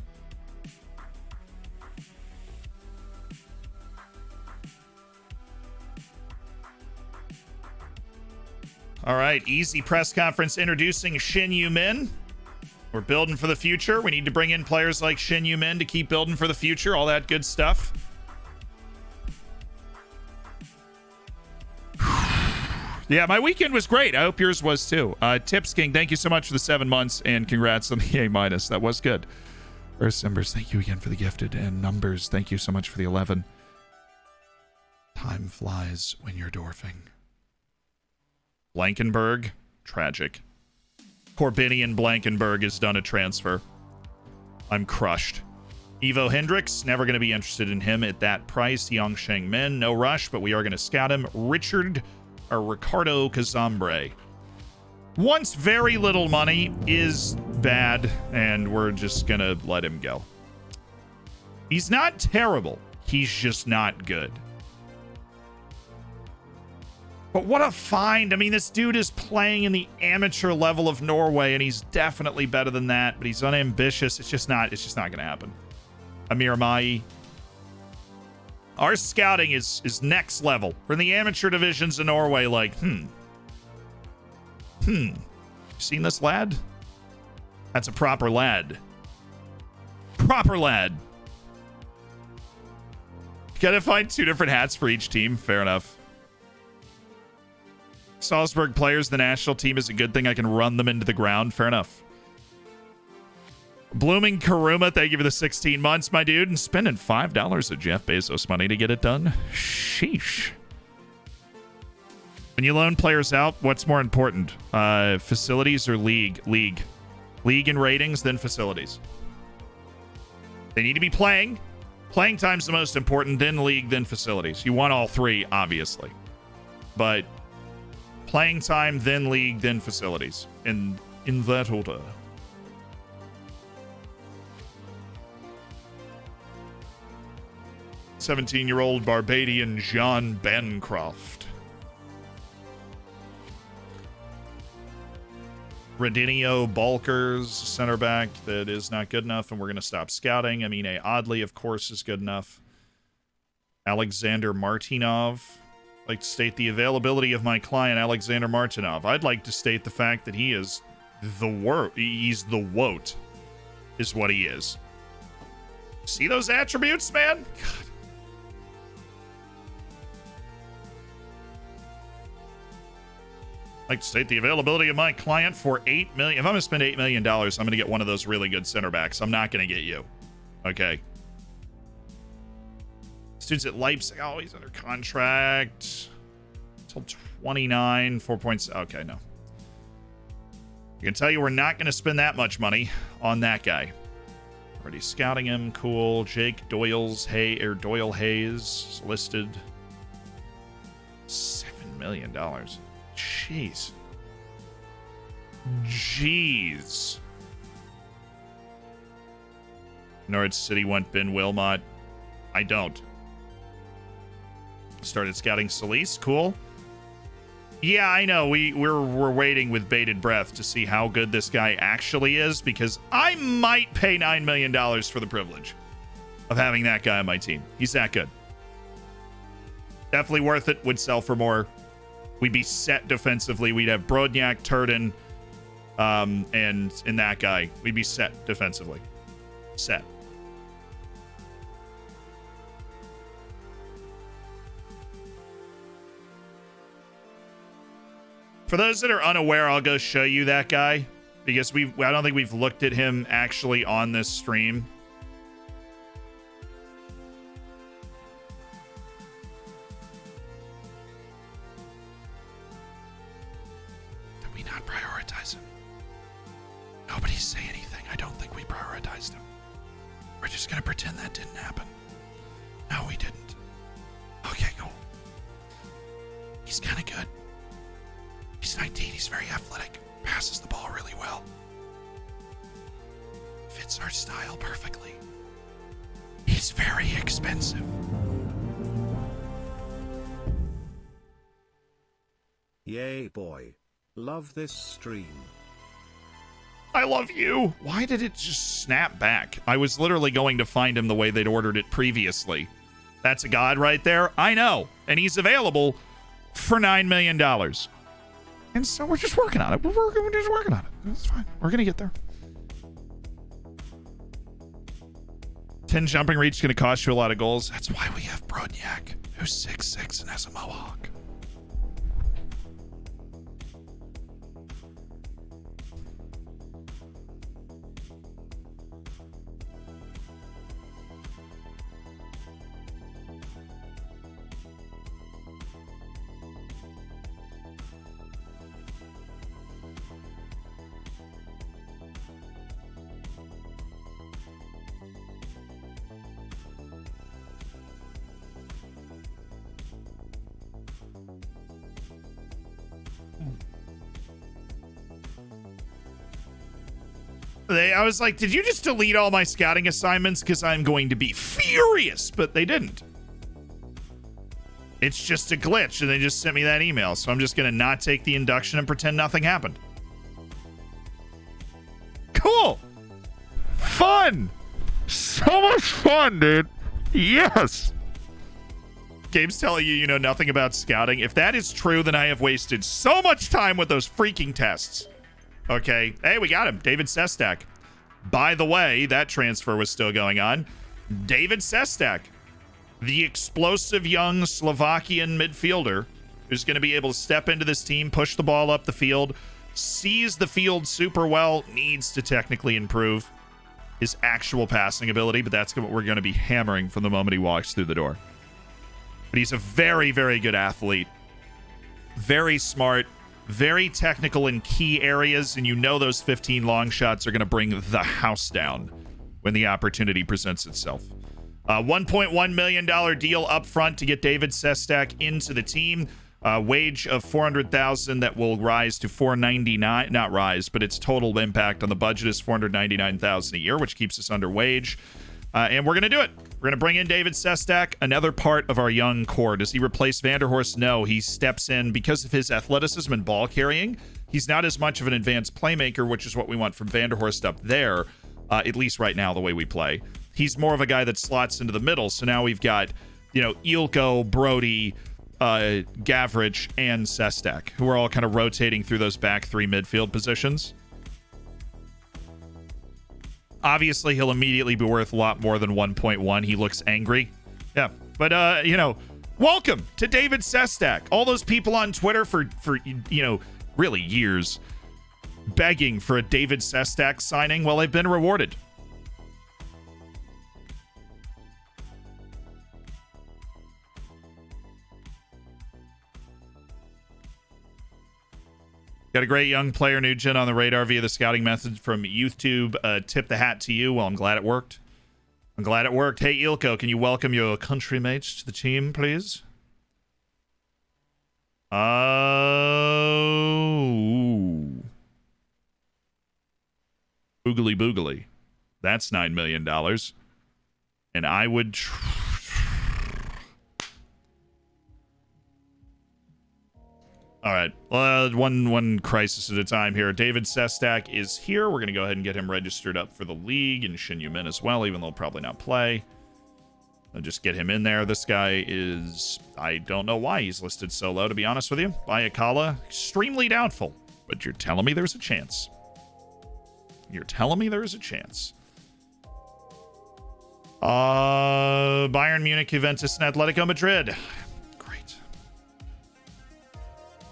All right, easy press conference introducing Shin Yu-min. We're building for the future. We need to bring in players like Shin Yu-min to keep building for the future. All that good stuff. Yeah, my weekend was great. I hope yours was too. Tips King, thank you so much for the 7 months and congrats on the A-. That was good. Earth Embers, thank you again for the gifted. And Numbers, thank you so much for the 11. Time flies when you're dwarfing. Blankenberg, tragic. Corbinian Blankenberg has done a transfer. I'm crushed. Evo Hendricks, never going to be interested in him at that price. Yongsheng Min, no rush, but we are going to scout him. Ricardo Cazambre. Wants very little money, is bad, and we're just going to let him go. He's not terrible. He's just not good. But what a find. I mean, this dude is playing in the amateur level of Norway, and he's definitely better than that, but he's unambitious. It's just not going to happen. Amir Mai. Our scouting is next level. We're in the amateur divisions in Norway, like, You seen this lad? That's a proper lad. Proper lad. You gotta find 2 different hats for each team. Fair enough. Salzburg players, the national team is a good thing. I can run them into the ground. Fair enough. Blooming Karuma, thank you for the 16 months, my dude. And spending $5 of Jeff Bezos money to get it done. Sheesh. When you loan players out, what's more important? Facilities or league? League. League and ratings, then facilities. They need to be playing. Playing time's the most important, then league, then facilities. You want all 3, obviously. But playing time, then league, then facilities. In that order. "17-year-old Barbadian John Bancroft." Radinio Balkers, center back, that is not good enough, and we're going to stop scouting. I mean, Oddly, of course, is good enough. Alexander Martinov. I'd like to state the availability of my client, Alexander Martinov. I'd like to state the fact that he is the He's the woat, is what he is. See those attributes, man? God. I'd like to state the availability of my client for $8 million. If I'm going to spend $8 million, I'm going to get one of those really good center backs. I'm not going to get you. Okay. Students at Leipzig. Oh, he's under contract until 29. 4 points. Okay, no. I can tell you we're not going to spend that much money on that guy. Already scouting him. Cool. Jake Doyle Hayes listed. $7 million. Jeez. Norwich City want Ben Wilmot. I don't. Started scouting Solis. Cool. Yeah, I know. We're waiting with bated breath to see how good this guy actually is, because I might pay $9 million for the privilege of having that guy on my team. He's that good. Definitely worth it. Would sell for more. We'd be set defensively. We'd have Brodniak, Turden, and that guy. We'd be set defensively. Set. For those that are unaware, I'll go show you that guy, because I don't think we've looked at him actually on this stream. Did we not prioritize him? Nobody say anything. I don't think we prioritized him. We're just gonna pretend that didn't happen. No, we didn't. Okay, cool. He's kind of good. He's 19. He's very athletic. Passes the ball really well. Fits our style perfectly. He's very expensive. Yay, boy. Love this stream. I love you. Why did it just snap back? I was literally going to find him the way they'd ordered it previously. That's a god right there. I know. And he's available for $9 million. And so we're just working on it. We're just working on it. It's fine. We're going to get there. 10 jumping reach is going to cost you a lot of goals. That's why we have Broadniak, who's 6'6" and has a mohawk. I was like, did you just delete all my scouting assignments? Because I'm going to be furious. But they didn't. It's just a glitch, and they just sent me that email. So I'm just going to not take the induction and pretend nothing happened. Cool. Fun. So much fun, dude. Yes. Gabe's telling you you know nothing about scouting. If that is true, then I have wasted so much time with those freaking tests. Okay. Hey, we got him. David Sestak. By the way, that transfer was still going on. David Sestak, the explosive young Slovakian midfielder who's going to be able to step into this team, push the ball up the field, sees the field super well, needs to technically improve his actual passing ability, but that's what we're going to be hammering from the moment he walks through the door. But he's a very, very good athlete. Very smart. Very technical in key areas, and you know those 15 long shots are going to bring the house down when the opportunity presents itself. $1.1 million deal up front to get David Sestak into the team. Wage of $400,000 that will rise to $499. Not rise, but its total impact on the budget is $499,000 a year, which keeps us under wage. And we're going to do it. We're going to bring in David Sestak, another part of our young core. Does he replace Vanderhorst? No, he steps in because of his athleticism and ball carrying. He's not as much of an advanced playmaker, which is what we want from Vanderhorst up there, at least right now, the way we play. He's more of a guy that slots into the middle. So now we've got, Ilko, Brody, Gavrich, and Sestak, who are all kind of rotating through those back three midfield positions. Obviously, he'll immediately be worth a lot more than 1.1. He looks angry. Yeah. But, welcome to David Sestak. All those people on Twitter for really years begging for a David Sestak signing. Well, they've been rewarded. Got a great young player, Nugent, on the radar via the scouting message from YouTube. Tip the hat to you. Well, I'm glad it worked. Hey, Ilko, can you welcome your country mates to the team, please? Oh. Boogly boogly. That's $9 million. And I would... All right, one crisis at a time here. David Sestak is here. We're going to go ahead and get him registered up for the league, and Shin Yumin as well, even though he'll probably not play. I'll just get him in there. This guy is... I don't know why he's listed so low, to be honest with you. Bayakala, extremely doubtful. But you're telling me there's a chance. Bayern Munich, Juventus, and Atletico Madrid.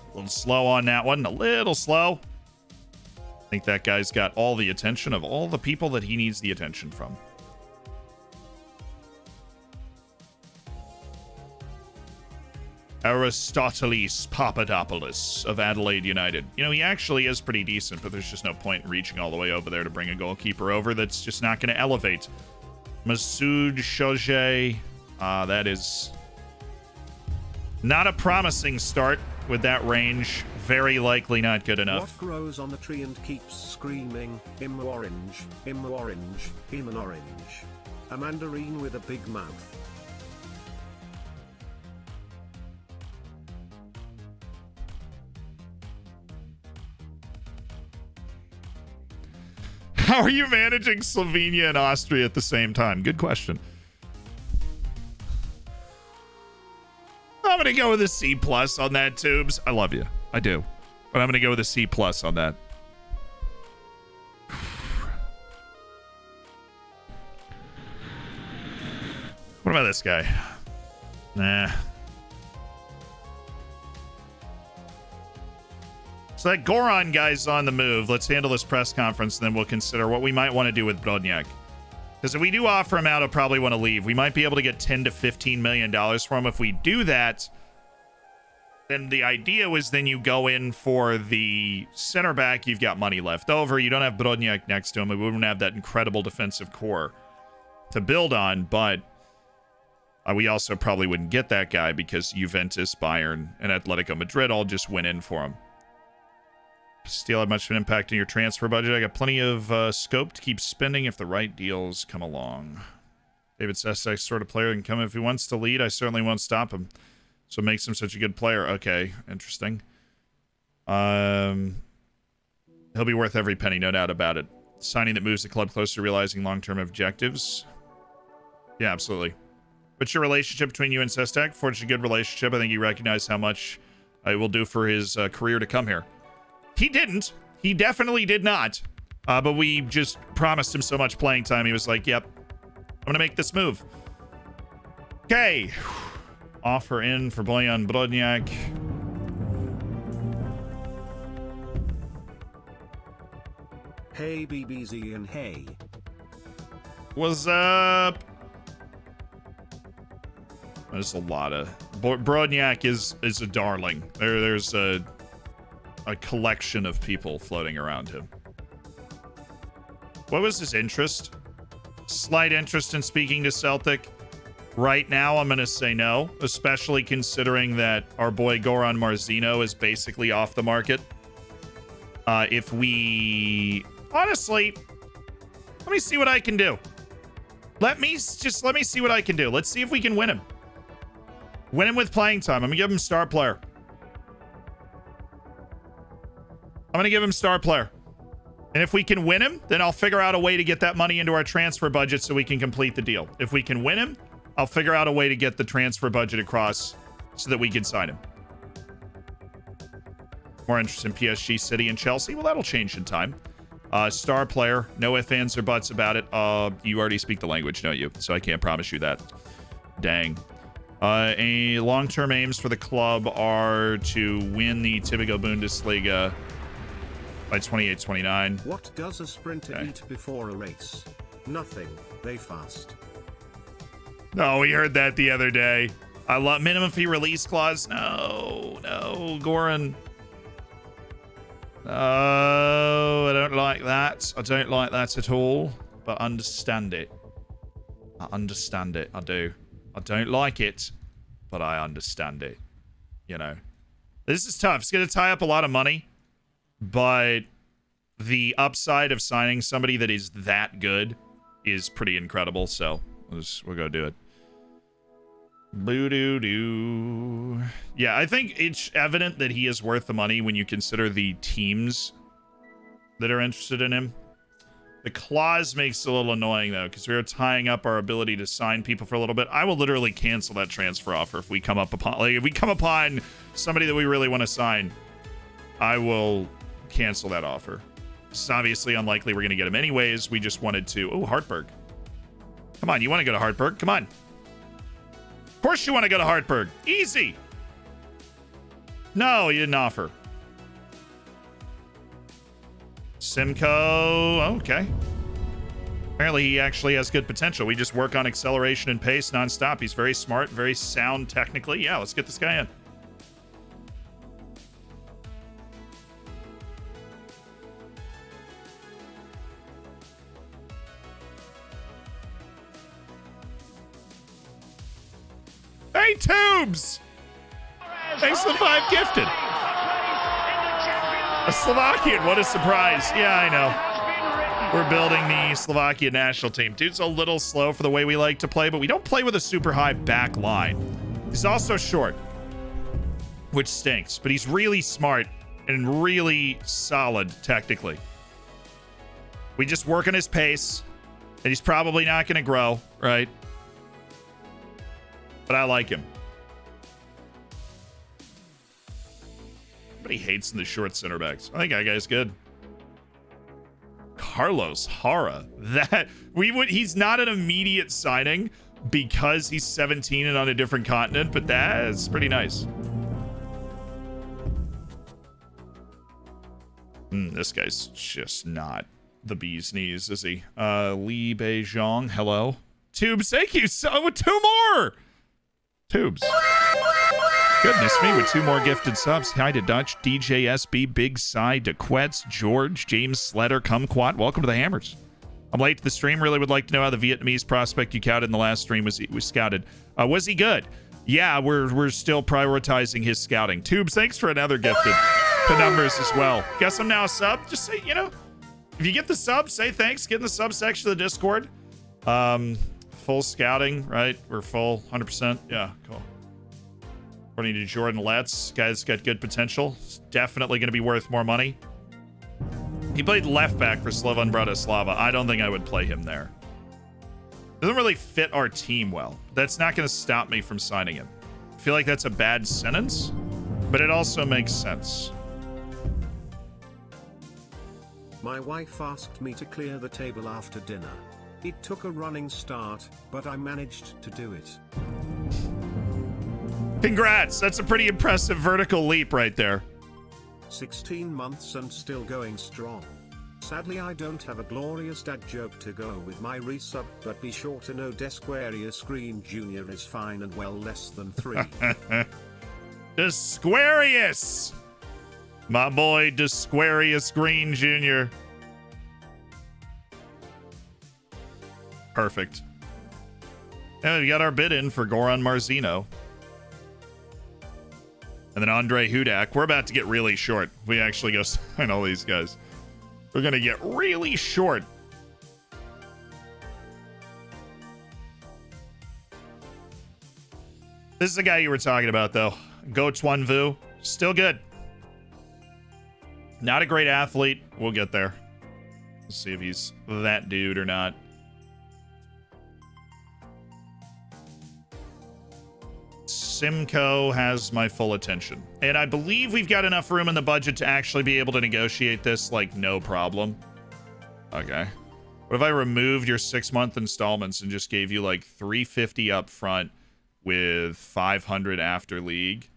A little slow on that one. A little slow. I think that guy's got all the attention of all the people that he needs the attention from. Aristoteles Papadopoulos of Adelaide United. He actually is pretty decent, but there's just no point in reaching all the way over there to bring a goalkeeper over. That's just not going to elevate. Masoud Shoje. That is not a promising start. With that range, very likely not good enough. What grows on the tree and keeps screaming, "Im orange, im orange, im an orange"? A mandarin with a big mouth. How are you managing Slovenia and Austria at the same time? Good question. I'm going to go with a C+ on that, Tubes. I love you. I do. But I'm going to go with a C+ on that. What about this guy? Nah. So that Goran guy's on the move. Let's handle this press conference, and then we'll consider what we might want to do with Brodniak. Because if we do offer him out, he'll probably want to leave. We might be able to get $10 to $15 million for him. If we do that, then the idea was then you go in for the center back. You've got money left over. You don't have Brodniak next to him. We wouldn't have that incredible defensive core to build on, but we also probably wouldn't get that guy because Juventus, Bayern, and Atletico Madrid all just went in for him. Still have much of an impact on your transfer budget. I got plenty of scope to keep spending if the right deals come along. David Sestek's sort of player that can come if he wants to lead. I certainly won't stop him. So it makes him such a good player. Okay, interesting. He'll be worth every penny, no doubt about it. Signing that moves the club closer to realizing long-term objectives. Yeah, absolutely. What's your relationship between you and Sestek? Forged a good relationship. I think you recognize how much it will do for his career to come here. He didn't. He definitely did not. But we just promised him so much playing time. He was like, yep, I'm going to make this move. Okay. Offer in for Bojan Brodniak. Hey, BBZ and hey. What's up? There's a lot of... Brodniak is a darling. There's a collection of people floating around him. What was his interest? Slight interest in speaking to Celtic. Right now, I'm going to say no, especially considering that our boy Goran Marzino is basically off the market. If we... Honestly, let me see what I can do. Let me see what I can do. Let's see if we can win him. Win him with playing time. I'm going to give him star player. I'm going to give him star player. And if we can win him, then I'll figure out a way to get that money into our transfer budget so we can complete the deal. If we can win him, I'll figure out a way to get the transfer budget across so that we can sign him. More interest in PSG, City, and Chelsea? Well, that'll change in time. Star player. No ifs, ands, or buts about it. You already speak the language, don't you? So I can't promise you that. Dang. A long-term aims for the club are to win the Typico Bundesliga by 28-29. What does a sprinter eat before a race? Nothing. They fast. No, we heard that the other day. I love minimum fee release clause. No, Goran. No, I don't like that. I don't like that at all. But understand it. I understand it. I do. I don't like it, but I understand it. You know, this is tough. It's going to tie up a lot of money, but the upside of signing somebody that is that good is pretty incredible. So we'll go do it. Boo-doo-doo. Yeah, I think it's evident that he is worth the money when you consider the teams that are interested in him. The clause makes it a little annoying, though, because we are tying up our ability to sign people for a little bit. I will literally cancel that transfer offer if we come up upon, like, if we come upon somebody that we really want to sign. I will cancel that offer. It's obviously unlikely we're going to get him anyways. We just wanted to... Oh, Hartberg. Come on, you want to go to Hartberg? Come on. Of course you want to go to Hartberg. Easy. No, you didn't offer. Simcoe, okay. Apparently he actually has good potential. We just work on acceleration and pace nonstop. He's very smart, very sound technically. Yeah, let's get this guy in. Hey, Tubes! Thanks for the 5 gifted. A Slovakian, what a surprise. Yeah, I know. We're building the Slovakia national team. Dude's a little slow for the way we like to play, but we don't play with a super high back line. He's also short, which stinks, but he's really smart and really solid technically. We just work on his pace, and he's probably not going to grow, right? But I like him. Everybody hates in the short center backs. I think that guy's good. Carlos Hara. He's not an immediate signing because he's 17 and on a different continent, but that's pretty nice. This guy's just not the bee's knees, is he? Li Beijong, hello. Tubes, thank you so with 2 more. Tubes. Goodness me, with 2 more gifted subs. Hi to Dutch, DJSB, Big Sai, DeQuetz, George, James Sletter, Kumquat. Welcome to the Hammers. I'm late to the stream. Really would like to know how the Vietnamese prospect you counted in the last stream was scouted. Was he good? Yeah, we're still prioritizing his scouting. Tubes, thanks for another gifted to numbers as well. Guess I'm now a sub. Just say, you know, if you get the sub, say thanks. Get in the sub section of the Discord. Full scouting, right? We're full 100%. Yeah, cool. According to Jordan Letts, guy's got good potential. It's definitely going to be worth more money. He played left back for Slovan Bratislava. I don't think I would play him there. Doesn't really fit our team well. That's not going to stop me from signing him. I feel like that's a bad sentence, but it also makes sense. My wife asked me to clear the table after dinner. It took a running start, but I managed to do it. Congrats. That's a pretty impressive vertical leap right there. 16 months and still going strong. Sadly, I don't have a glorious dad joke to go with my resub, but be sure to know Desquarius Green Jr. is fine and well less than 3. Desquarius! My boy Desquarius Green Jr. Perfect. Yeah, we got our bid in for Goran Marzino. And then Andre Hudak. We're about to get really short. We actually go sign all these guys. We're going to get really short. This is the guy you were talking about, though. Go Tuan Vu. Still good. Not a great athlete. We'll get there. Let's see if he's that dude or not. Simcoe has my full attention. And I believe we've got enough room in the budget to actually be able to negotiate this, like, no problem. Okay. What if I removed your 6-month installments and just gave you, like, $350 up front with 500 after league?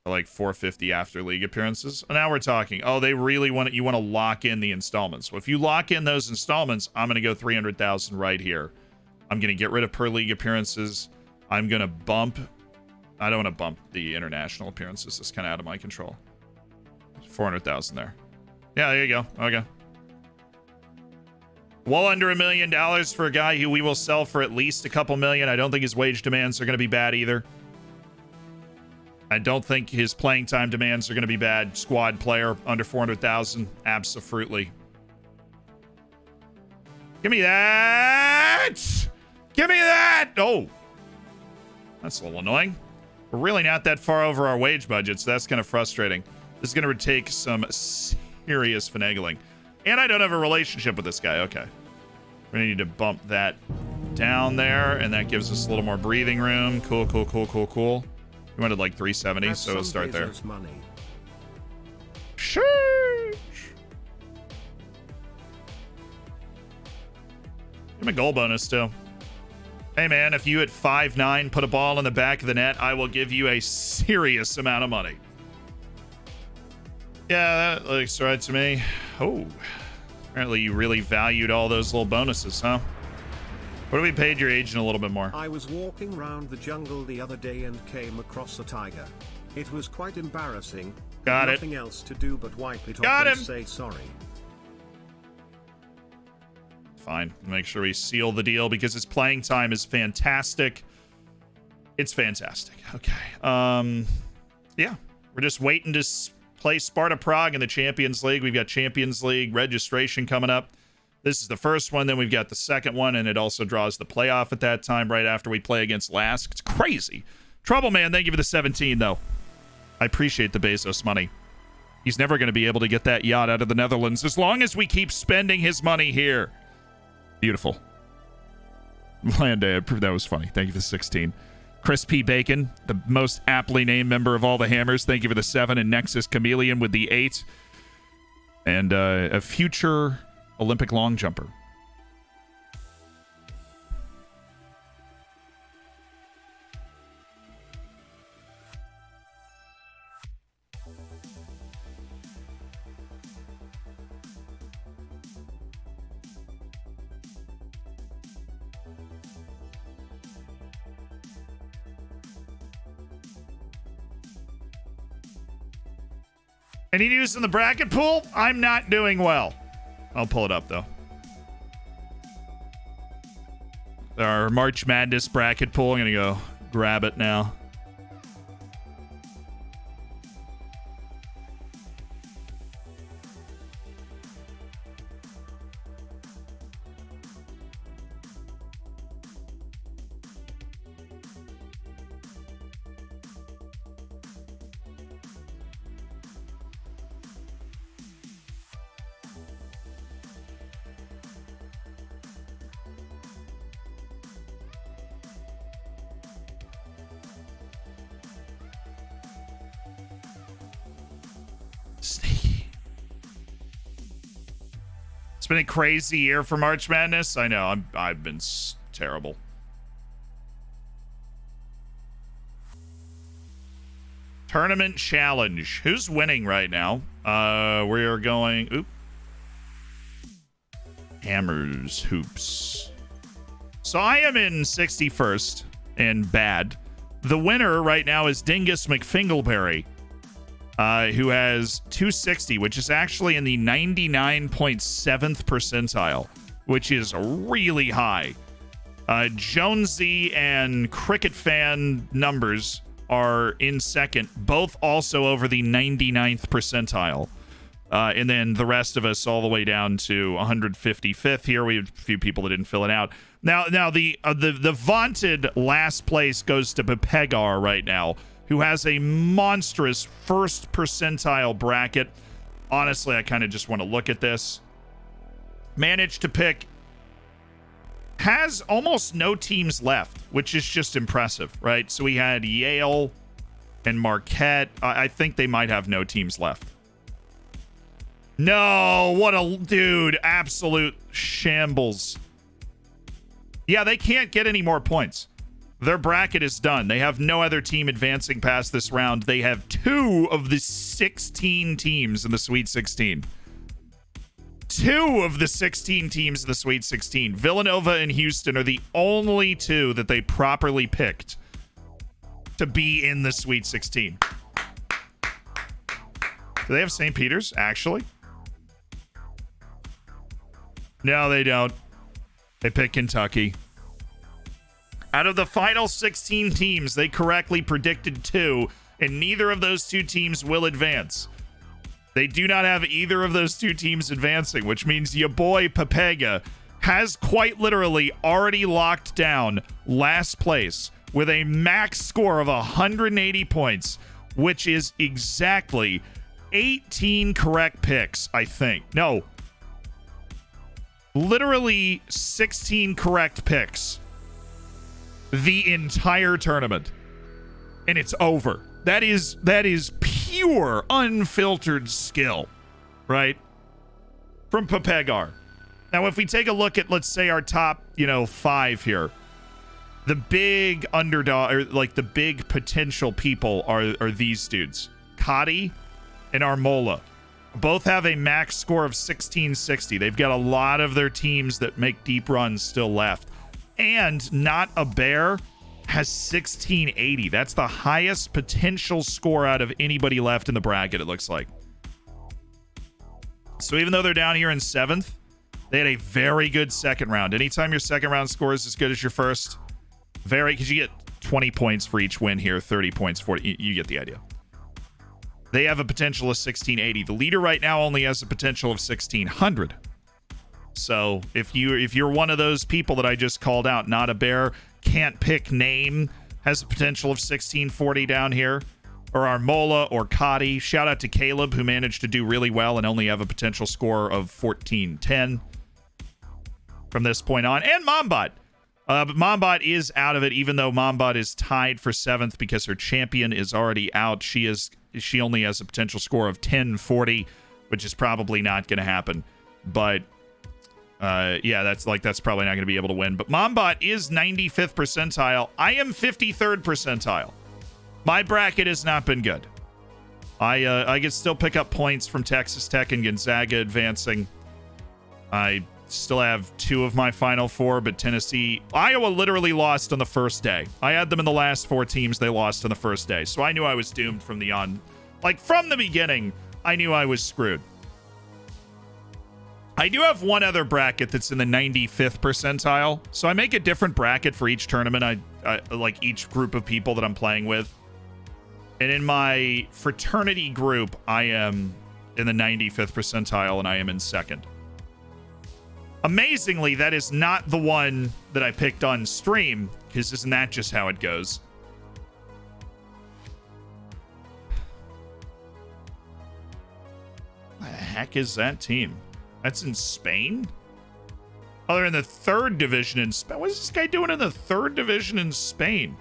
Or, like, 450 after league appearances? And now we're talking. Oh, they really want you want to lock in the installments. Well, if you lock in those installments, I'm going to go 300,000 right here. I'm going to get rid of per league appearances. I'm going to bump... I don't want to bump the international appearances. That's kind of out of my control. 400,000 there. Yeah, there you go. Okay. Well under $1 million for a guy who we will sell for at least a couple million. I don't think his wage demands are going to be bad either. I don't think his playing time demands are going to be bad. Squad player under 400,000. Abso-fruitly. Give me that! Give me that! Oh. That's a little annoying. We're really not that far over our wage budget, so that's kind of frustrating. This is going to take some serious finagling. And I don't have a relationship with this guy. Okay. We're going to need to bump that down there, and that gives us a little more breathing room. Cool, cool, cool, cool, cool. We wanted like 370, so we'll start there. Sheesh. Give him a goal bonus, too. Hey, man, if you at 5'9" put a ball in the back of the net, I will give you a serious amount of money. Yeah, that looks right to me. Oh, apparently you really valued all those little bonuses, huh? What if we paid your agent a little bit more? I was walking around the jungle the other day and came across a tiger. It was quite embarrassing. Got it. Nothing else to do but wipe it Got off him. and say sorry. Fine. Make sure we seal the deal because his playing time is fantastic. It's fantastic. Okay. Yeah. We're just waiting to play Sparta Prague in the Champions League. We've got Champions League registration coming up. This is the first one. Then we've got the second one, and it also draws the playoff at that time right after we play against Lask. It's crazy. Trouble Man, thank you for the 17, though. I appreciate the Bezos money. He's never going to be able to get that yacht out of the Netherlands as long as we keep spending his money here. Beautiful. Lande, that was funny. Thank you for the 16. Chris P. Bacon, the most aptly named member of all the Hammers. Thank you for the 7. And Nexus Chameleon with the 8. And a future Olympic long jumper. Any news in the bracket pool? I'm not doing well. I'll pull it up, though. Our March Madness bracket pool. I'm going to go grab it now. Been a crazy year for March Madness. I know. I've been terrible. Tournament challenge. Who's winning right now? We are going. Oop. Hammers hoops. So I am in 61st and bad. The winner right now is Dingus McFingleberry. Who has 260, which is actually in the 99.7th percentile, which is really high. Jonesy and Cricket Fan numbers are in second, both also over the 99th percentile. And then the rest of us all the way down to 155th here. We have a few people that didn't fill it out. Now the vaunted last place goes to Pepegar right now, who has a monstrous first percentile bracket. Honestly, I kind of just want to look at this. Managed to pick, has almost no teams left, which is just impressive, right? So we had Yale and Marquette. I think they might have no teams left. No, what a dude, absolute shambles. Yeah, they can't get any more points. Their bracket is done. They have no other team advancing past this round. They have 2 of the 16 teams in the Sweet 16. 2 of the 16 teams in the Sweet 16. Villanova and Houston are the only 2 that they properly picked to be in the Sweet 16. Do they have St. Peter's, actually? No, they don't. They pick Kentucky. Out of the final 16 teams, they correctly predicted 2, and neither of those 2 teams will advance. They do not have either of those 2 teams advancing, which means your boy Pepega has quite literally already locked down last place with a max score of 180 points, which is exactly 18 correct picks, I think. No. Literally 16 correct picks. The entire tournament, and it's over. That is pure unfiltered skill, right? From Pepegar. Now, if we take a look at, let's say, our top, 5 here, the big underdog, or like the big potential people are these dudes, Kadi and Armola. Both have a max score of 1660. They've got a lot of their teams that make deep runs still left. And Not a Bear has 1680. That's the highest potential score out of anybody left in the bracket, it looks like. So even though they're down here in 7th, they had a very good second round. Anytime your second round score is as good as your first, because you get 20 points for each win here, 30 points for it. You get the idea. They have a potential of 1680. The leader right now only has a potential of 1600. So if you're one of those people that I just called out, Not a Bear, can't pick name, has a potential of 1640 down here. or Armola or Cotty. Shout out to Caleb, who managed to do really well and only have a potential score of 14-10 from this point on. And Mombot. But Mombot is out of it, even though Mombot is tied for 7th because her champion is already out. She only has a potential score of 1040, which is probably not going to happen. But yeah, that's probably not going to be able to win. But Mombot is 95th percentile. I am 53rd percentile. My bracket has not been good. I can still pick up points from Texas Tech and Gonzaga advancing. I still have 2 of my final 4, but Iowa literally lost on the first day. I had them in the last 4 teams. They lost on the first day. So I knew I was doomed from the beginning. I knew I was screwed. I do have one other bracket that's in the 95th percentile. So I make a different bracket for each tournament. I like each group of people that I'm playing with. And in my fraternity group, I am in the 95th percentile and I am in 2nd. Amazingly, that is not the one that I picked on stream, because isn't that just how it goes? What the heck is that team? That's in Spain? Oh, they're in the 3rd division in Spain. What is this guy doing in the 3rd division in Spain?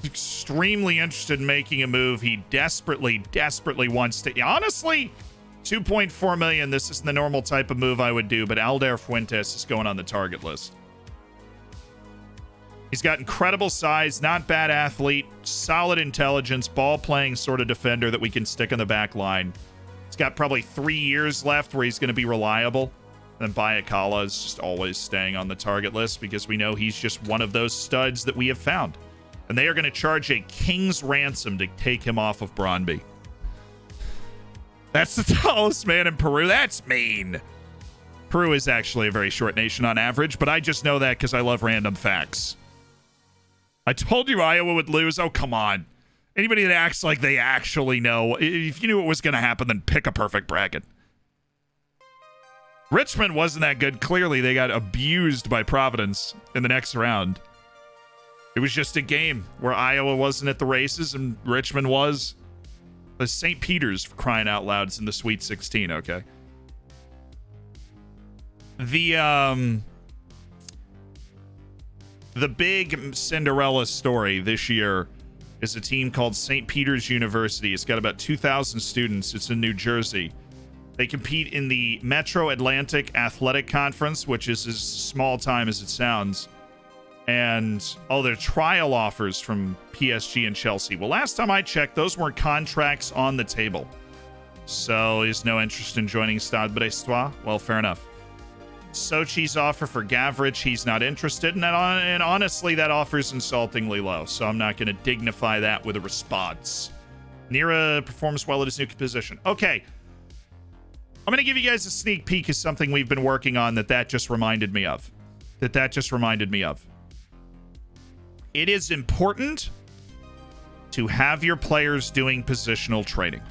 Extremely interested in making a move. He desperately wants to. Honestly, 2.4 million. This isn't the normal type of move I would do, but Alder Fuentes is going on the target list. He's got incredible size, not bad athlete, solid intelligence, ball playing sort of defender that we can stick on the back line. He's got probably 3 years left where he's going to be reliable. And Bayakala is just always staying on the target list because we know he's just one of those studs that we have found. And they are going to charge a king's ransom to take him off of Brøndby. That's the tallest man in Peru. That's mean. Peru is actually a very short nation on average, but I just know that because I love random facts. I told you Iowa would lose. Oh, come on. Anybody that acts like they actually know, if you knew what was going to happen, then pick a perfect bracket. Richmond wasn't that good. Clearly, they got abused by Providence in the next round. It was just a game where Iowa wasn't at the races and Richmond was. The St. Peter's, for crying out loud, is in the Sweet 16, okay? The big Cinderella story this year is a team called St. Peter's University. It's got about 2,000 students. It's in New Jersey. They compete in the Metro Atlantic Athletic Conference, which is as small time as it sounds. And, their trial offers from PSG and Chelsea. Well, last time I checked, those weren't contracts on the table. So, there's no interest in joining Stade Brestois? Well, fair enough. Sochi's offer for Gavrich, he's not interested. And honestly, that offer's insultingly low. So, I'm not going to dignify that with a response. Nira performs well at his new position. Okay. I'm going to give you guys a sneak peek of something we've been working on that just reminded me of. It is important to have your players doing positional training.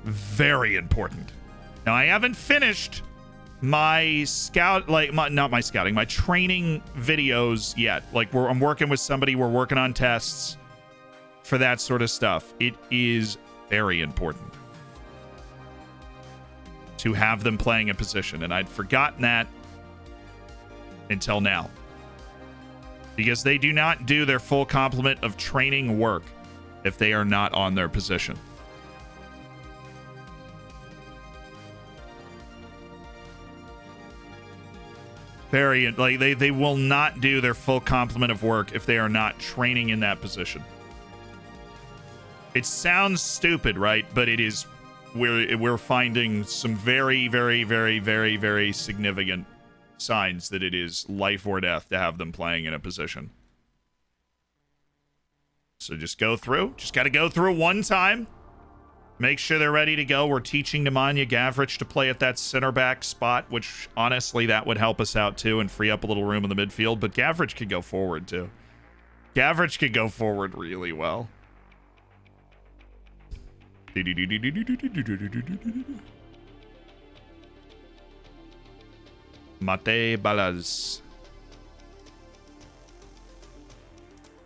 Very important. Now, I haven't finished my my training videos yet. I'm working with somebody. We're working on tests for that sort of stuff. It is very important to have them playing a position. And I'd forgotten that until now. Because they do not do their full complement of training work if they are not on their position. They will not do their full complement of work if they are not training in that position. It sounds stupid, right? But it is. We're finding some very, very, very, very, very significant signs that it is life or death to have them playing in a position. So just got to go through one time. Make sure they're ready to go. We're teaching Nemanja Gavrich to play at that center back spot, which honestly, that would help us out too and free up a little room in the midfield. But Gavrich could go forward too. Gavrich could go forward really well. Mate Balas.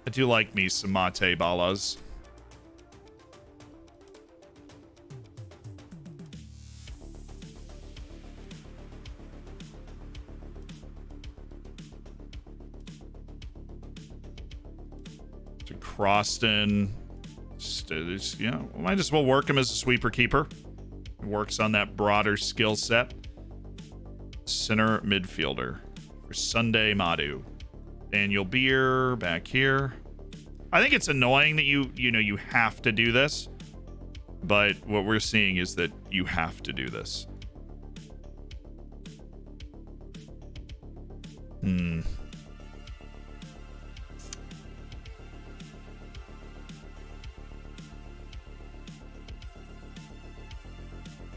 I do like me some mate balas. To Croston. You know, might as well work him as a sweeper keeper. He works on that broader skill set. Center midfielder for Sunday Madu. Daniel Beer back here. I think it's annoying that you have to do this, but what we're seeing is that you have to do this.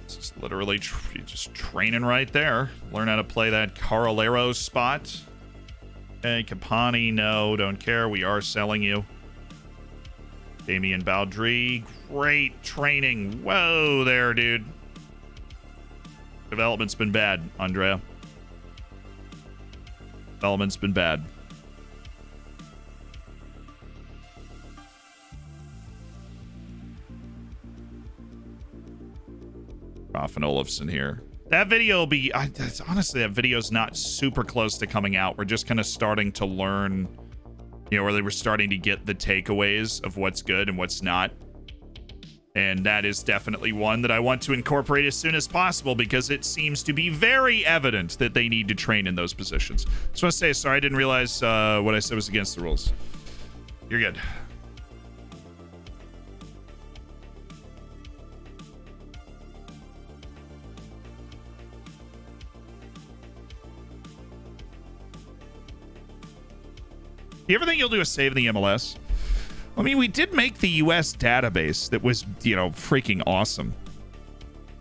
This is literally just training right there. Learn how to play that Carolero spot. Okay, Capani, no, don't care. We are selling you. Damian Baldry, great training. Whoa there, dude. Development's been bad, Andrea. Development's been bad. Rafa Olofsson here. That video will be... honestly, that video's not super close to coming out. We're just kind of starting to learn... You know, where they were starting to get the takeaways of what's good and what's not. And that is definitely one that I want to incorporate as soon as possible because it seems to be very evident that they need to train in those positions. Just want to say, sorry, I didn't realize what I said was against the rules. You're good. You ever think you'll do a save in the MLS? I mean, we did make the US database that was, you know, freaking awesome.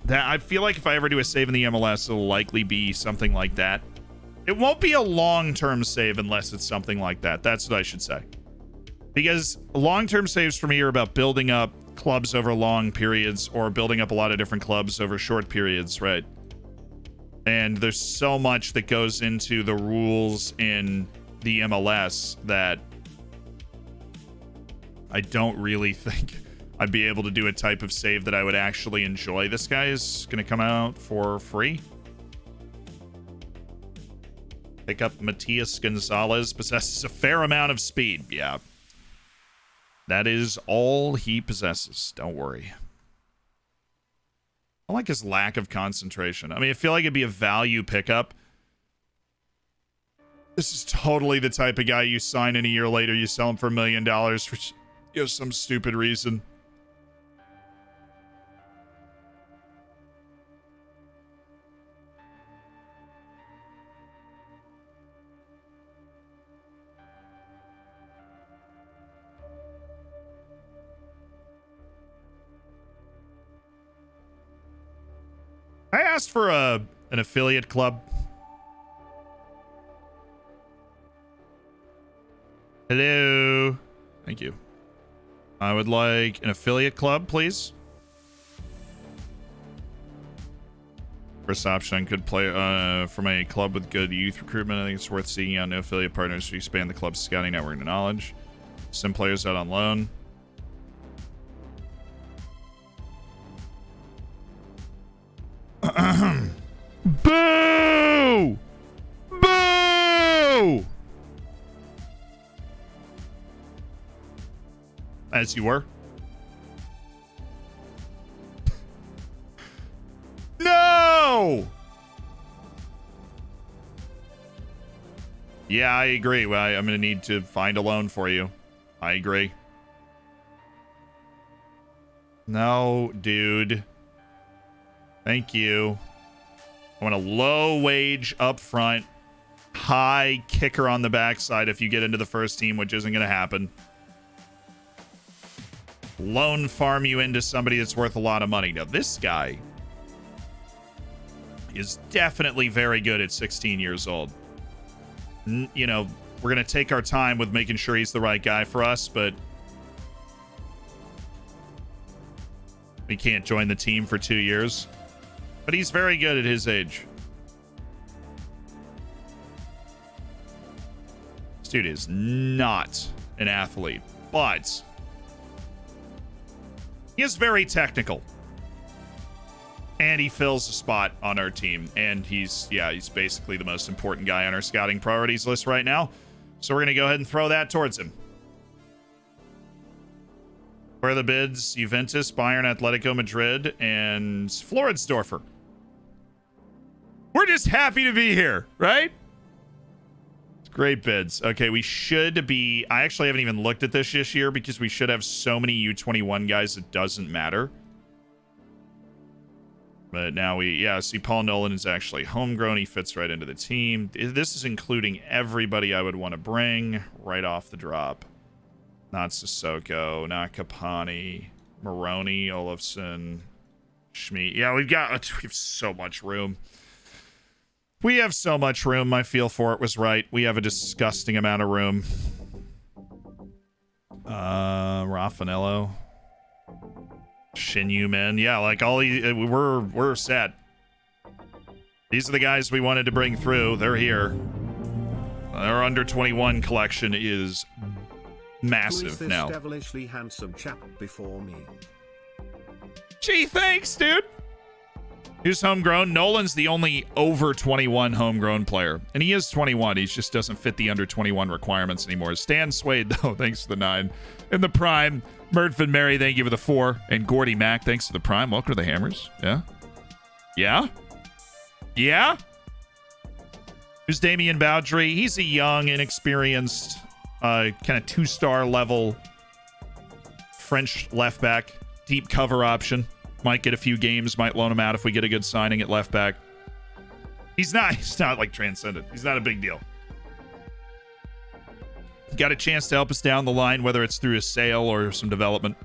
That I feel like if I ever do a save in the MLS, it'll likely be something like that. It won't be a long-term save unless it's something like that. That's what I should say. Because long-term saves for me are about building up clubs over long periods or building up a lot of different clubs over short periods, right? And there's so much that goes into the rules in the MLS that I don't really think I'd be able to do a type of save that I would actually enjoy. This guy is going to come out for free. Pick up Matias Gonzalez. Possesses a fair amount of speed. Yeah. That is all he possesses. Don't worry. I like his lack of concentration. I mean, I feel like it'd be a value pickup. This is totally the type of guy you sign and a year later you sell him for $1 million for, you know, some stupid reason. I asked for an affiliate club. Hello. Thank you. I would like an affiliate club, please. First option, I could play from a club with good youth recruitment. I think it's worth seeking out new affiliate partners to expand the club's scouting network and knowledge. Some players out on loan. Boo! Boo! As you were. No! Yeah, I agree. Well, I'm going to need to find a loan for you. I agree. No, dude. Thank you. I want a low wage up front, high kicker on the backside if you get into the first team, which isn't going to happen. Loan farm you into somebody that's worth a lot of money. Now, this guy is definitely very good at 16 years old. You know, we're going to take our time with making sure he's the right guy for us, but he can't join the team for 2 years. But he's very good at his age. This dude is not an athlete, but he is very technical. And he fills a spot on our team. And he's basically the most important guy on our scouting priorities list right now. So we're going to go ahead and throw that towards him. Where are the bids? Juventus, Bayern, Atletico Madrid, and Floridsdorfer. We're just happy to be here, right? It's great bids. Okay, we should be... I actually haven't even looked at this year because we should have so many U21 guys it doesn't matter. But now see, Paul Nolan is actually homegrown. He fits right into the team. This is including everybody I would want to bring right off the drop. Not Sissoko, not Kapani, Moroni, Olafson, Schmid. Yeah, we have so much room. We have so much room. My feel for it was right. We have a disgusting amount of room. Raffanello. Shin Men. Yeah, like we're set. These are the guys we wanted to bring through. They're here. Our under 21 collection is massive Who is this now. Devilishly handsome chap before me? Gee, thanks, dude. Who's homegrown? Nolan's the only over 21 homegrown player. And he is 21. He just doesn't fit the under 21 requirements anymore. Stan Swade, though, thanks for the 9. In the Prime, Murphin Mary, thank you for the 4. And Gordy Mack, thanks for the Prime. Welcome to the Hammers. Yeah? Yeah? Yeah? Who's Damian Boudry? He's a young, inexperienced, kind of 2-star level French left back. Deep cover option. Might get a few games, might loan him out if we get a good signing at left back. He's not like transcendent. He's not a big deal. Got a chance to help us down the line, whether it's through a sale or some development.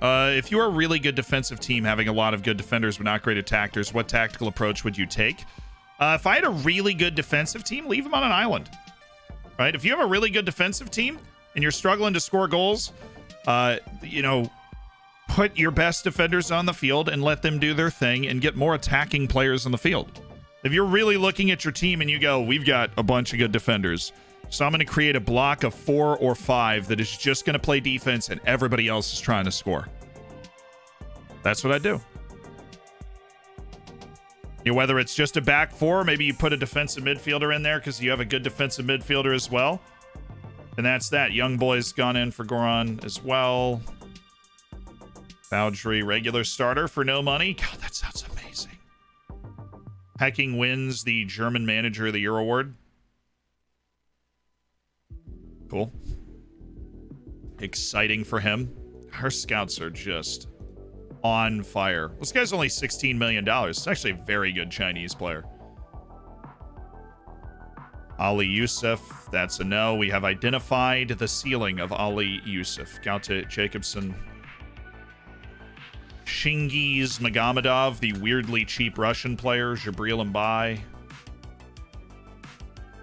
If you're a really good defensive team having a lot of good defenders but not great attackers, what tactical approach would you take? If I had a really good defensive team, leave them on an island. Right? If you have a really good defensive team and you're struggling to score goals, put your best defenders on the field and let them do their thing and get more attacking players on the field. If you're really looking at your team and you go, we've got a bunch of good defenders, so I'm going to create a block of 4 or 5 that is just going to play defense and everybody else is trying to score. That's what I do. Whether it's just a back 4, maybe you put a defensive midfielder in there because you have a good defensive midfielder as well. And that's that. Young boy's gone in for Goran as well. Boudry, regular starter for no money. God, that sounds amazing. Hecking wins the German Manager of the Year award. Cool. Exciting for him. Our scouts are just on fire. This guy's only $16 million. It's actually a very good Chinese player. Ali Youssef, that's a no. We have identified the ceiling of Ali Youssef. Gaute Jacobson. Shingiz Magomedov, the weirdly cheap Russian player. Jabril Mbai.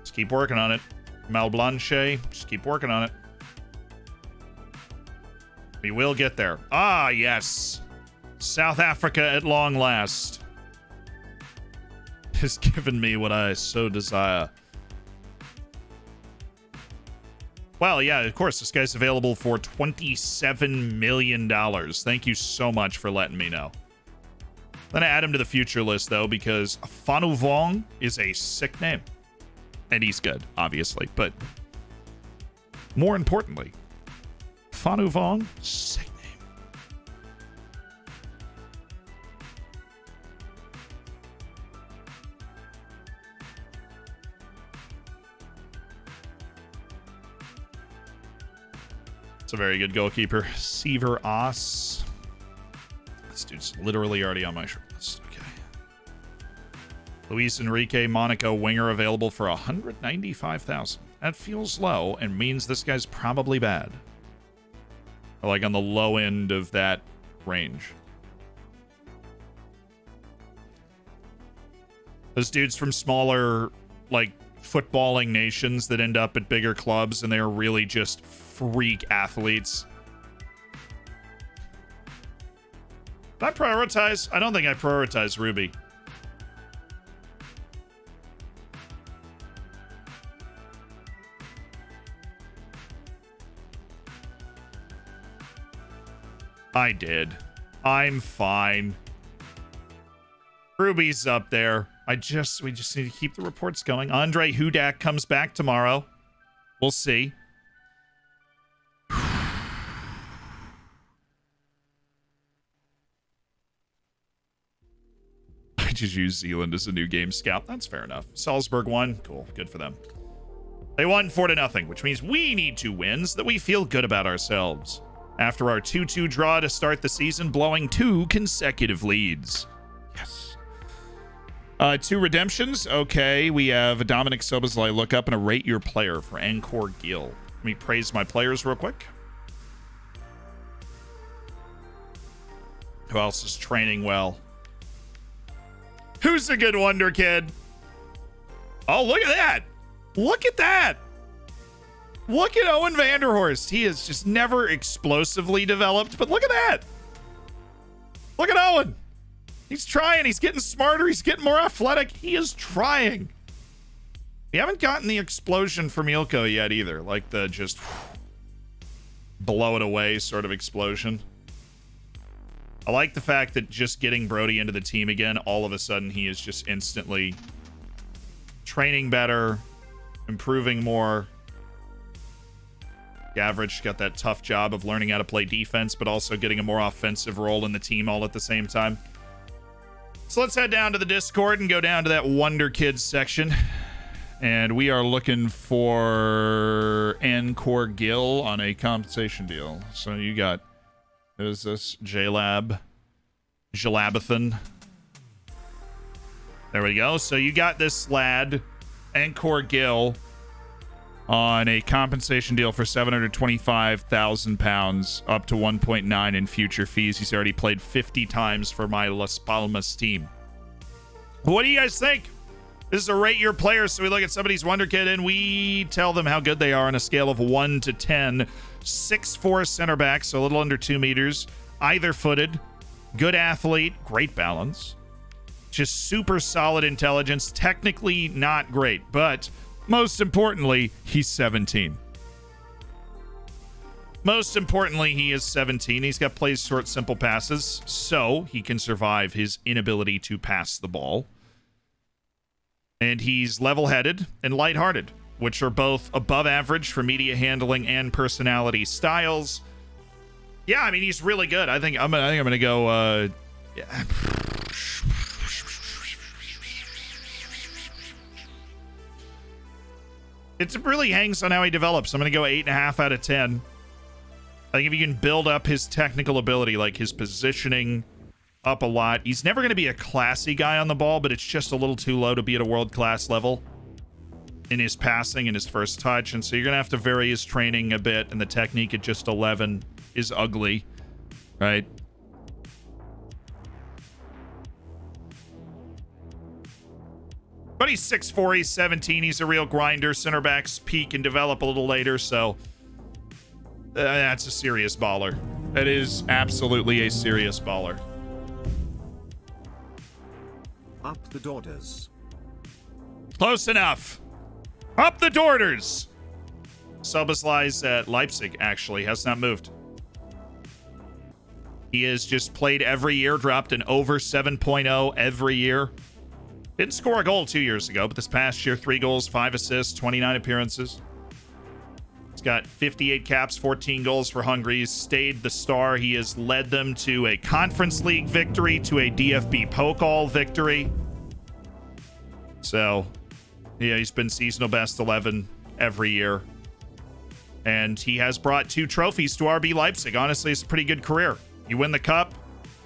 Just keep working on it. Malblanche, just keep working on it. We will get there. Ah, yes. South Africa at long last has given me what I so desire. Well, yeah, of course, this guy's available for $27 million. Thank you so much for letting me know. Then I add him to the future list, though, because Fanu Vong is a sick name. And he's good, obviously. But more importantly, Fanu Vong, sick name. It's a very good goalkeeper. Sever Oss. This dude's literally already on my short list. Okay. Luis Enrique, Monaco winger, available for $195,000. That feels low and means this guy's probably bad. Or like on the low end of that range. Those dudes from smaller, like, footballing nations that end up at bigger clubs and they're really just freak athletes. Did I prioritize? I don't think I prioritize Ruby. I did. I'm fine. Ruby's up there. We just need to keep the reports going. Andre Hudak comes back tomorrow. We'll see. I just use Zealand as a new game scout. That's fair enough. Salzburg won. Cool. Good for them. They won 4-0, which means we need 2 wins so that we feel good about ourselves. After our 2-2 draw to start the season, blowing 2 consecutive leads. Yes. 2 redemptions. Okay, we have a Dominic Soboslai look up and a rate your player for Angkor Gil. Let me praise my players real quick. Who else is training well? Who's a good wonder kid? Oh, look at that. Look at that. Look at Owen Vanderhorst. He is just never explosively developed, but look at that. Look at Owen. He's trying. He's getting smarter. He's getting more athletic. He is trying. We haven't gotten the explosion from Ilko yet either. Like the just blow it away sort of explosion. I like the fact that just getting Brody into the team again, all of a sudden he is just instantly training better, improving more. Average got that tough job of learning how to play defense, but also getting a more offensive role in the team all at the same time. So let's head down to the Discord and go down to that Wonder Kids section. And we are looking for Angkor Gil on a compensation deal. So you got, who's this? Jalab. Jalabathan. There we go. So you got this lad, Angkor Gil, on a compensation deal for 725,000 pounds, up to 1.9 in future fees. He's already played 50 times for my Las Palmas team. What do you guys think? This is a rate your player, so we look at somebody's wonder kid and we tell them how good they are on a scale of 1 to 10. 6'4" center back, so a little under 2 meters. Either footed. Good athlete. Great balance. Just super solid intelligence. Technically not great, but most importantly, he's 17. Most importantly, he is 17. He's got plays short, simple passes, so he can survive his inability to pass the ball. And he's level-headed and lighthearted, which are both above average for media handling and personality styles. Yeah, I mean, he's really good. I think I'm gonna go. Yeah. It really hangs on how he develops. I'm going to go 8.5 out of 10. I think if you can build up his technical ability, like his positioning up a lot. He's never going to be a classy guy on the ball, but it's just a little too low to be at a world-class level in his passing and his first touch. And so you're going to have to vary his training a bit, and the technique at just 11 is ugly, right? But he's 6'4", he's 17, he's a real grinder. Center backs peak and develop a little later, so that's a serious baller. That is absolutely a serious baller. Up the Dorders. Close enough. Up the Dorders. Soboslai's at Leipzig, actually, has not moved. He has just played every year, dropped an over 7.0 every year. Didn't score a goal 2 years ago, but this past year, 3 goals, 5 assists, 29 appearances. He's got 58 caps, 14 goals for Hungary. He's stayed the star. He has led them to a Conference League victory, to a DFB Pokal victory. So, yeah, he's been seasonal best 11 every year. And he has brought 2 trophies to RB Leipzig. Honestly, it's a pretty good career. You win the cup.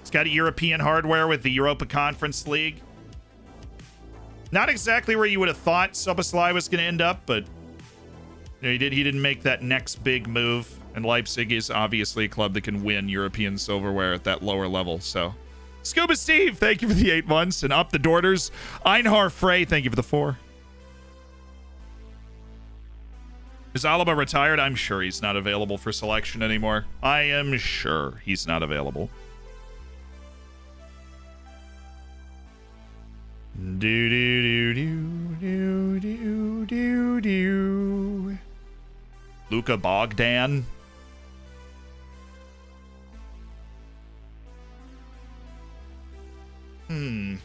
He's got a European hardware with the Europa Conference League. Not exactly where you would have thought Soboslai was going to end up, but you know, he didn't make that next big move. And Leipzig is obviously a club that can win European silverware at that lower level. So, Scuba Steve, thank you for the 8 months. And Up the Dorders. Einhar Frey, thank you for the 4. Is Alaba retired? I'm sure he's not available for selection anymore. I am sure he's not available. Do do do do do do do. Luka Bogdan. Dude's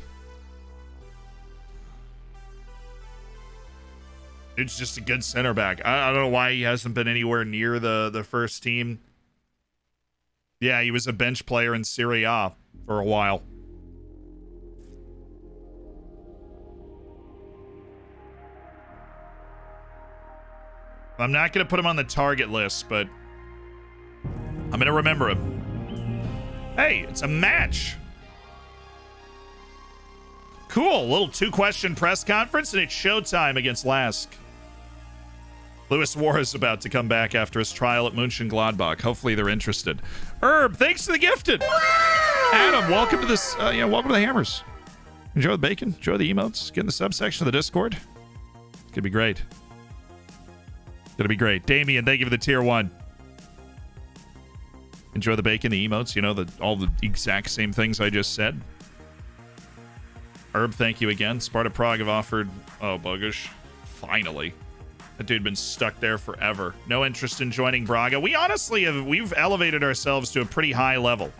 just a good center back. I don't know why he hasn't been anywhere near the first team. Yeah, he was a bench player in Serie A for a while. I'm not going to put him on the target list, but I'm going to remember him. Hey, it's a match. Cool. A little 2-question press conference, and it's showtime against Lask. Lewis War is about to come back after his trial at Mönchengladbach. Hopefully they're interested. Herb, thanks for the gifted. Adam, welcome to this. Welcome to the Hammers. Enjoy the bacon. Enjoy the emotes. Get in the subsection of the Discord. It's gonna be great. Gonna be great. Damien, thank you for the tier 1. Enjoy the bacon, the emotes. You know, all the exact same things I just said. Herb, thank you again. Sparta Prague have offered. Oh, buggish. Finally. That dude been stuck there forever. No interest in joining Braga. We honestly we've elevated ourselves to a pretty high level.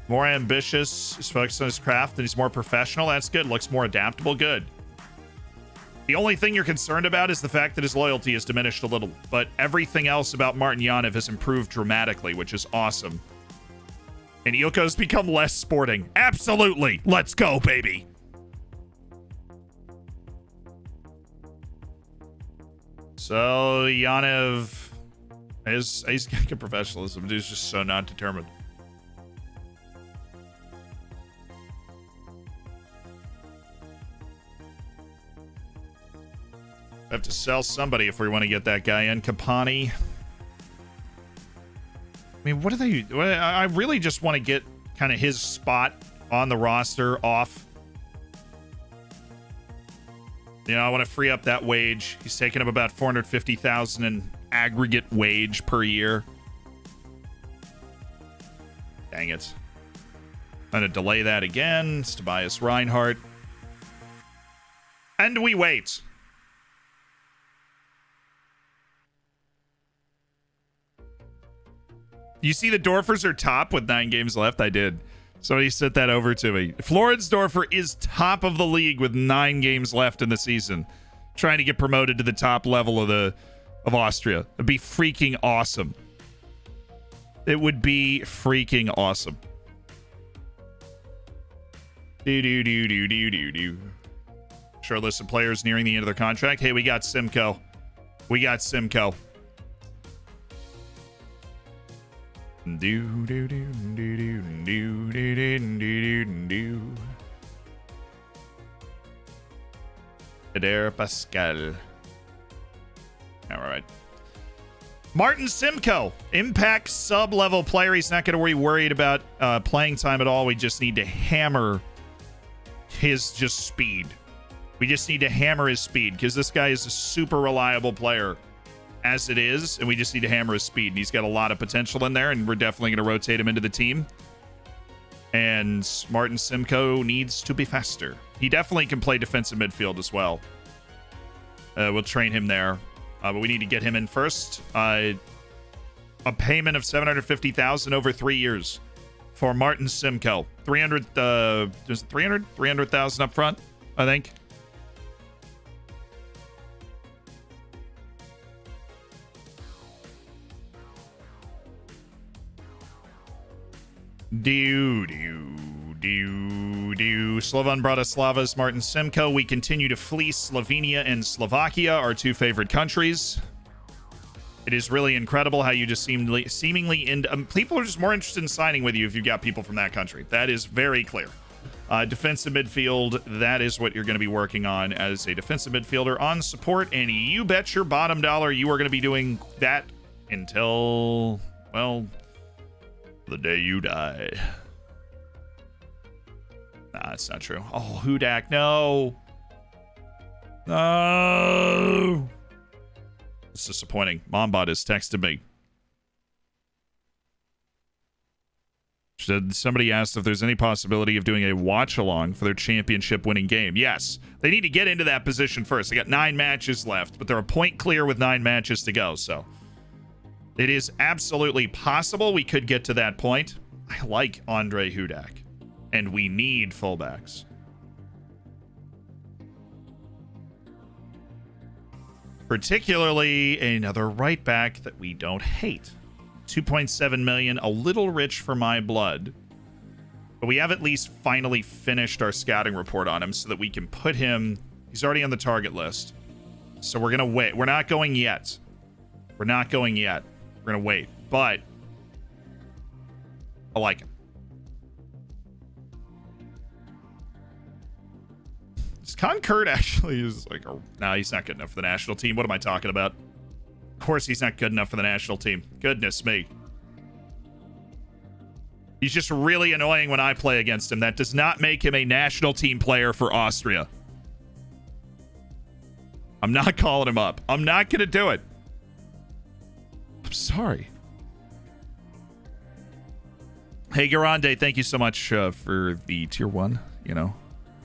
More ambitious, he's focused on his craft, and he's more professional. That's good. Looks more adaptable. Good. The only thing you're concerned about is the fact that his loyalty has diminished a little, but everything else about Martin Yanev has improved dramatically, which is awesome. And Ilko's become less sporting. Absolutely. Let's go, baby. So Yanev he's got good professionalism, but he's just so not determined. I have to sell somebody if we want to get that guy in. Kapani. I mean, what do they... I really just want to get kind of his spot on the roster off. You know, I want to free up that wage. He's taking up about $450,000 in aggregate wage per year. Dang it. I'm going to delay that again. It's Tobias Reinhardt. And we wait. You see the Dorfers are top with 9 games left? I did. Somebody sent that over to me. Floridsdorfer is top of the league with 9 games left in the season. Trying to get promoted to the top level of Austria. It'd be freaking awesome. It would be freaking awesome. Do. Short list of players nearing the end of their contract. Hey, we got Simcoe. Eder Pascal. All right. Martin Simcoe, impact sub-level player. He's not going to be worried about playing time at all. We just need to hammer his just speed. We just need to hammer his speed because this guy is a super reliable player as it is, and we just need to hammer his speed. And he's got a lot of potential in there, and we're definitely going to rotate him into the team. And Martin Simcoe needs to be faster. He definitely can play defensive midfield as well. We'll train him there. But we need to get him in first. A payment of $750,000 over 3 years for Martin Simcoe. 300,000 up front, I think. Slovan Bratislavas, Martin Simcoe. We continue to fleece Slovenia and Slovakia, our 2 favorite countries. It is really incredible how you just seemingly people are just more interested in signing with you if you've got people from that country. That is very clear. Defensive midfield, that is what you're going to be working on as a defensive midfielder on support, and you bet your bottom dollar you are going to be doing that until, well, the day you die. Nah, that's not true. Oh, Hudak, no. No. It's disappointing. Mombot has texted me. Somebody asked if there's any possibility of doing a watch-along for their championship-winning game. Yes. They need to get into that position first. They got 9 matches left, but they're a point clear with 9 matches to go, so it is absolutely possible we could get to that point. I like Andre Hudak. And we need fullbacks. Particularly another right back that we don't hate. 2.7 million, a little rich for my blood. But we have at least finally finished our scouting report on him so that we can put him... He's already on the target list. So we're going to wait. We're not going yet. We're not going yet. We're going to wait. But I like him. Concord actually is like, no, he's not good enough for the national team. What am I talking about? Of course he's not good enough for the national team. Goodness me. He's just really annoying when I play against him. That does not make him a national team player for Austria. I'm not calling him up. I'm not going to do it. I'm sorry. Hey, Garande, thank you so much for the tier 1. You know,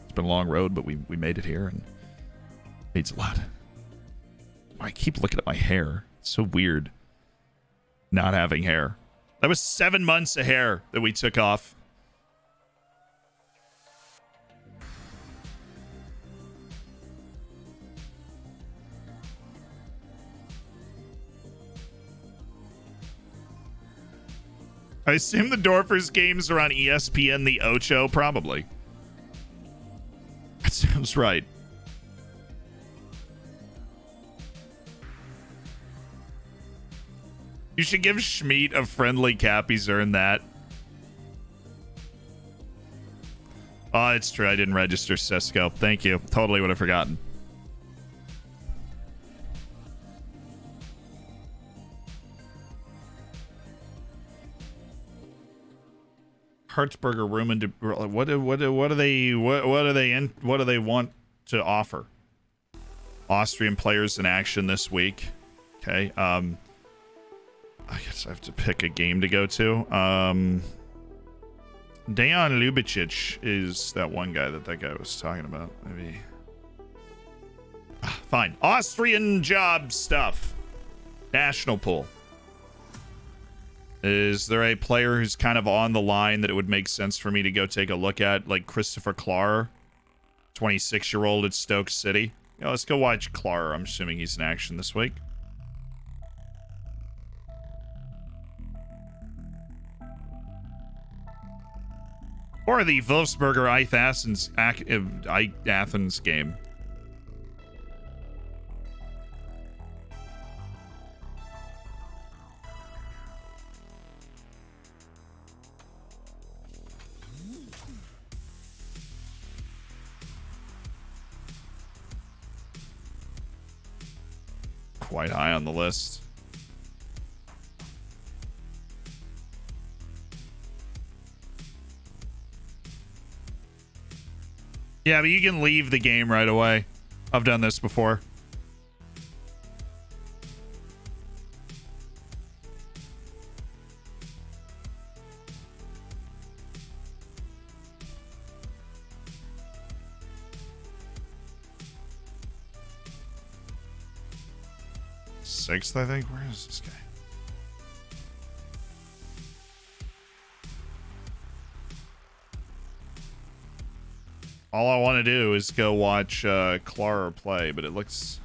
it's been a long road, but we made it here, and it means a lot. I keep looking at my hair. It's so weird not having hair. That was 7 months of hair that we took off. I assume the Dorfers games are on ESPN the Ocho, probably. That sounds right. You should give Schmeat a friendly cap. He's earned that. Oh, it's true. I didn't register Cisco. Thank you. Totally would have forgotten. Hartsberger room and what do they want to offer? Austrian players in action this week. Okay. I guess I have to pick a game to go to. Dejan Ljubicic is that one guy that guy was talking about. Maybe. Fine. Austrian job stuff. National pool. Is there a player who's kind of on the line that it would make sense for me to go take a look at? Like Christopher Klar, 26-year-old at Stoke City. Yeah, let's go watch Klar. I'm assuming he's in action this week. Or the Wolfsberger Athens game. Quite high on the list. Yeah, but you can leave the game right away. I've done this before. Sixth, I think. Where is this guy? All I want to do is go watch Clara play, but it looks...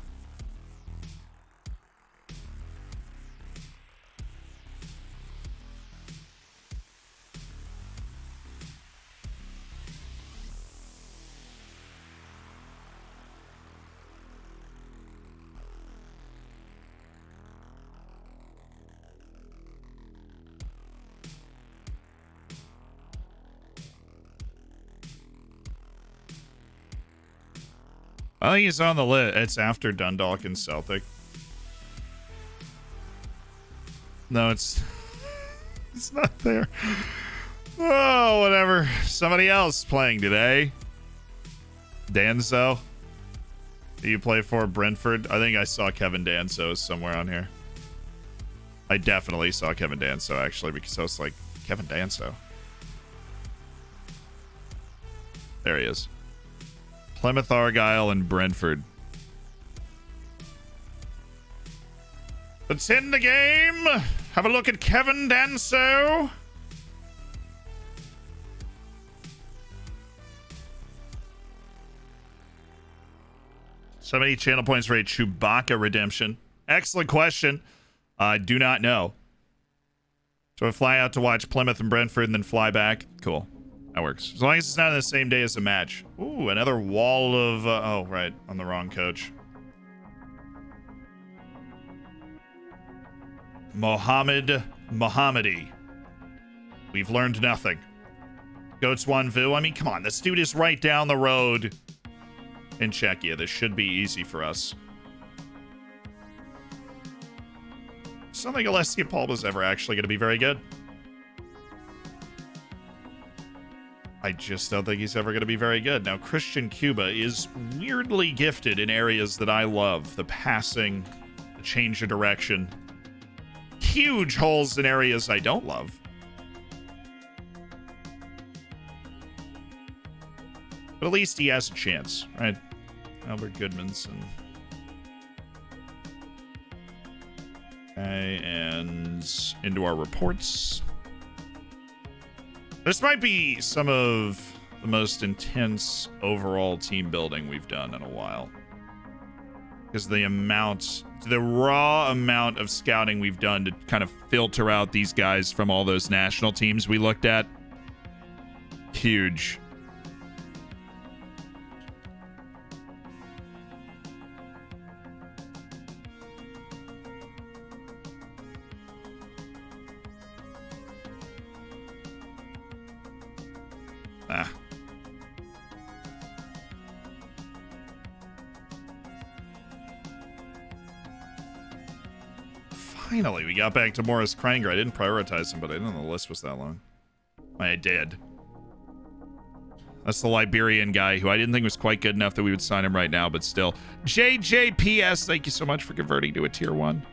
I think he's on the list. It's after Dundalk and Celtic. No, it's it's not there. Oh, whatever. Somebody else playing today. Danso. Do you play for Brentford? I think I saw Kevin Danso somewhere on here. I definitely saw Kevin Danso, actually, because I was like, Kevin Danso. There he is. Plymouth Argyle and Brentford. Let's end the game. Have a look at Kevin Danso. So many channel points for a Chewbacca redemption? Excellent question. I do not know. So I fly out to watch Plymouth and Brentford and then fly back. Cool. That works. As long as it's not on the same day as the match. Ooh, another wall of... oh, right. On the wrong coach. Mohammedi. We've learned nothing. Goats One Vu. I mean, come on. This dude is right down the road in Czechia. This should be easy for us. I don't think Alessia Palma's ever actually going to be very good. I just don't think he's ever going to be very good. Now, Christian Cuba is weirdly gifted in areas that I love. The passing, the change of direction. Huge holes in areas I don't love. But at least he has a chance, right? Albert Goodmanson. Okay, and into our reports. This might be some of the most intense overall team building we've done in a while. Because the raw amount of scouting we've done to kind of filter out these guys from all those national teams we looked at. Huge. Finally, we got back to Morris Kranger. I didn't prioritize him, but I didn't know the list was that long. I did. That's the Liberian guy who I didn't think was quite good enough that we would sign him right now, but still. JJPS, thank you so much for converting to a tier 1.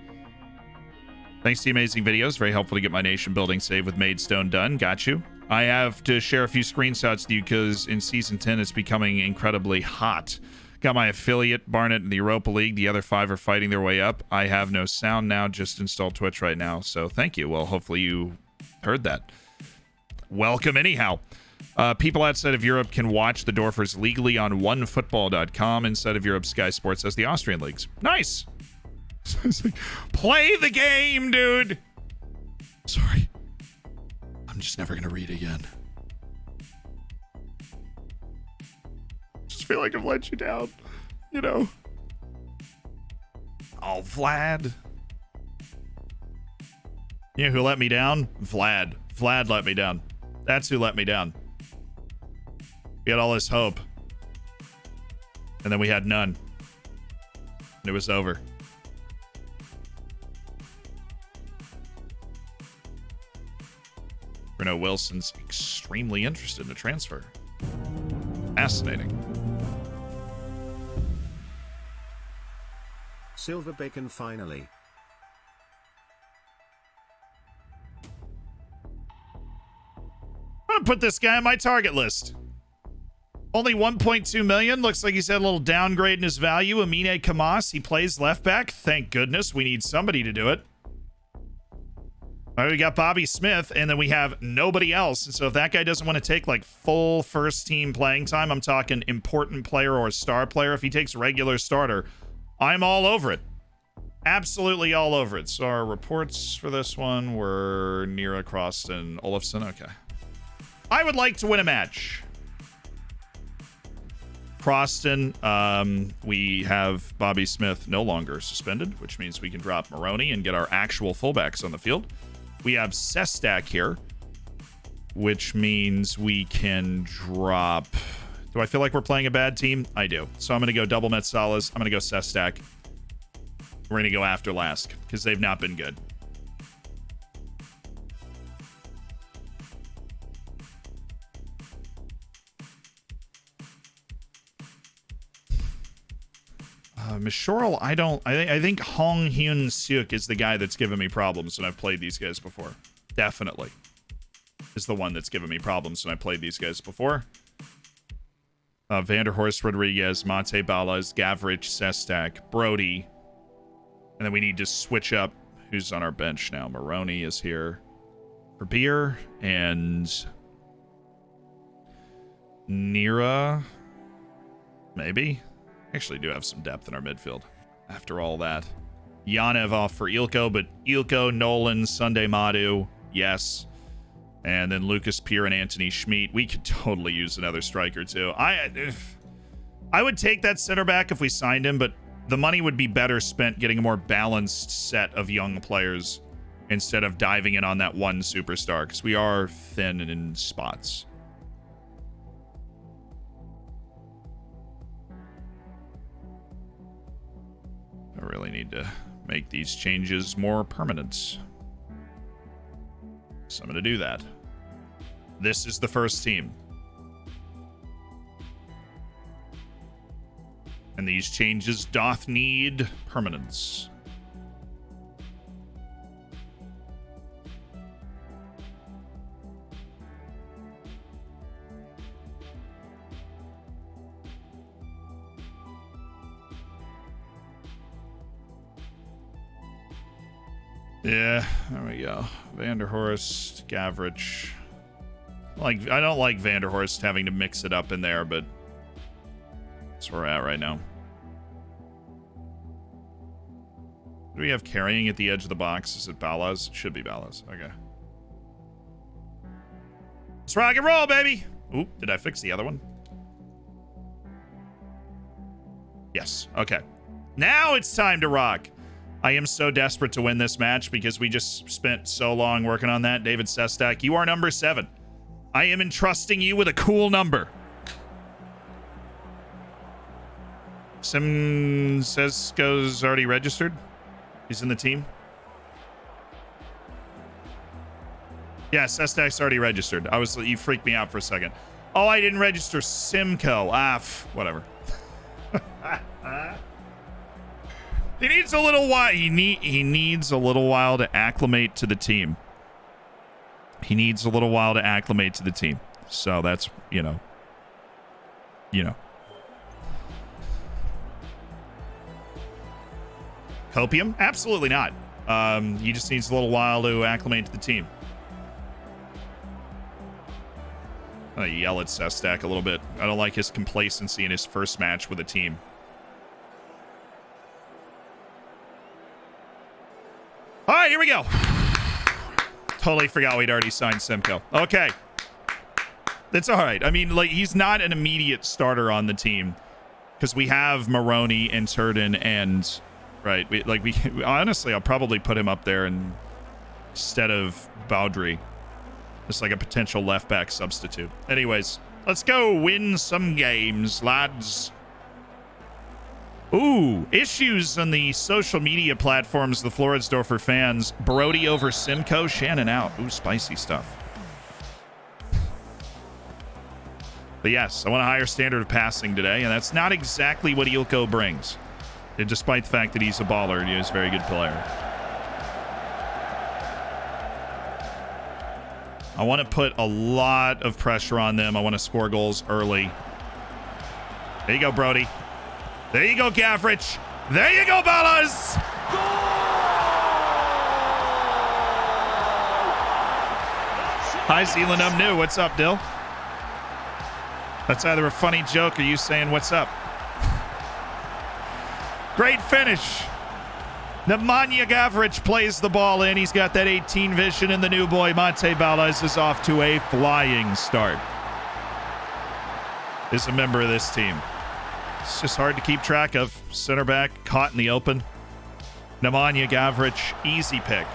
Thanks to the amazing videos. Very helpful to get my nation building save with Maidstone done. Got you. I have to share a few screenshots with you because in Season 10 it's becoming incredibly hot. Got my affiliate, Barnet, in the Europa League. The other 5 are fighting their way up. I have no sound now. Just installed Twitch right now. So thank you. Well, hopefully you heard that. Welcome anyhow. People outside of Europe can watch the Dorfers legally on onefootball.com. Inside of Europe, Sky Sports has the Austrian leagues. Nice. Play the game, dude. Sorry. I'm just never going to read again. Just feel like I've let you down, you know. Oh, Vlad. You know who let me down? Vlad. Vlad let me down. That's who let me down. We had all this hope. And then we had none. And it was over. Bruno Wilson's extremely interested in a transfer. Fascinating. Silver Bacon finally. I'm gonna put this guy on my target list. Only 1.2 million. Looks like he's had a little downgrade in his value. Amine Kamas, he plays left back. Thank goodness. We need somebody to do it. All right, we got Bobby Smith, and then we have nobody else. And so if that guy doesn't want to take like full first team playing time, I'm talking important player or star player. If he takes regular starter, I'm all over it. Absolutely all over it. So our reports for this one were Nira, Croston, Olafson. Okay. I would like to win a match. Croston, we have Bobby Smith no longer suspended, which means we can drop Maroney and get our actual fullbacks on the field. We have Sestak here, which means we can drop... Do I feel like we're playing a bad team? I do. So I'm going to go double Metsalas. I'm going to go Sestak. We're going to go after Lask because they've not been good. Mishorl, I think Hong Hyun Suk is the guy that's given me problems when I've played these guys before. Definitely. Is the one that's given me problems when I played these guys before. Vanderhorst, Rodriguez, Mate Balas, Gavrich, Sestak, Brody. And then we need to switch up who's on our bench now. Maroney is here for beer. And Nira, maybe. Actually do have some depth in our midfield after all that. Yanev off for Ilko, but Ilko, Nolan, Sunday Madu, yes. And then Lucas Peer and Anthony Schmid. We could totally use another striker too. I would take that center back if we signed him, but the money would be better spent getting a more balanced set of young players instead of diving in on that one superstar, because we are thin and in spots. I really need to make these changes more permanent. So I'm going to do that. This is the first team. And these changes doth need permanence. Yeah, there we go. Vanderhorst, Gavrich. I don't like Vanderhorst having to mix it up in there, but that's where we're at right now. Do we have carrying at the edge of the box? Is it Ballas? It should be Ballas. Okay. Let's rock and roll, baby! Oop, did I fix the other one? Yes, okay. Now it's time to rock. I am so desperate to win this match because we just spent so long working on that. David Sestak, you are number 7. I am entrusting you with a cool number. Sim says goes already registered. He's in the team. Yeah, Sestak's already registered. You freaked me out for a second. Oh, I didn't register Simcoe. Whatever. He needs a little while. He needs a little while to acclimate to the team. He needs a little while to acclimate to the team. So that's, you know. Copium? Absolutely not. He just needs a little while to acclimate to the team. I'm gonna yell at Sestak a little bit. I don't like his complacency in his first match with a team. All right, here we go. Totally forgot we'd already signed Simcoe. Okay. That's all right. I mean, he's not an immediate starter on the team because we have Maroney and Turden and, right, we honestly, I'll probably put him up there instead of Baudry. Just like a potential left back substitute. Anyways, let's go win some games, lads. Ooh, issues on the social media platforms, the Floridsdorfer fans. Brody over Simcoe, Shannon out. Ooh, spicy stuff. But yes, I want a higher standard of passing today, and that's not exactly what Ilko brings. And despite the fact that he's a baller and he's a very good player. I want to put a lot of pressure on them. I want to score goals early. There you go, Brody. There you go, Gavrich. There you go, Ballas. Hi, Zealand. I'm new. What's up, Dill? That's either a funny joke or you saying what's up. Great finish. Nemanja Gavrich plays the ball in. He's got that 18 vision, and the new boy, Mate Ballas, is off to a flying start. Is a member of this team. It's just hard to keep track of. Center back, caught in the open. Nemanja Gavrich, easy pick.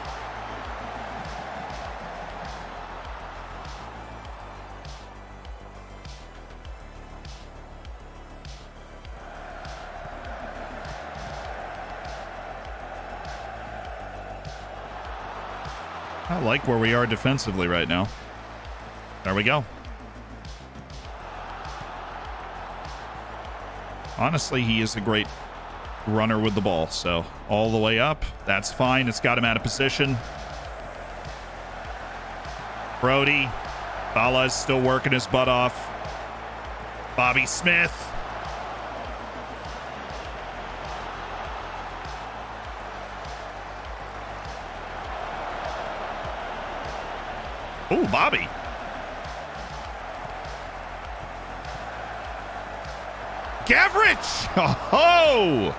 I like where we are defensively right now. There we go. Honestly, he is a great runner with the ball. So all the way up, that's fine. It's got him out of position. Brody. Ballas still working his butt off. Bobby Smith. Oh, Bobby. Gavrich! Oh!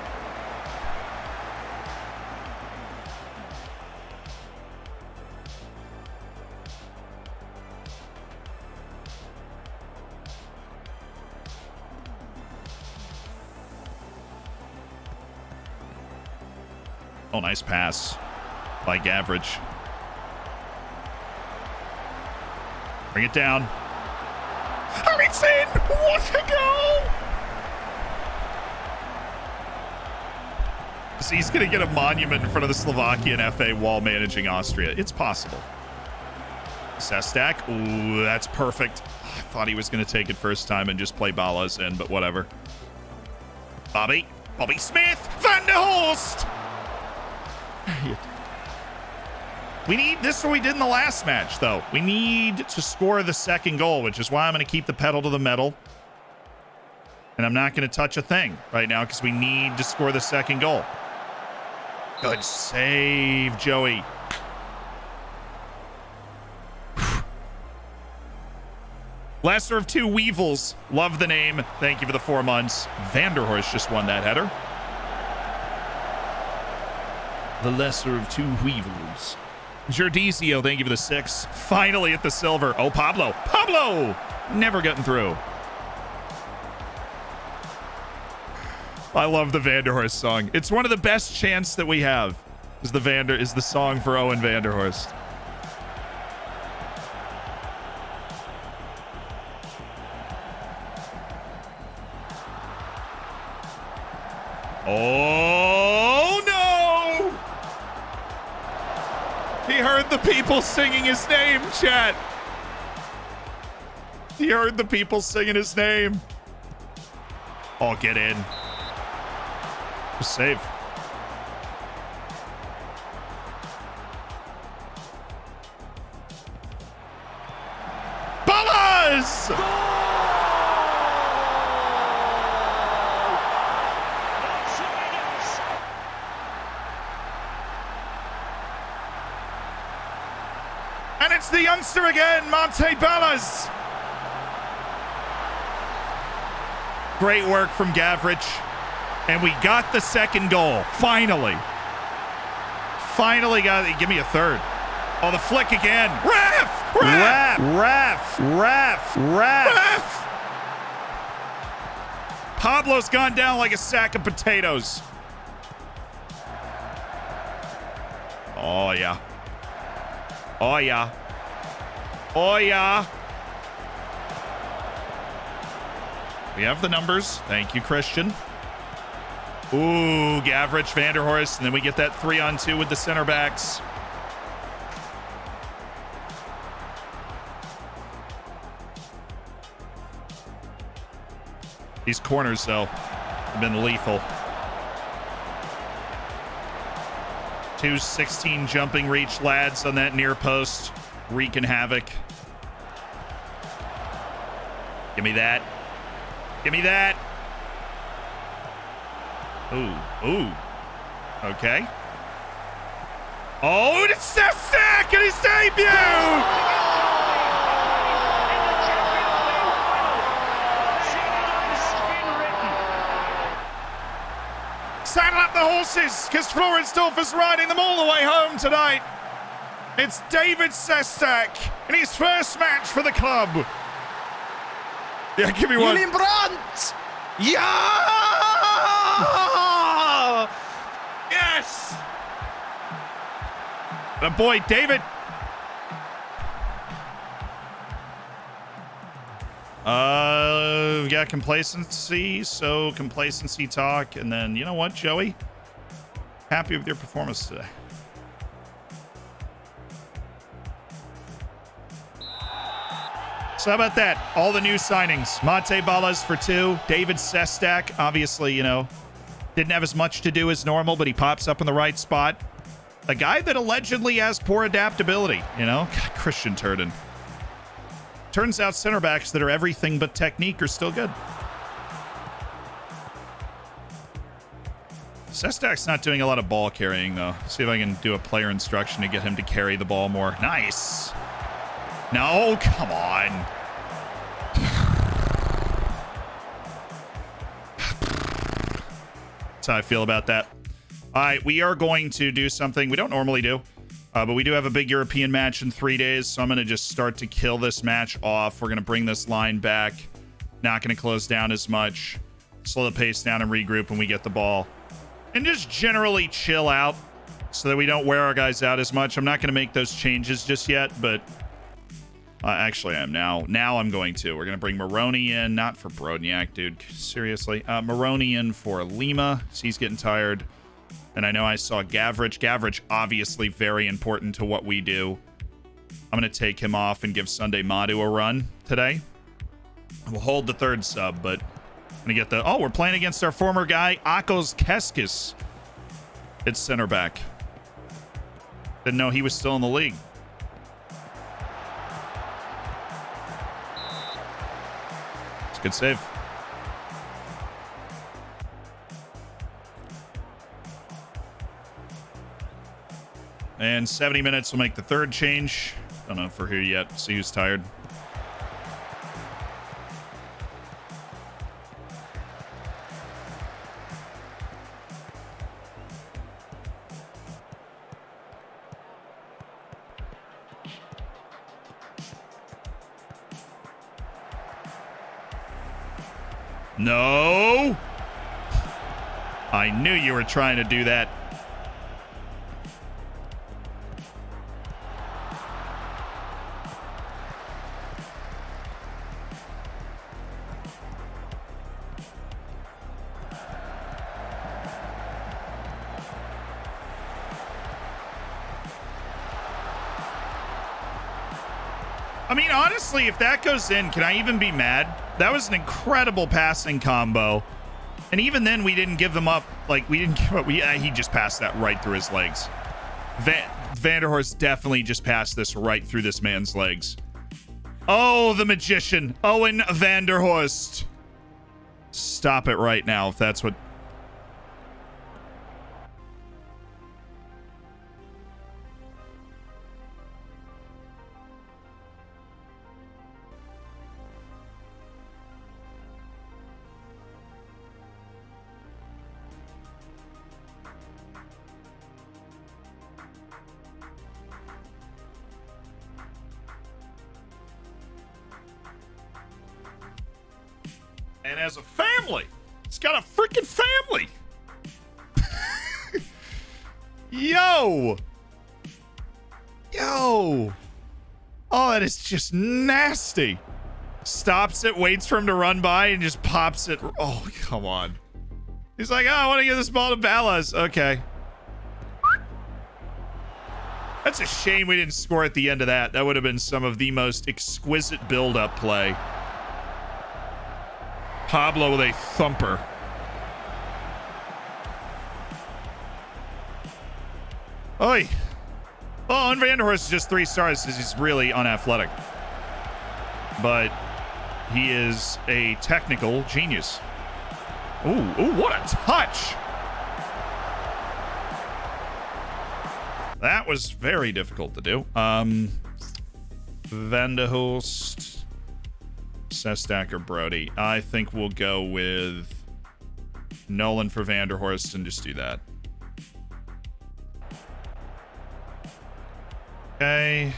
Oh, nice pass by Gavrich. Bring it down. Oh, it's in! What a goal! So he's going to get a monument in front of the Slovakian FA while managing Austria. It's possible. Sestak. Ooh, that's perfect. I thought he was going to take it first time and just play Balas in, but whatever. Bobby Smith! Van der Horst! We need, this is what we did in the last match, though. We need to score the second goal, which is why I'm going to keep the pedal to the metal. And I'm not going to touch a thing right now because we need to score the second goal. Good save, Joey. Lesser of two Weevils. Love the name. Thank you for the 4 months. Vanderhorst just won that header. The lesser of two Weevils. Jordizio, thank you for the 6. Finally at the silver. Oh, Pablo. Never getting through. I love the Vanderhorst song. It's one of the best chants that we have. Is the song for Owen Vanderhorst. Oh no! He heard the people singing his name, chat. He heard the people singing his name. Oh, get in. Just save. Ballas! And it's the youngster again, Monte Ballas. Great work from Gavrich. And we got the second goal. Finally. Finally got it. Give me a third. Oh, the flick again. Ref! Pablo's gone down like a sack of potatoes. Oh, yeah. Oh, yeah. Oh, yeah. We have the numbers. Thank you, Christian. Ooh, Gavrich, Vanderhorst, and then we get that 3-on-2 with the center backs. These corners, though, have been lethal. 2 16 jumping reach lads on that near post, wreaking havoc. Give me that. Give me that. Ooh. Okay. Oh, it's Sestak in his debut! Saddle up the horses, because Floridsdorfer's riding them all the way home tonight. It's David Sestak in his first match for the club. Yeah, give me one. Julian Brandt! Yeah! Yes! The boy, David. We got complacency, so complacency talk. And then, you know what, Joey? Happy with your performance today. So how about that? All the new signings. Monte Ballas for 2. David Sestak, obviously, you know, didn't have as much to do as normal, but he pops up in the right spot. A guy that allegedly has poor adaptability, you know? God, Christian Turden. Turns out center backs that are everything but technique are still good. Sestak's not doing a lot of ball carrying, though. See if I can do a player instruction to get him to carry the ball more. Nice. No, come on. That's how I feel about that. All right, we are going to do something we don't normally do, but we do have a big European match in 3 days, so I'm going to just start to kill this match off. We're going to bring this line back. Not going to close down as much. Slow the pace down and regroup when we get the ball. And just generally chill out so that we don't wear our guys out as much. I'm not going to make those changes just yet, but actually I am now. Now I'm going to. We're going to bring Maroney in, not for Brodniak, dude. Seriously. Maroney in for Lima. So he's getting tired. And I know I saw Gavrich. Gavrich, obviously very important to what we do. I'm going to take him off and give Sunday Madu a run today. We'll hold the third sub, but I'm going to get the... Oh, we're playing against our former guy, Akos Keskis. It's center back. Didn't know he was still in the league. It's a good save. And 70 minutes will make the third change. Don't know if we're here yet. See who's tired. No! I knew you were trying to do that. I mean, honestly, if that goes in, can I even be mad? That was an incredible passing combo. And even then, we didn't give them up. Like, we didn't give up. He just passed that right through his legs. Vanderhorst definitely just passed this right through this man's legs. Oh, the magician. Owen Vanderhorst. Stop it right now if that's what... And as a family, it's got a freaking family. Yo. Oh, that is just nasty. Stops it, waits for him to run by, and just pops it. Oh, come on. He's like, I want to give this ball to Ballas. Okay. That's a shame we didn't score at the end of that. That would have been some of the most exquisite build-up play. Pablo with a thumper. Oi. Oh, and Vanderhorst is just 3 stars because he's really unathletic. But he is a technical genius. Ooh, what a touch. That was very difficult to do. Vanderhorst, Sestak, or Brody. I think we'll go with Nolan for Vanderhorst and just do that. Okay.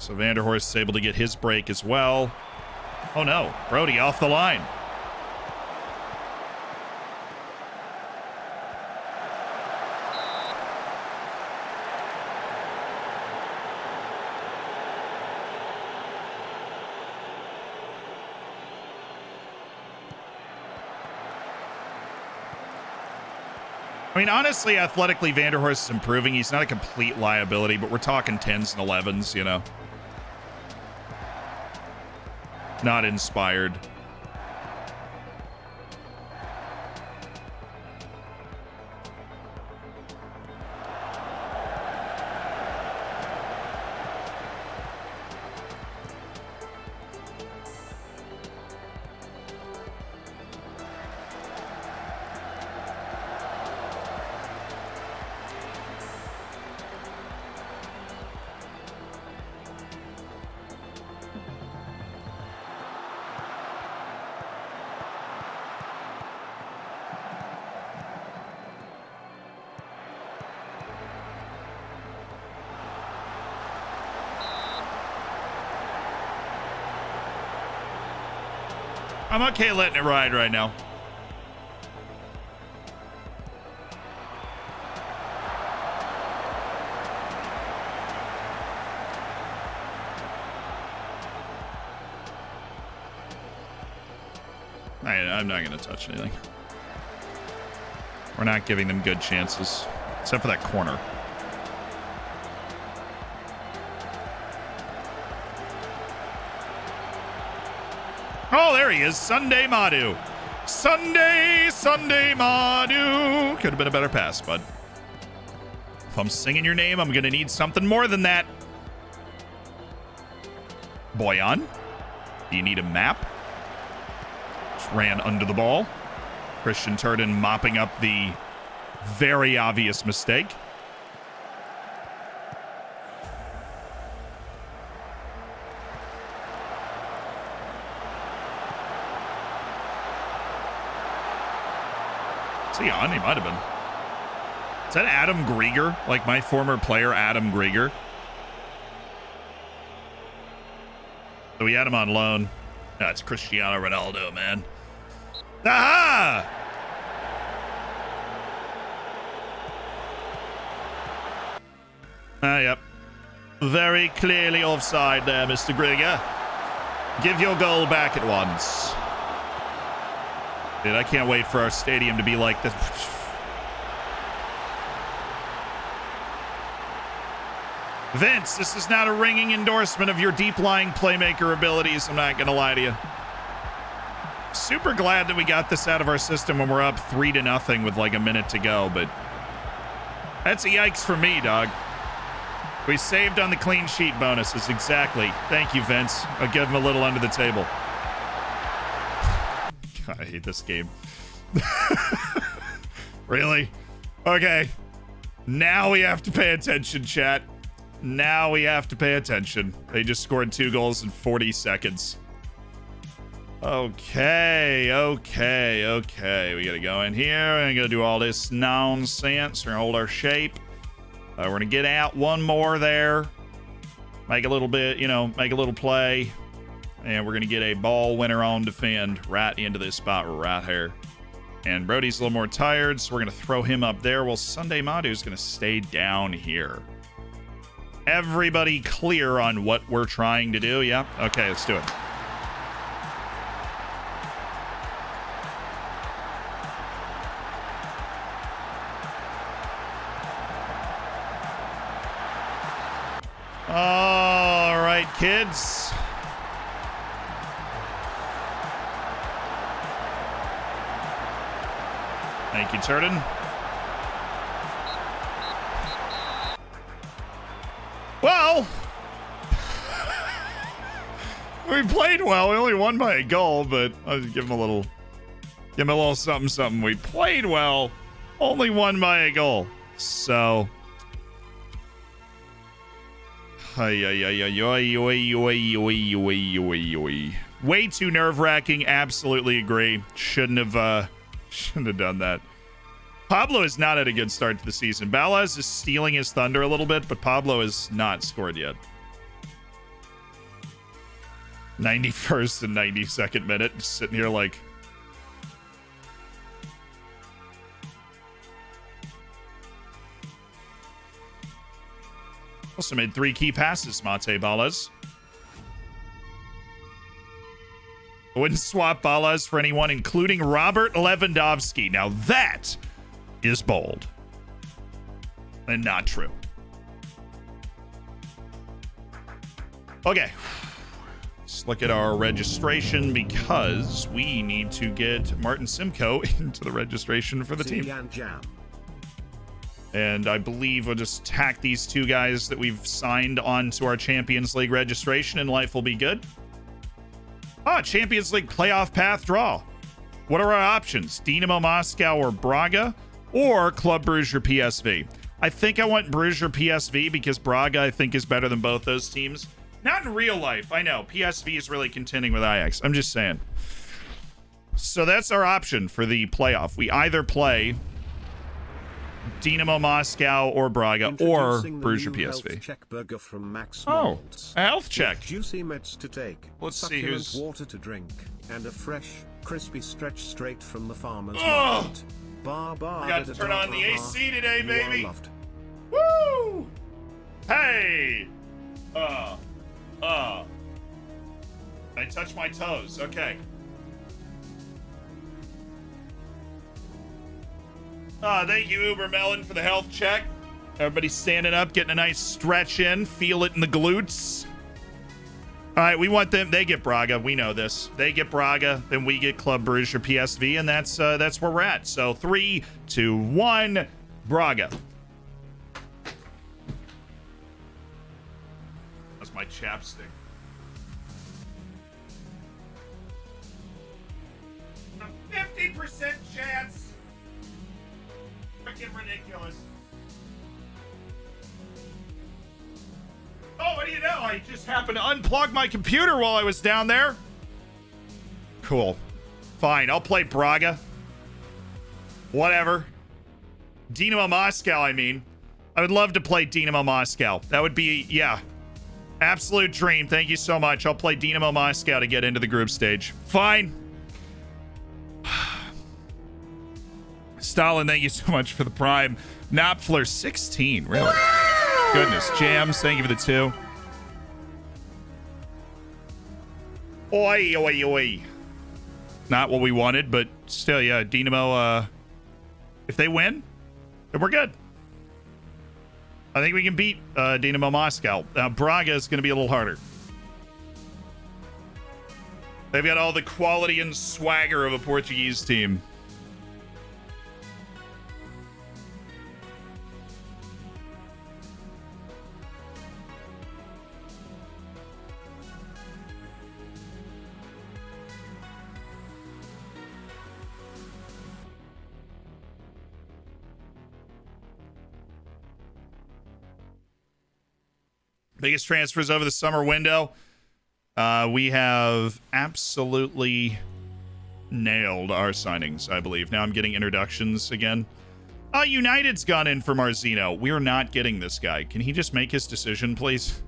So Vanderhorst is able to get his break as well. Oh no, Brody off the line. I mean, honestly, athletically, Vanderhorst is improving. He's not a complete liability, but we're talking 10s and 11s, you know. Not inspired. I'm okay letting it ride right now. I'm not going to touch anything. We're not giving them good chances, except for that corner. Oh, there he is. Sunday Madu. Sunday Madu. Could have been a better pass, bud. If I'm singing your name, I'm going to need something more than that. Boyan, do you need a map? Just ran under the ball. Christian Turden mopping up the very obvious mistake. Is he on? He might have been. Is that Adam Grieger? Like my former player, Adam Grieger? So we had him on loan. No, it's Cristiano Ronaldo, man. Aha! Yep. Very clearly offside there, Mr. Grieger. Give your goal back at once. Dude, I can't wait for our stadium to be like this. Vince, this is not a ringing endorsement of your deep-lying playmaker abilities. I'm not going to lie to you. Super glad that we got this out of our system when we're up 3-0 with like a minute to go, but that's a yikes for me, dog. We saved on the clean sheet bonuses. Exactly. Thank you, Vince. I'll give him a little under the table. God, I hate this game. Really? Okay. Now we have to pay attention, chat. Now we have to pay attention. They just scored 2 goals in 40 seconds. Okay. We gotta go in here and go do all this nonsense. We're gonna hold our shape. We're gonna get out one more there. Make a little bit, make a little play. And we're gonna get a ball winner on defend right into this spot right here. And Brody's a little more tired, so we're gonna throw him up there. Well, Sunday Madu's gonna stay down here. Everybody clear on what we're trying to do? Yeah? Okay, let's do it. All right, kids. Thank you, Turden. Well, we played well. We only won by a goal, but I'll just give him a little something. We played well, only won by a goal. So, way too nerve-wracking. Absolutely agree. Shouldn't have done that. Pablo is not at a good start to the season. Balaz is stealing his thunder a little bit, but Pablo has not scored yet. 91st and 92nd minute, just sitting here like... Also made 3 key passes, Mate Balaz. I wouldn't swap Balaz for anyone, including Robert Lewandowski. Now that is bold and not true. Okay, let's look at our registration because we need to get Martin Simcoe into the registration for the team. And I believe we'll just tack these 2 guys that we've signed onto our Champions League registration and life will be good. Champions League playoff path draw. What are our options? Dinamo Moscow or Braga? Or Club Brugge or PSV? I think I want Brugge or PSV because Braga, I think, is better than both those teams. Not in real life. I know. PSV is really contending with Ajax. I'm just saying. So that's our option for the playoff. We either play Dinamo Moscow or Braga or Brugge or PSV. Check burger from Max a health check. Juicy meds to take. Let's see who's... water to drink. and a fresh, crispy stretch straight from the farmer's Oh! market. Bar bar. Forgot to turn on the AC today, You are baby. loved. Woo! Hey! I touch my toes. Okay. Thank you, Uber Melon, for the health check. Everybody's standing up, getting a nice stretch in. Feel it in the glutes. All right, we want them. They get Braga. We know this. They get Braga, then we get Club Brugge or PSV, and that's where we're at. So 3, 2, 1, Braga. That's my chapstick. A 50% chance. Freaking ridiculous. Oh, what do you know? I just happened to unplug my computer while I was down there. Cool. Fine, I'll play Braga. Whatever. Dynamo Moscow, I mean. I would love to play Dynamo Moscow. That would be, yeah. Absolute dream. Thank you so much. I'll play Dynamo Moscow to get into the group stage. Fine. Stalin, thank you so much for the prime. Knopfler, 16. Really? Goodness. Jams, thank you for the 2. Oi, oi, oi. Not what we wanted, but still, yeah. Dynamo, if they win, then we're good. I think we can beat Dynamo Moscow. Braga is going to be a little harder. They've got all the quality and swagger of a Portuguese team. Biggest transfers over the summer window. We have absolutely nailed our signings, I believe. Now I'm getting introductions again. United's gone in for Marzino. We're not getting this guy. Can he just make his decision, please?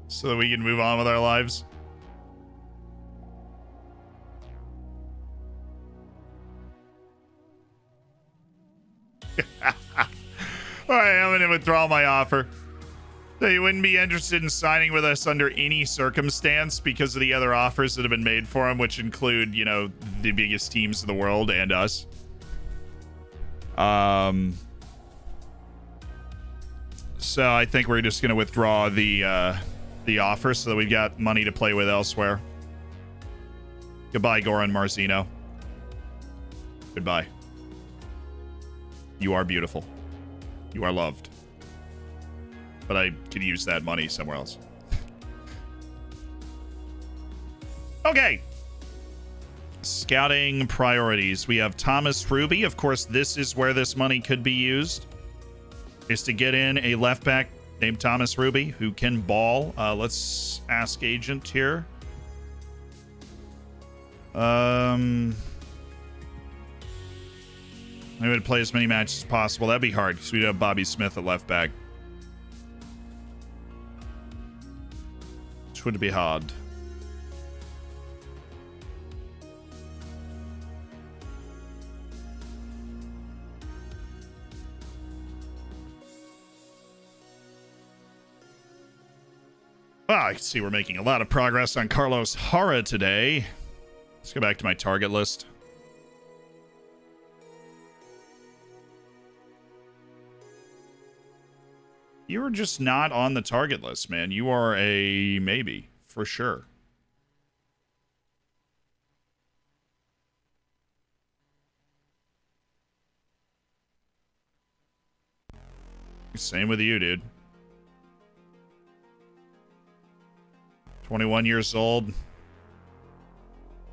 So that we can move on with our lives. All right, I'm going to withdraw my offer. So you wouldn't be interested in signing with us under any circumstance because of the other offers that have been made for him, which include, you know, the biggest teams in the world and us. So I think we're just going to withdraw the offer so that we've got money to play with elsewhere. Goodbye, Goran Marzino. Goodbye. You are beautiful. You are loved. But I could use that money somewhere else. Okay. Scouting priorities. We have Thomas Ruby. Of course, this is where this money could be used. Is to get in a left back named Thomas Ruby who can ball. Let's ask agent here. I would play as many matches as possible. That'd be hard because we'd have Bobby Smith at left back. Which would be hard. I can see we're making a lot of progress on Carlos Hara today. Let's go back to my target list. You're just not on the target list, man. You are a maybe, for sure. Same with you, dude. 21 years old.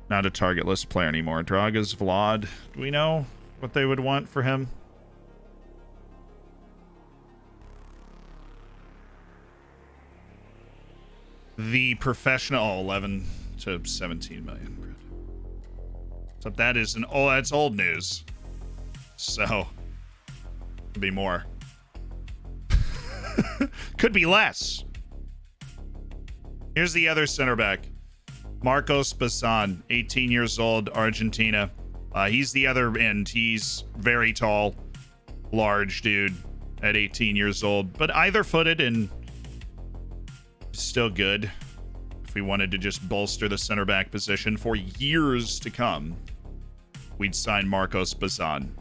Not a target list player anymore. Draga's Vlad. Do we know what they would want for him? The professional, 11 to 17 million. So that is that's old news. So, could be more. Could be less. Here's the other center back. Marcos Bazan, 18 years old, Argentina. He's the other end. He's very tall, large dude at 18 years old, but either-footed and still good. If we wanted to just bolster the center back position for years to come, we'd sign Marcos Bazan.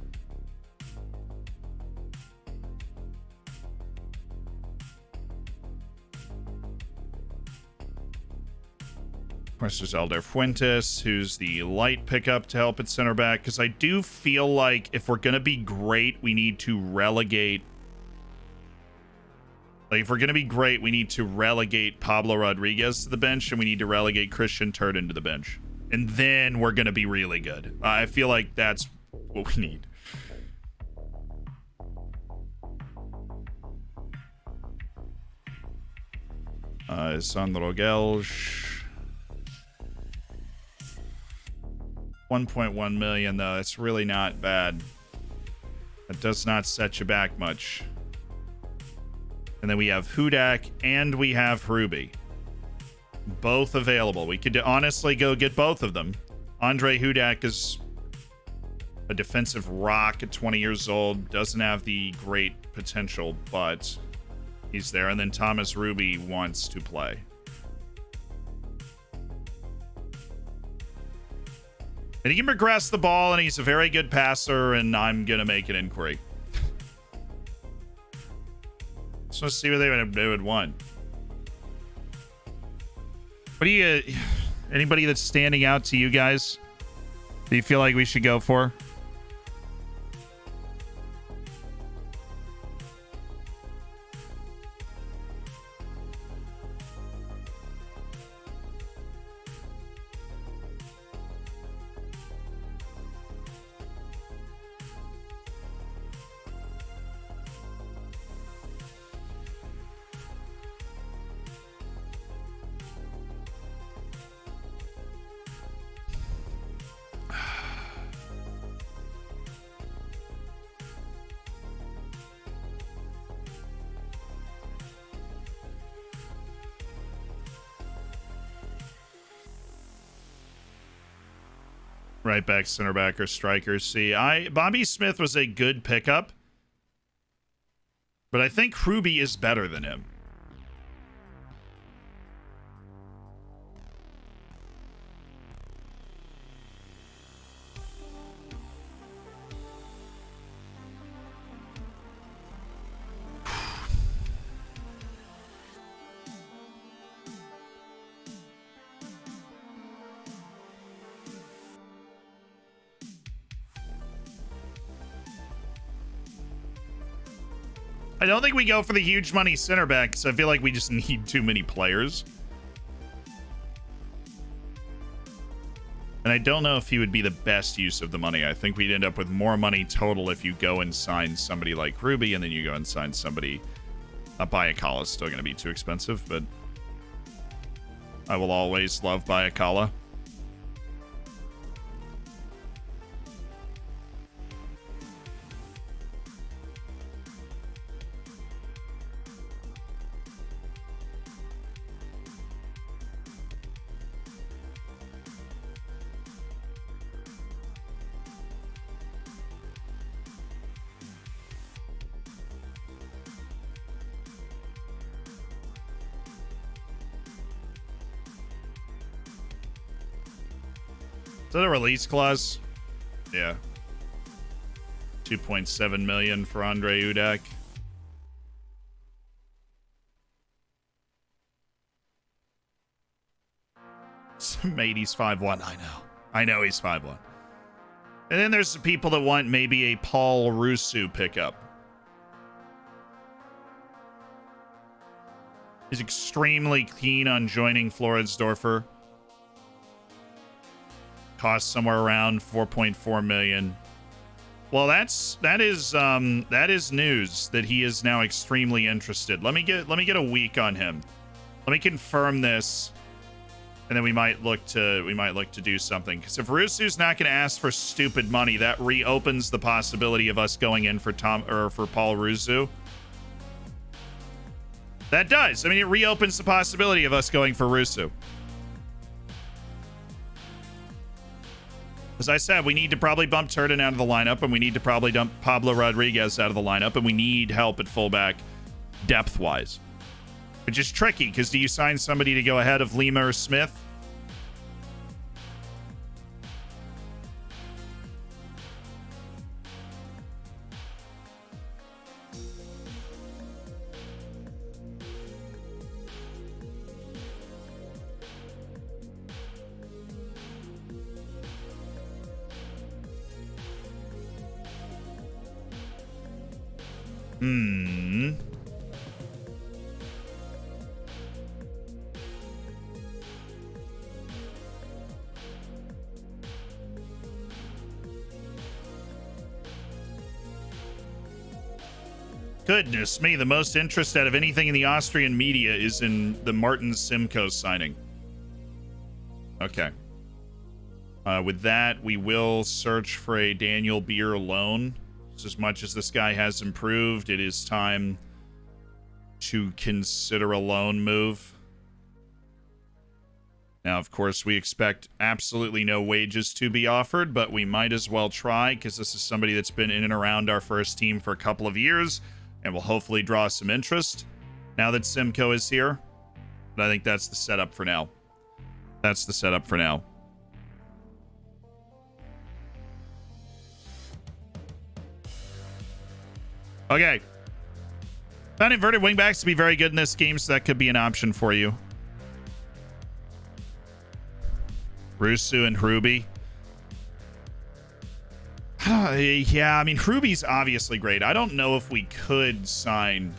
Of course, there's Elder Fuentes, who's the light pickup to help at center back, because I do feel like if we're going to be great, we need to relegate. Like, if we're going to be great, we need to relegate Pablo Rodriguez to the bench, and we need to relegate Christian Turden to the bench. And then we're going to be really good. I feel like that's what we need. Sandro Gelsch. 1.1 million, though. It's really not bad. That does not set you back much. And then we have Hudak and we have Ruby. Both available. We could honestly go get both of them. Andre Hudak is a defensive rock at 20 years old. Doesn't have the great potential, but he's there. And then Thomas Ruby wants to play. And he can progress the ball, and he's a very good passer, and I'm going to make an inquiry. So let's see what they would want. What do you... Anybody that's standing out to you guys that you feel like we should go for? Right back, center back, or striker. See, Bobby Smith was a good pickup, but I think Ruby is better than him. I don't think we go for the huge money center back because I feel like we just need too many players. And I don't know if he would be the best use of the money. I think we'd end up with more money total if you go and sign somebody like Ruby, and then you go and sign somebody. Bayakala is still going to be too expensive, but I will always love Bayakala. Is that a release clause? Yeah. 2.7 million for Andre Udak. Mate, he's 5'1". I know he's 5'1". And then there's the people that want maybe a Paul Rusu pickup. He's extremely keen on joining Floridsdorfer. Cost somewhere around 4.4 million. Well, that is news that he is now extremely interested. Let me get a week on him. Let me confirm this, and then we might look to do something. Because if Rusu's not going to ask for stupid money, that reopens the possibility of us going in for Paul Rusu. That does. I mean, it reopens the possibility of us going for Rusu. As I said, we need to probably bump Turden out of the lineup, and we need to probably dump Pablo Rodriguez out of the lineup, and we need help at fullback depth-wise. Which is tricky, because do you sign somebody to go ahead of Lima or Smith? Goodness me, the most interest out of anything in the Austrian media is in the Martin Simcoe signing. Okay. With that, we will search for a Daniel Beer loan. As much as this guy has improved, it is time to consider a loan move. Now, of course, we expect absolutely no wages to be offered, but we might as well try, because this is somebody that's been in and around our first team for a couple of years and will hopefully draw some interest now that Simcoe is here. But I think that's the setup for now. That's the setup for now. Okay. Found inverted wingbacks to be very good in this game, so that could be an option for you. Rusu and Hruby. Yeah, I mean, Hruby's obviously great. I don't know if we could sign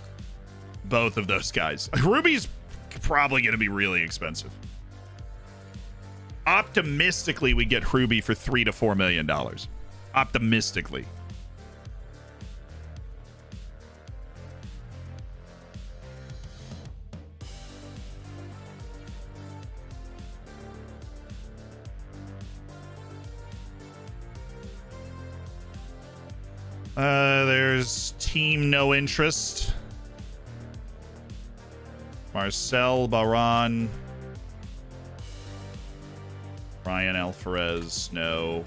both of those guys. Hruby's probably going to be really expensive. Optimistically, we get Hruby for $3 to $4 million. Optimistically. There's team no interest. Marcel Baran. Ryan Alvarez, no.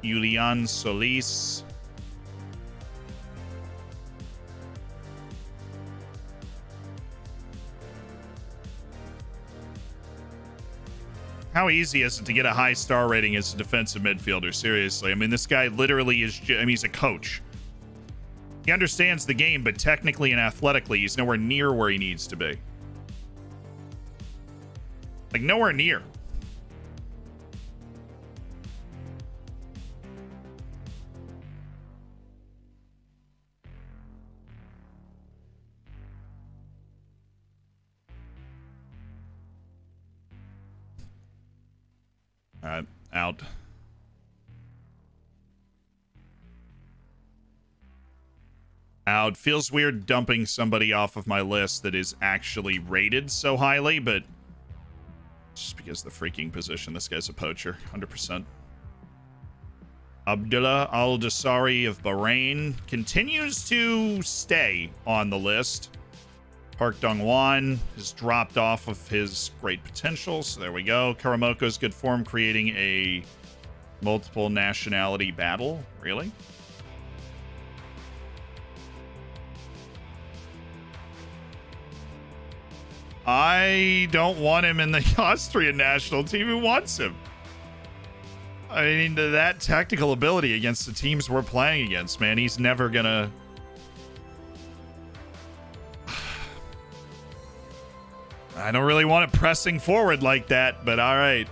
Julian Solis. How easy is it to get a high star rating as a defensive midfielder? Seriously. I mean, this guy literally is, I mean, he's a coach. He understands the game, but technically and athletically, he's nowhere near where he needs to be. Like, nowhere near. Out. Out. Feels weird dumping somebody off of my list that is actually rated so highly, but just because of the freaking position. This guy's a poacher, 100%. Abdullah Al-Dasari of Bahrain continues to stay on the list. Park Dong-wan has dropped off of his great potential, so there we go. Karamoko's good form, creating a multiple nationality battle. Really? I don't want him in the Austrian national team. Who wants him? I mean, that technical ability against the teams we're playing against, man, he's never gonna... I don't really want it pressing forward like that, but all right.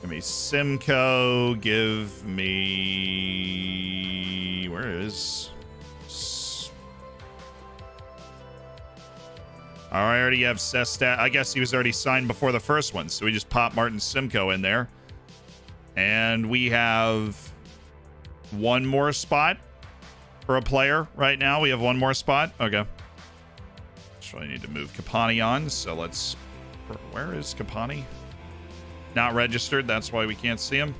Give me Simcoe. Give me... Where is... I already have Sestat. I guess he was already signed before the first one, so we just pop Martin Simcoe in there. And we have one more spot for a player right now. We have one more spot. Okay. I need to move Kapani on, so let's... Where is Kapani? Not registered, that's why we can't see him.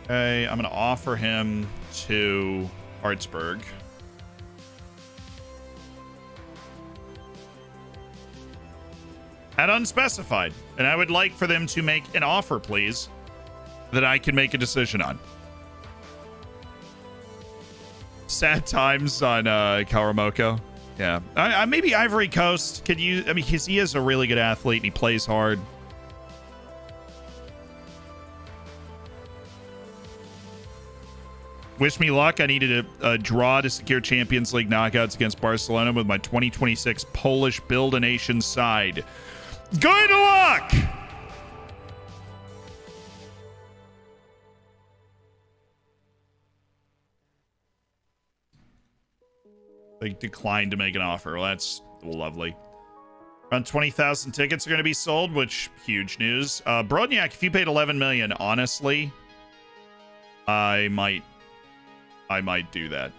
Okay, I'm going to offer him to Artsberg. at unspecified. And I would like for them to make an offer, please, that I can make a decision on. Sad times on Karamoko. Yeah. Maybe Ivory Coast could use... I mean, because he is a really good athlete and he plays hard. Wish me luck. I needed a draw to secure Champions League knockouts against Barcelona with my 2026 Polish Build a Nation side. Good luck! They declined to make an offer. Well, that's lovely. Around 20,000 tickets are going to be sold, which huge news. Brodniak, if you paid 11 million, honestly, I might do that.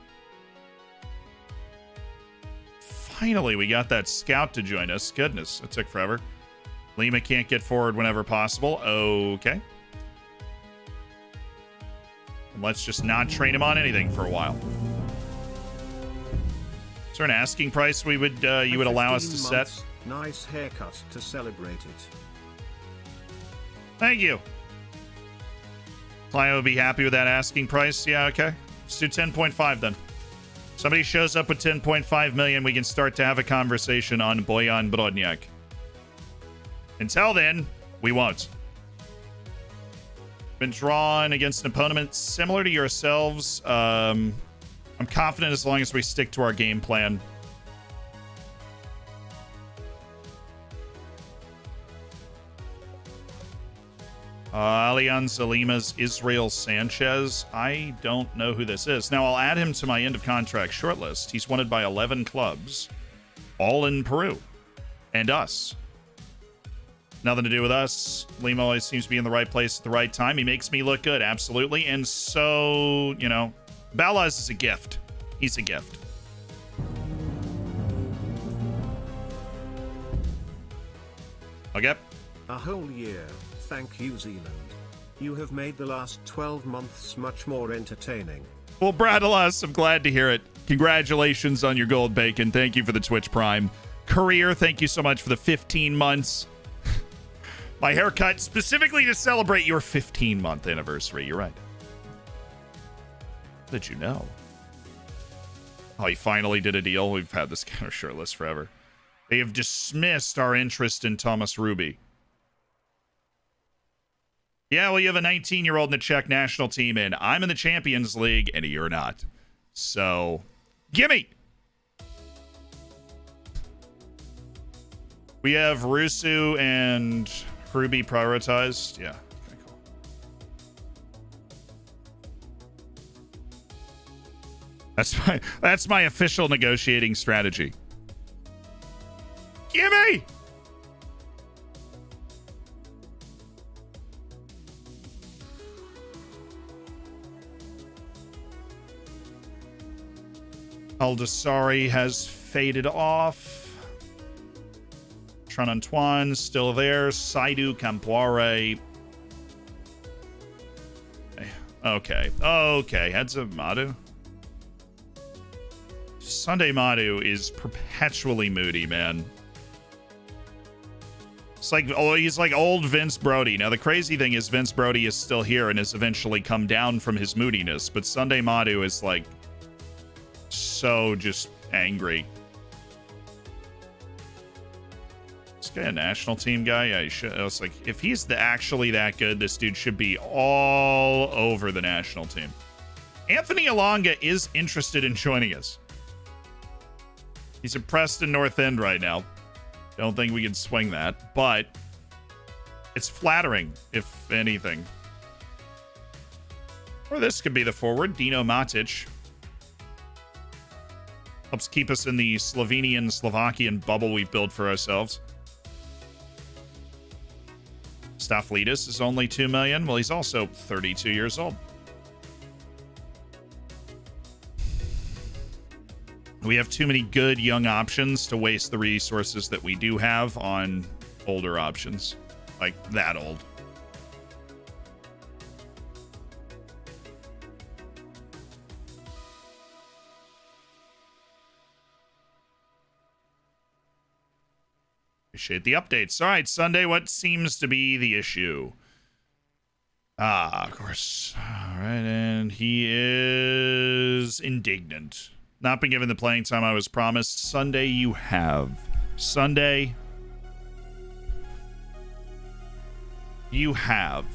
Finally, we got that scout to join us. Goodness, it took forever. Lima can't get forward whenever possible. Okay. And let's just not train him on anything for a while. Is there an asking price we would you would allow us to set? Nice haircut to celebrate it. Thank you. Client would be happy with that asking price. Yeah, okay. Let's do 10.5 then. Somebody shows up with 10.5 million, we can start to have a conversation on Bojan Brodniak. Until then, we won't. Been drawn against an opponent similar to yourselves. I'm confident as long as we stick to our game plan. Alianza Lima's Israel Sanchez. I don't know who this is. Now, I'll add him to my end of contract shortlist. He's wanted by 11 clubs, all in Peru, and us. Nothing to do with us. Lima always seems to be in the right place at the right time. He makes me look good, absolutely. And so, you know, Balaz is a gift. He's a gift. Okay. A whole year. Thank you, Zealand. You have made the last 12 months much more entertaining. Well, Bradalas, I'm glad to hear it. Congratulations on your gold bacon. Thank you for the Twitch Prime. Career, thank you so much for the 15 months. My haircut specifically to celebrate your 15-month anniversary. You're right. How did you know? Oh, he finally did a deal. We've had this kind of shirtless forever. They have dismissed our interest in Thomas Ruby. Yeah, well, you have a 19-year-old in the Czech national team, and I'm in the Champions League, and you're not. So, gimme! We have Rusu and Ruby prioritized. Yeah, okay, cool. That's my official negotiating strategy. Gimme! Aldasari has faded off. Tran Antoine still there. Saidu Campoire. Okay. Heads of Madu. Sunday Madu is perpetually moody, man. It's like, oh, he's like old Vince Brody. Now, the crazy thing is Vince Brody is still here and has eventually come down from his moodiness, but Sunday Madu is like so just angry. This guy a national team guy? Yeah, he should. I was like, if he's actually that good, this dude should be all over the national team. Anthony Alonga is interested in joining us. He's at Preston North End right now. Don't think we can swing that, but it's flattering, if anything. Or this could be the forward, Dino Matic. Helps keep us in the Slovenian, Slovakian bubble we've built for ourselves. Staflidis is only 2 million. Well, he's also 32 years old. We have too many good young options to waste the resources that we do have on older options. Like that old. Appreciate the updates. All right, Sunday, what seems to be the issue? Of course. All right, and he is indignant. Not been given the playing time I was promised. Sunday, you have. Sunday, you have.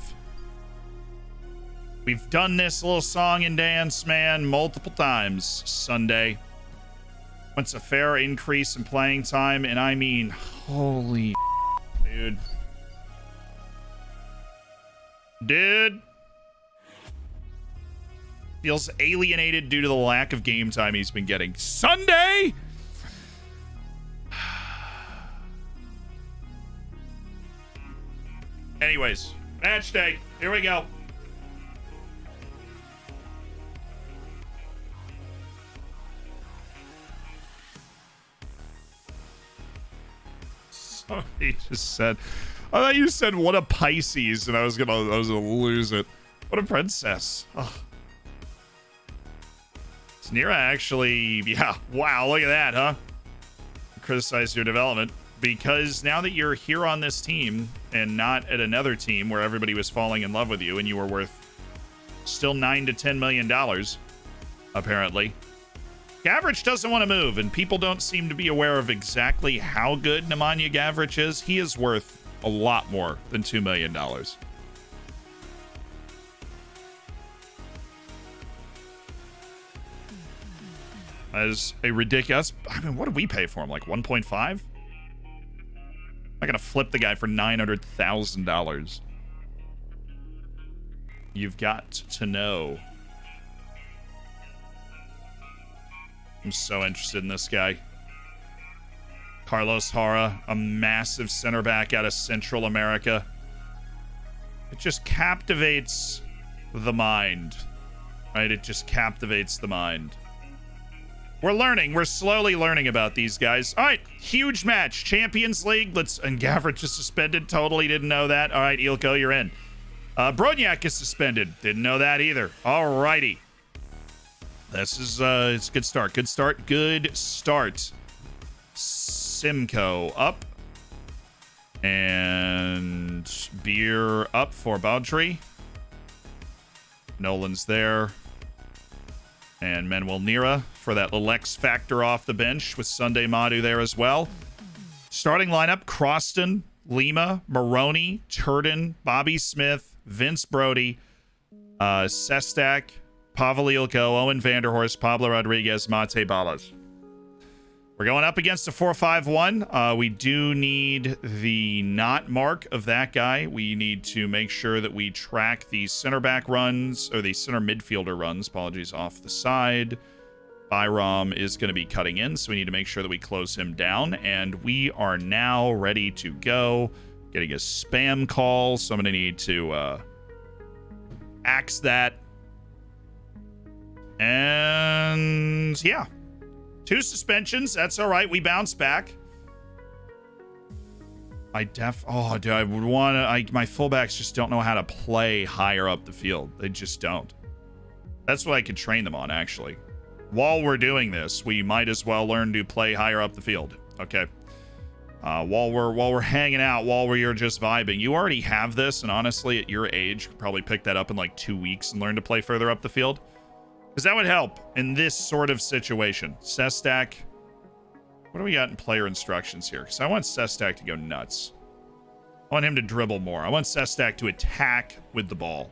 We've done this little song and dance, man, multiple times. Sunday. Wants a fair increase in playing time, and I mean, holy dude. Dude. Feels alienated due to the lack of game time he's been getting. Sunday? Anyways, match day. Here we go. So he just said, I thought you said what a Pisces, and I was gonna lose it. What a princess. Oh. Is Nira actually, yeah, wow, look at that, huh? Criticize your development. Because now that you're here on this team and not at another team where everybody was falling in love with you and you were worth still $9 to $10 million, apparently. Gavrich doesn't want to move, and people don't seem to be aware of exactly how good Nemanja Gavrich is. He is worth a lot more than $2 million. That is a ridiculous. I mean, what did we pay for him? Like 1.5? I'm not gonna flip the guy for $900,000. You've got to know. I'm so interested in this guy. Carlos Hara, a massive center back out of Central America. It just captivates the mind, right? It just captivates the mind. We're learning. We're slowly learning about these guys. All right, huge match. Champions League. And Gavrich is suspended. Totally didn't know that. All right, Ilko, you're in. Brodniak is suspended. Didn't know that either. All righty. This is, it's a good start. Good start. Good start. Simcoe up. And Beer up for Baudry. Nolan's there. And Manuel Nira for that little X factor off the bench with Sunday Madu there as well. Starting lineup, Croston, Lima, Maroney, Turden, Bobby Smith, Vince Brody, Sestak, Pavel Ilko, Owen Vanderhorst, Pablo Rodriguez, Mate Balas. We're going up against a 4-5-1. We do need the not mark of that guy. We need to make sure that we track the center back runs, or the center midfielder runs, apologies, off the side. Byram is going to be cutting in, so we need to make sure that we close him down. And we are now ready to go. Getting a spam call, so I'm going to need to axe that. And yeah. 2 suspensions. That's all right. We bounce back. Oh, dude, I would want to. My fullbacks just don't know how to play higher up the field. They just don't. That's what I could train them on, actually. While we're doing this, we might as well learn to play higher up the field. Okay. While we're hanging out, while we're just vibing, you already have this, and honestly, at your age, you could probably pick that up in like 2 weeks and learn to play further up the field. Because that would help in this sort of situation. Sestak. What do we got in player instructions here? Because I want Sestak to go nuts. I want him to dribble more. I want Sestak to attack with the ball.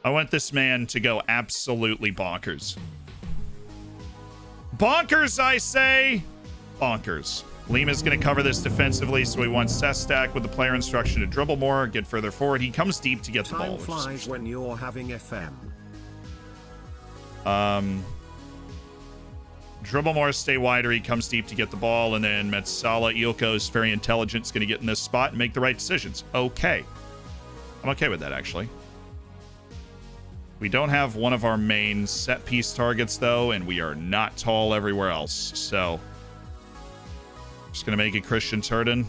I want this man to go absolutely bonkers. Bonkers, I say! Bonkers. Lima's going to cover this defensively, so we want Sestak with the player instruction to dribble more, get further forward. He comes deep to get the ball. Time flies when you're having FM. Dribble more, stay wider. He comes deep to get the ball, and then Metsala Ilko is very intelligent. Is going to get in this spot and make the right decisions. Okay. I'm okay with that, actually. We don't have one of our main set piece targets, though, and we are not tall everywhere else. So, just going to make it Christian Turden.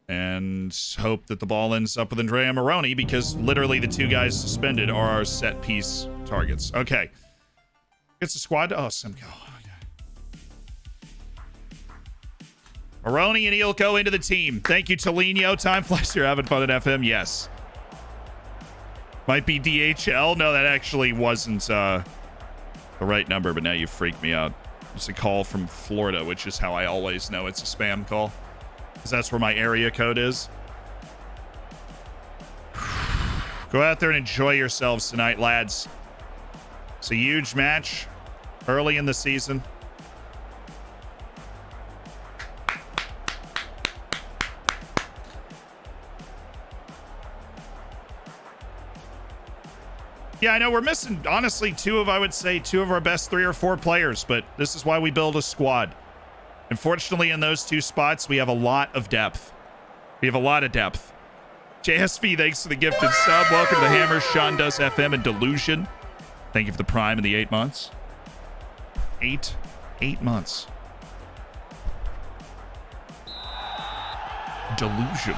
And hope that the ball ends up with Andrea Maroney, because literally the 2 guys suspended are our set piece targets. Okay. It's a squad. Oh, Simcoe. Maroney and Eelco into the team. Thank you, Tolino. Time flies. You're having fun at FM. Yes. Might be DHL. No, that actually wasn't the right number, but now you freaked me out. It's a call from Florida, which is how I always know it's a spam call, because that's where my area code is. Go out there and enjoy yourselves tonight, lads. It's a huge match early in the season. Yeah, I know we're missing, honestly, two of our best 3 or 4 players, but this is why we build a squad. Unfortunately, in those 2 spots, we have a lot of depth. JSV, thanks for the gifted sub. Welcome to the Hammers, Sean Does FM, and Delusion. Thank you for the Prime and the 8 months. 8 months. Delusional.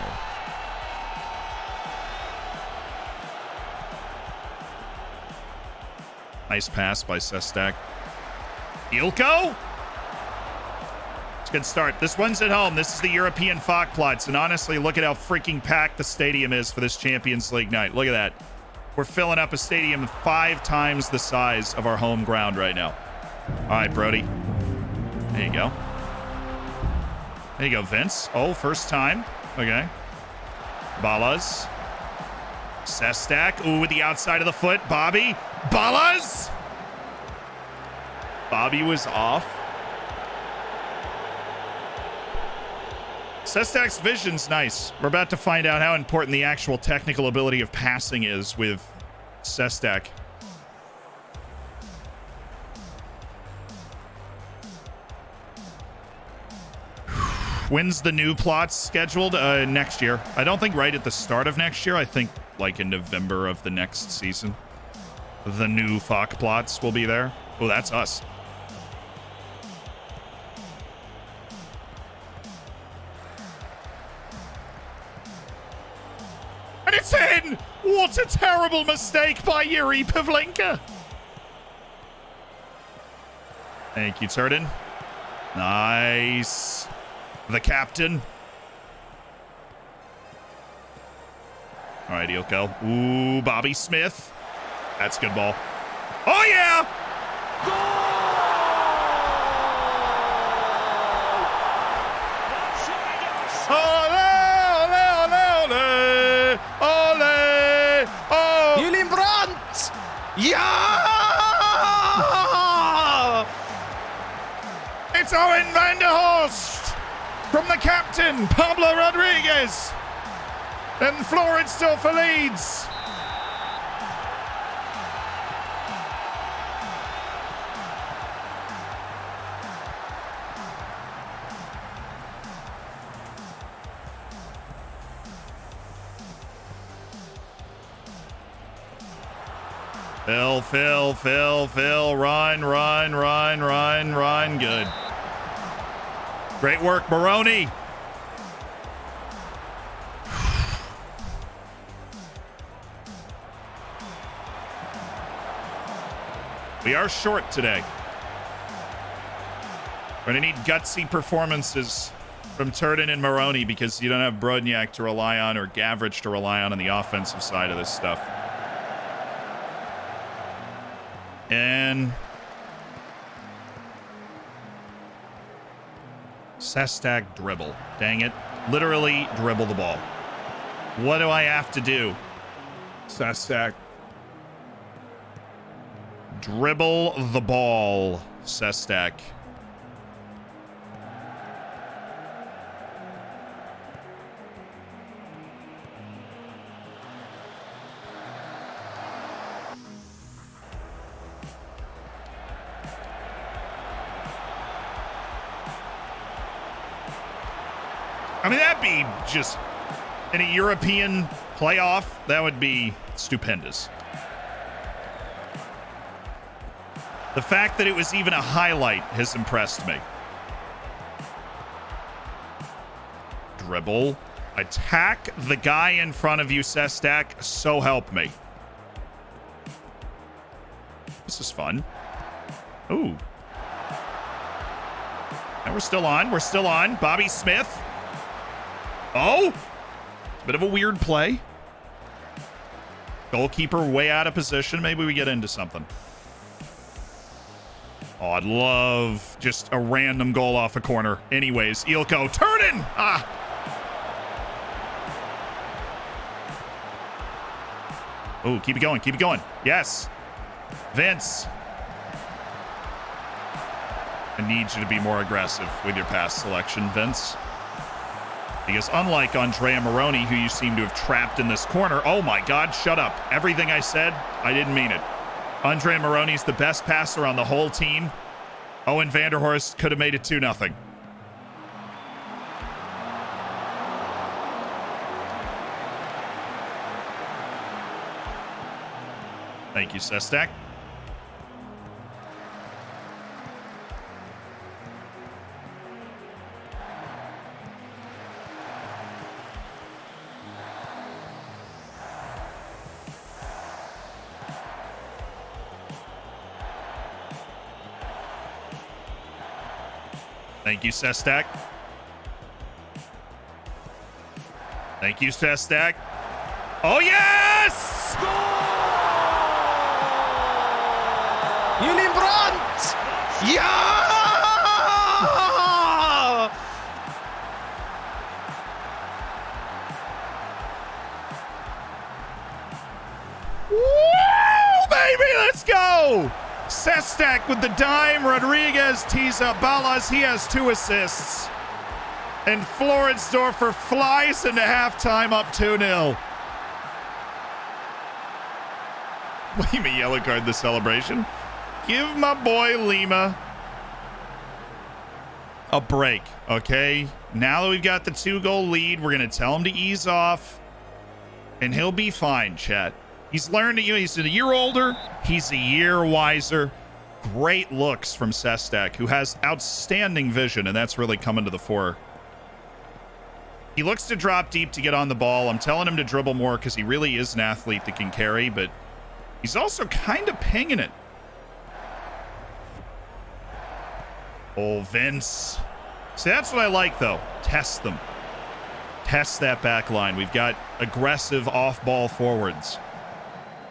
Nice pass by Sestak. Eelco? It's a good start. This one's at home. This is the European Fachplatz. And honestly, look at how freaking packed the stadium is for this Champions League night. Look at that. We're filling up a stadium 5 times the size of our home ground right now. All right, Brody. There you go. There you go, Vince. Oh, first time. Okay. Ballas. Sestak. Ooh, with the outside of the foot. Bobby. Ballas. Bobby was off. Sestak's vision's nice. We're about to find out how important the actual technical ability of passing is with Sestak. When's the new plots scheduled? Next year. I don't think right at the start of next year. I think like in November of the next season. The new Fachplatz will be there. Oh, that's us. And it's in! What a terrible mistake by Yuri Pavlenka. Thank you, Turden. Nice. The captain. All right, Eelco. Ooh, Bobby Smith. That's a good ball. Oh, yeah! Ole, ole, ole, ole, ole. Oh! Julian Brandt! Yeah! It's Owen van der Horst from the captain, Pablo Rodriguez. And Floridsdorfer leads. Phil, run. Good. Great work, Maroney. We are short today. We're going to need gutsy performances from Turden and Maroney because you don't have Brodniak to rely on or Gavrich to rely on the offensive side of this stuff. And Sestak dribble. Dang it. Literally dribble the ball. What do I have to do? Sestak. Dribble the ball, Sestak. I mean, that'd be just in a European playoff. That would be stupendous. The fact that it was even a highlight has impressed me. Dribble. Attack the guy in front of you, Sestak. So help me. This is fun. Ooh. And we're still on. We're still on. Bobby Smith. Oh! It's a bit of a weird play. Goalkeeper way out of position. Maybe we get into something. Oh, I'd love just a random goal off a corner. Anyways, Ilko, turning! Ah! Oh, keep it going. Keep it going. Yes. Vince. I need you to be more aggressive with your pass selection, Vince. Because unlike Andrea Moroni, who you seem to have trapped in this corner, oh my God, shut up. Everything I said, I didn't mean it. Andrea Moroni's the best passer on the whole team. Owen Vanderhorst could have made it 2-0. Thank you, Sestak. Thank you, Sestak. Thank you, Sestak. Oh, yes! Junibrandt! Ja! Woo, baby, let's go! Sestak with the dime. Rodriguez tees up Ballas. He has 2 assists. And Floridsdorfer flies into halftime up 2-0. Lima yellow card the celebration. Give my boy Lima a break, okay? Now that we've got the 2-goal lead, we're going to tell him to ease off. And he'll be fine, chat. He's learned, he's a year older. He's a year wiser. Great looks from Sestak, who has outstanding vision, and that's really coming to the fore. He looks to drop deep to get on the ball. I'm telling him to dribble more because he really is an athlete that can carry, but he's also kind of pinging it. Oh, Vince. See, that's what I like, though. Test them. Test that back line. We've got aggressive off-ball forwards.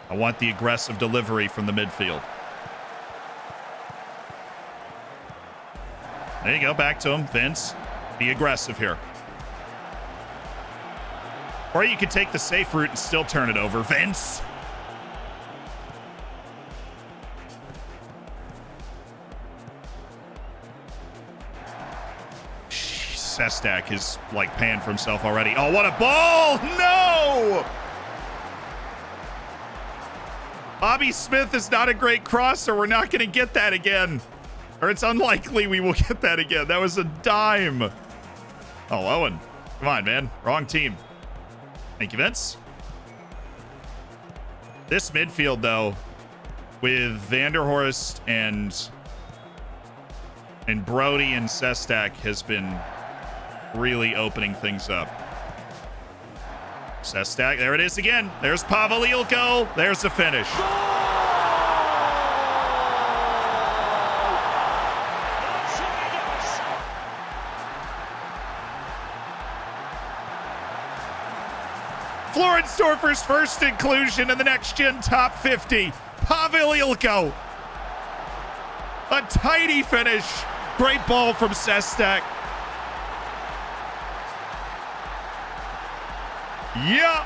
I want the aggressive delivery from the midfield. There you go. Back to him, Vince. Be aggressive here. Or you could take the safe route and still turn it over, Vince. Sestak is like paying for himself already. Oh, what a ball! No! Bobby Smith is not a great crosser. We're not going to get that again. Or it's unlikely we will get that again. That was a dime. Oh, Owen. Come on, man. Wrong team. Thank you, Vince. This midfield, though, with Vanderhorst and Brody and Sestak has been really opening things up. Sestak, there it is again. There's Pavel Ilko. There's the finish. Floridsdorfer's first inclusion in the Next Gen Top 50. Pavel Ilko. A tidy finish. Great ball from Sestak. Yeah.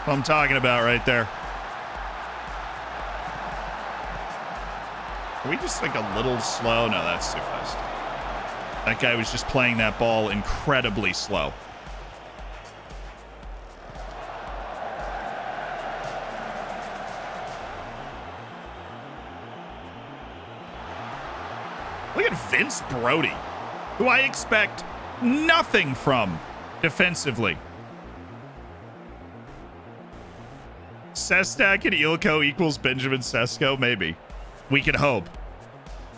What I'm talking about right there. Are we just like a little slow? No, that's too fast. That guy was just playing that ball incredibly slow. Look at Vince Brody, who I expect nothing from defensively. Sestak and Ilko equals Benjamin Sesko? Maybe. We can hope.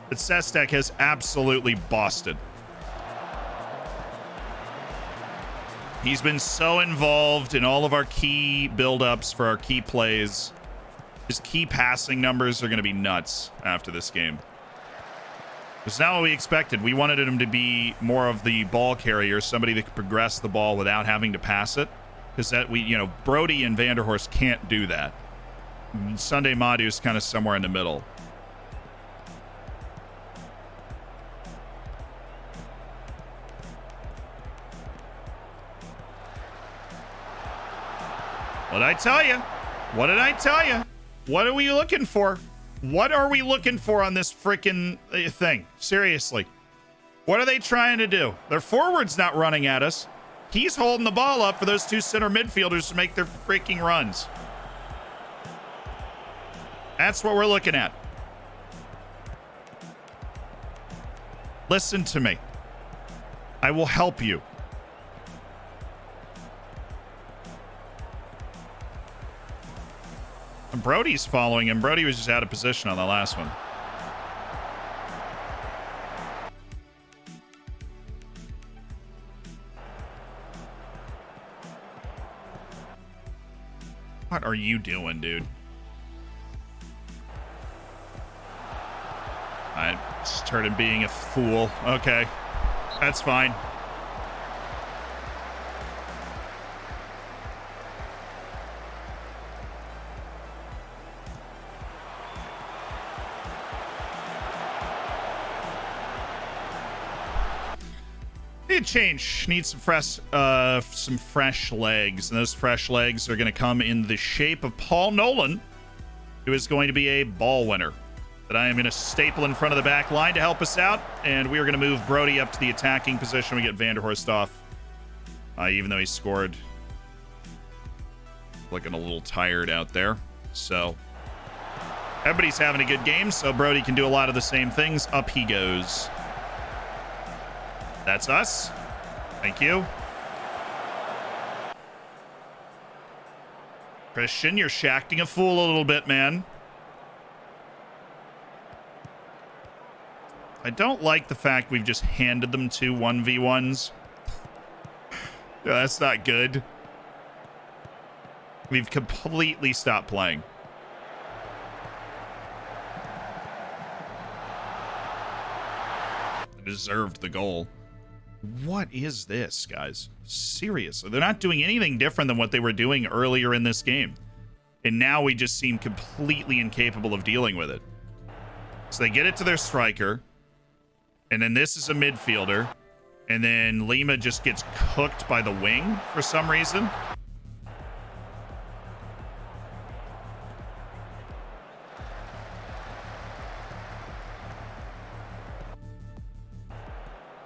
But Sestak has absolutely bossed. He's been so involved in all of our key build-ups for our key plays. His key passing numbers are going to be nuts after this game. It's not what we expected. We wanted him to be more of the ball carrier, somebody that could progress the ball without having to pass it. Because that Brody and Vanderhorst can't do that. Sunday Madu is kind of somewhere in the middle. What did I tell you? What did I tell you? What are we looking for? What are we looking for on this freaking thing? Seriously. What are they trying to do? Their forward's not running at us. He's holding the ball up for those two center midfielders to make their freaking runs. That's what we're looking at. Listen to me. I will help you. Brody's following him. Brody was just out of position on the last one. What are you doing, dude? I started being a fool. Okay. That's fine. Need change. Need some fresh legs, and those fresh legs are going to come in the shape of Paul Nolan, who is going to be a ball winner that I am going to staple in front of the back line to help us out, and we are going to move Brody up to the attacking position. We get Vanderhorst off, even though he scored. Looking a little tired out there, so everybody's having a good game, so Brody can do a lot of the same things. Up he goes. That's us. Thank you. Christian, you're shacking a fool a little bit, man. I don't like the fact we've just handed them two 1v1s. Yeah, that's not good. We've completely stopped playing. I deserved the goal. What is this, guys? Seriously, they're not doing anything different than what they were doing earlier in this game. And now we just seem completely incapable of dealing with it. So they get it to their striker. And then this is a midfielder. And then Lima just gets cooked by the wing for some reason.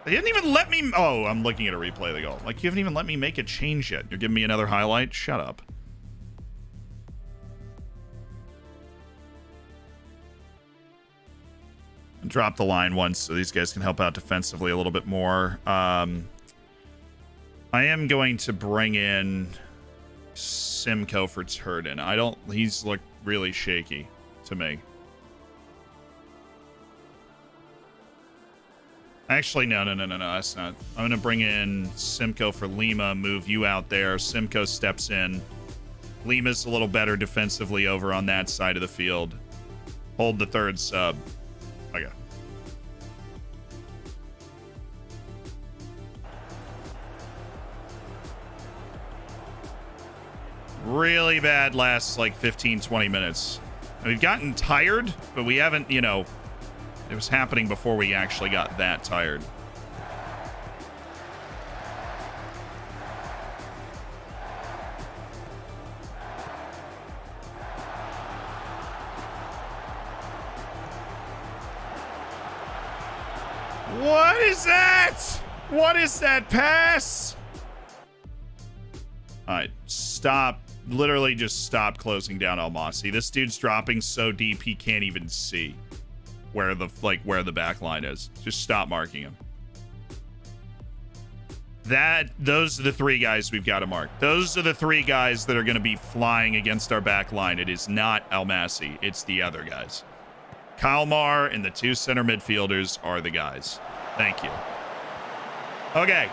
They didn't even let me... Oh, I'm looking at a replay of the goal. Like, you haven't even let me make a change yet. You're giving me another highlight? Shut up. Drop the line once so these guys can help out defensively a little bit more. I am going to bring in Simcoe for Turden. He's looked really shaky to me. Actually, no, that's not. I'm going to bring in Simcoe for Lima, move you out there. Simcoe steps in. Lima's a little better defensively over on that side of the field. Hold the third sub. Okay. Really bad last, like, 15, 20 minutes. We've gotten tired, but we haven't, it was happening before we actually got that tired. What is that? What is that pass? All right, stop. Literally just stop closing down El Masi. This dude's dropping so deep he can't even see where the back line is. Just stop marking him. Those are the three guys we've got to mark. Those are the three guys that are going to be flying against our back line. It is not El Masi. It's the other guys. Kalmar and the two center midfielders are the guys. Thank you. Okay.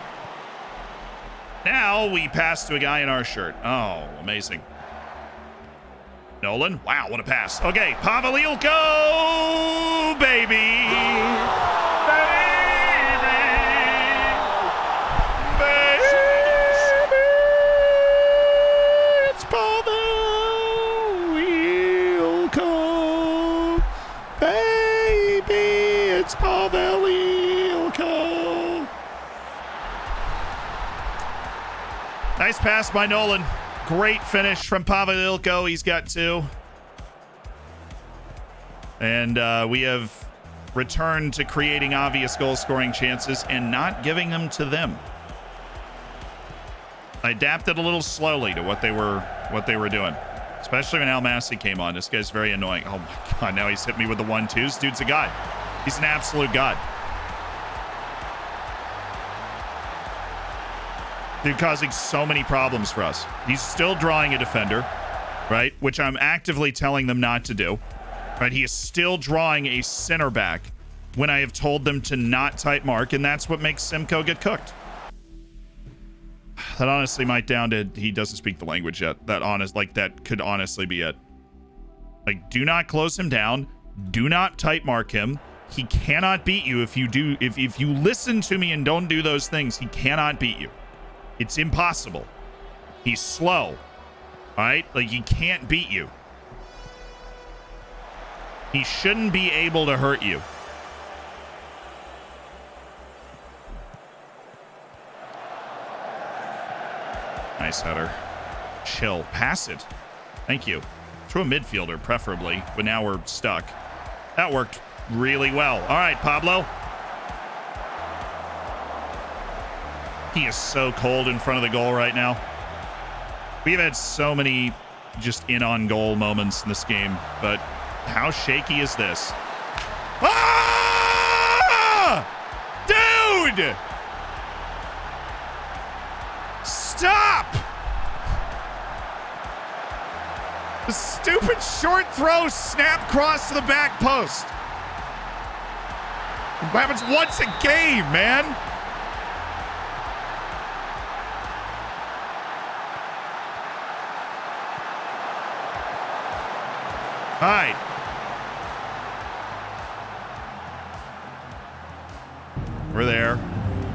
Now we pass to a guy in our shirt. Oh, amazing. Nolan. Wow, what a pass. Okay, Pavlilko, baby. Nice pass by Nolan. Great finish from Pavel Ilko. He's got 2. And we have returned to creating obvious goal-scoring chances and not giving them to them. I adapted a little slowly to what they were doing, especially when Al Massey came on. This guy's very annoying. Oh my god! Now he's hit me with the 1-2s. Dude's a god. He's an absolute god. Dude causing so many problems for us. He's still drawing a defender, right? Which I'm actively telling them not to do. Right? He is still drawing a center back when I have told them to not tight mark, and that's what makes Simcoe get cooked. That honestly might down to he doesn't speak the language yet. That could honestly be it. Like, do not close him down. Do not tight mark him. He cannot beat you if you do. If you listen to me and don't do those things, he cannot beat you. It's impossible. He's slow. All right? Like, he can't beat you. He shouldn't be able to hurt you. Nice header. Chill. Pass it. Thank you. To a midfielder, preferably, but now we're stuck. That worked really well. All right, Pablo. He is so cold in front of the goal right now. We've had so many just in-on-goal moments in this game, but how shaky is this? Ah! Dude! Stop! The stupid short throw snap cross to the back post. It happens once a game, man. All right. We're there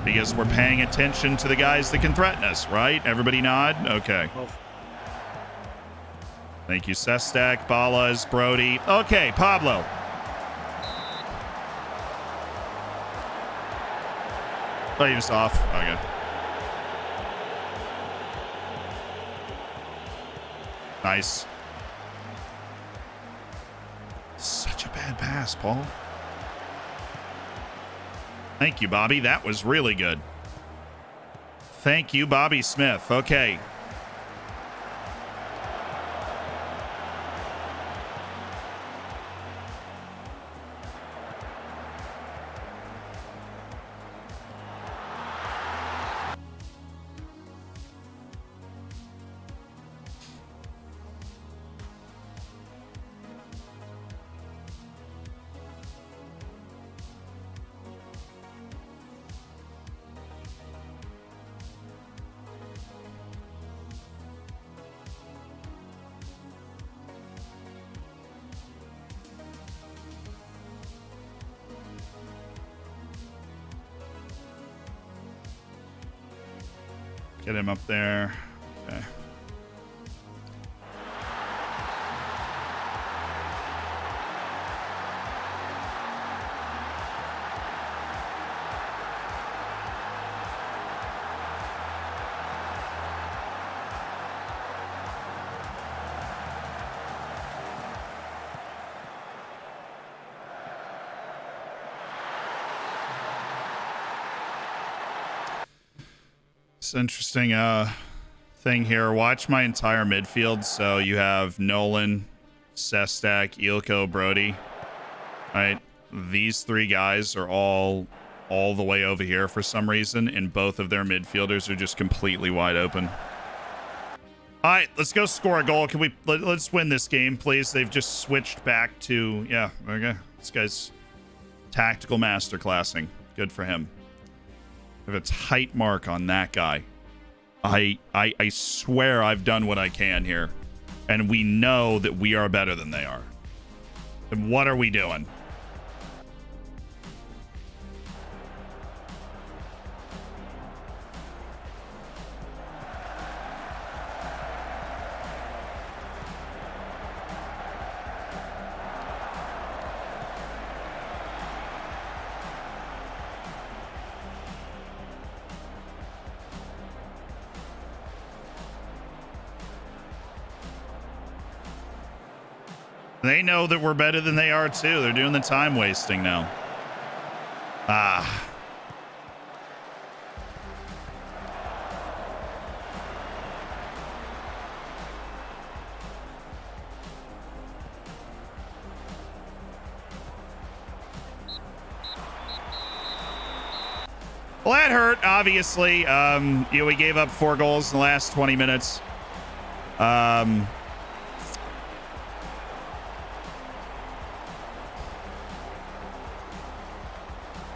because we're paying attention to the guys that can threaten us, right? Everybody nod? Okay. Thank you, Sestak, Ballas, Brody. Okay, Pablo. Oh, he was off. Okay. Nice. Such a bad pass, Paul. Thank you, Bobby. That was really good. Thank you, Bobby Smith. Okay. Get him up there. Okay. It's interesting thing here. Watch my entire midfield. So you have Nolan, Sestak, Ilko, Brody. Right? These three guys are all the way over here for some reason, and both of their midfielders are just completely wide open. All right, let's go score a goal. Can we let's win this game, please? They've just switched back to okay. This guy's tactical masterclassing. Good for him. I have a tight mark on that guy. I swear I've done what I can here. And we know that we are better than they are. And what are we doing? They know that we're better than they are, too. They're doing the time wasting now. Ah. Well, that hurt, obviously. We gave up 4 goals in the last 20 minutes.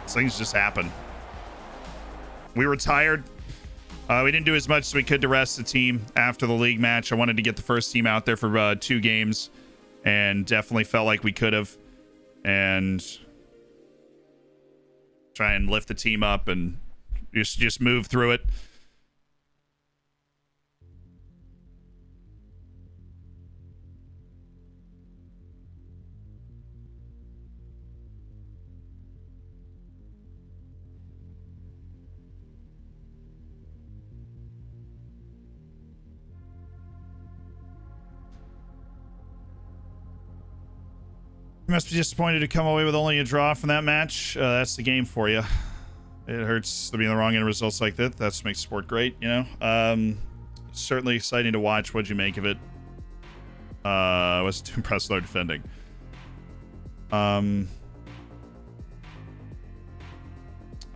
Things just happen. We were tired. We didn't do as much as we could to rest the team after the league match. I wanted to get the first team out there for 2 games, and definitely felt like we could have. And try and lift the team up and just move through it. You must be disappointed to come away with only a draw from that match. That's the game for you. It hurts to be in the wrong end of results like that. That's what makes sport great, you know. Certainly exciting to watch. What'd you make of it? I wasn't too impressed with our defending.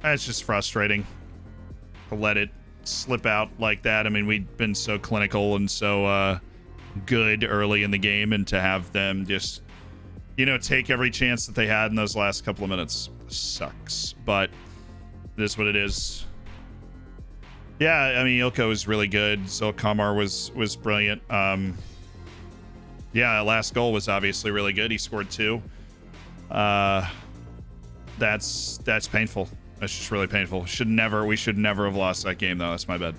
It's just frustrating to let it slip out like that. I mean, we'd been so clinical and so good early in the game, and to have them just, you know, take every chance that they had in those last couple of minutes sucks. But it is what it is. Yeah, I mean, Ilko was really good. Zolkamar was brilliant. Yeah, last goal was obviously really good. He scored 2. That's painful. That's just really painful. We should never have lost that game, though. That's my bad.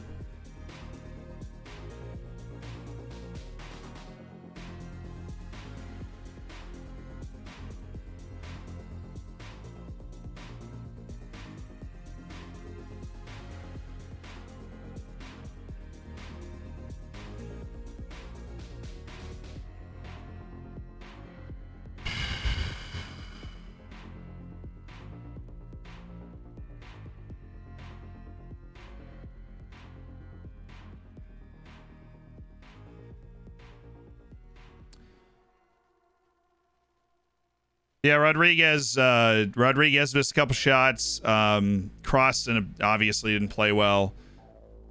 Yeah, Rodriguez missed a couple shots. Crossan obviously didn't play well.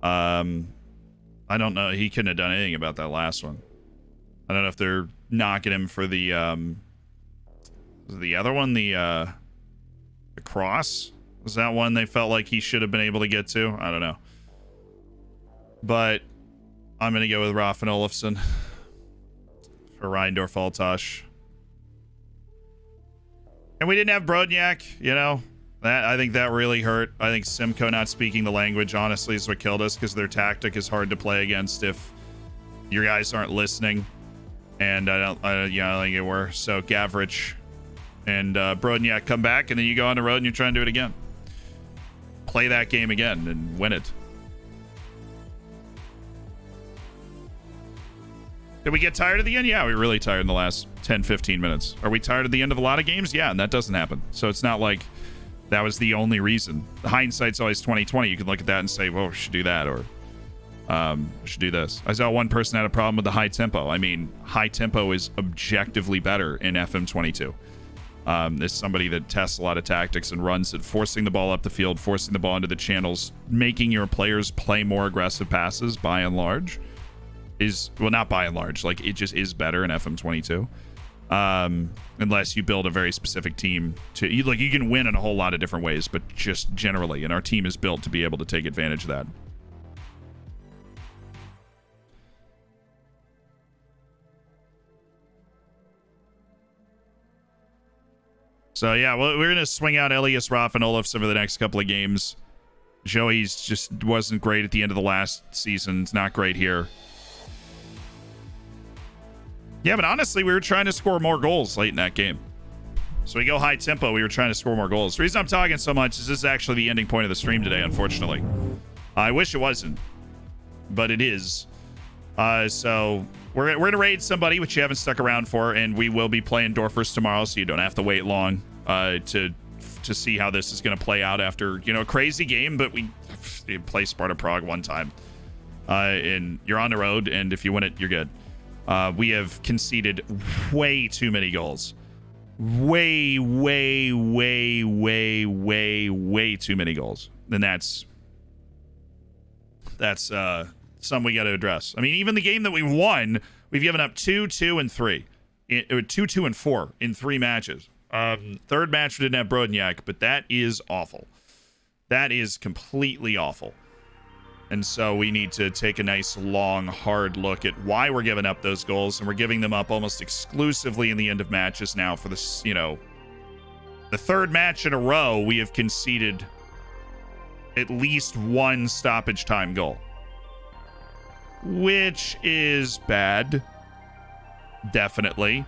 I don't know. He couldn't have done anything about that last one. I don't know if they're knocking him for the other one, the cross. Was that one they felt like he should have been able to get to? I don't know. But I'm going to go with Raffin Olofsson for Reindorf Altosh. And we didn't have Brodniak, you know. I think that really hurt. I think Simcoe not speaking the language, honestly, is what killed us, because their tactic is hard to play against if your guys aren't listening. And I don't think it were. So Gavrich and Brodniak come back, and then you go on the road and you try and do it again. Play that game again and win it. Did we get tired at the end? Yeah, we were really tired in the last 10, 15 minutes. Are we tired at the end of a lot of games? Yeah, and that doesn't happen. So it's not like that was the only reason. The hindsight's always 20/20. You can look at that and say, well, we should do that, or we should do this. I saw one person had a problem with the high tempo. I mean, high tempo is objectively better in FM22. It's somebody that tests a lot of tactics and runs it, forcing the ball up the field, forcing the ball into the channels, making your players play more aggressive passes by and large. Well, not by and large, like it just is better in FM22, unless you build a very specific team you can win in a whole lot of different ways, but just generally, and our team is built to be able to take advantage of that. So yeah, well, we're gonna swing out Elias, Raffin Olofsson over the next couple of games. Joey's just wasn't great at the end of the last season. It's not great here. Yeah, but honestly, we were trying to score more goals late in that game. So we go high tempo. We were trying to score more goals. The reason I'm talking so much is this is actually the ending point of the stream today, unfortunately. I wish it wasn't, but it is. So we're gonna raid somebody, which you haven't stuck around for, and we will be playing Dorfers tomorrow, so you don't have to wait long to see how this is gonna play out after, you know, a crazy game. But we play Sparta Prague one time, and you're on the road, and if you win it, you're good. We have conceded way too many goals. Way too many goals. And that's something we got to address. I mean, even the game that we won, we've given up 2, 2, and 3. 2, 2, and 4 in 3 matches. Third match we didn't have Brodniak, but that is awful. That is completely awful. And so we need to take a nice, long, hard look at why we're giving up those goals. And we're giving them up almost exclusively in the end of matches now for this, you know, the third match in a row, we have conceded at least 1 stoppage time goal, which is bad. Definitely.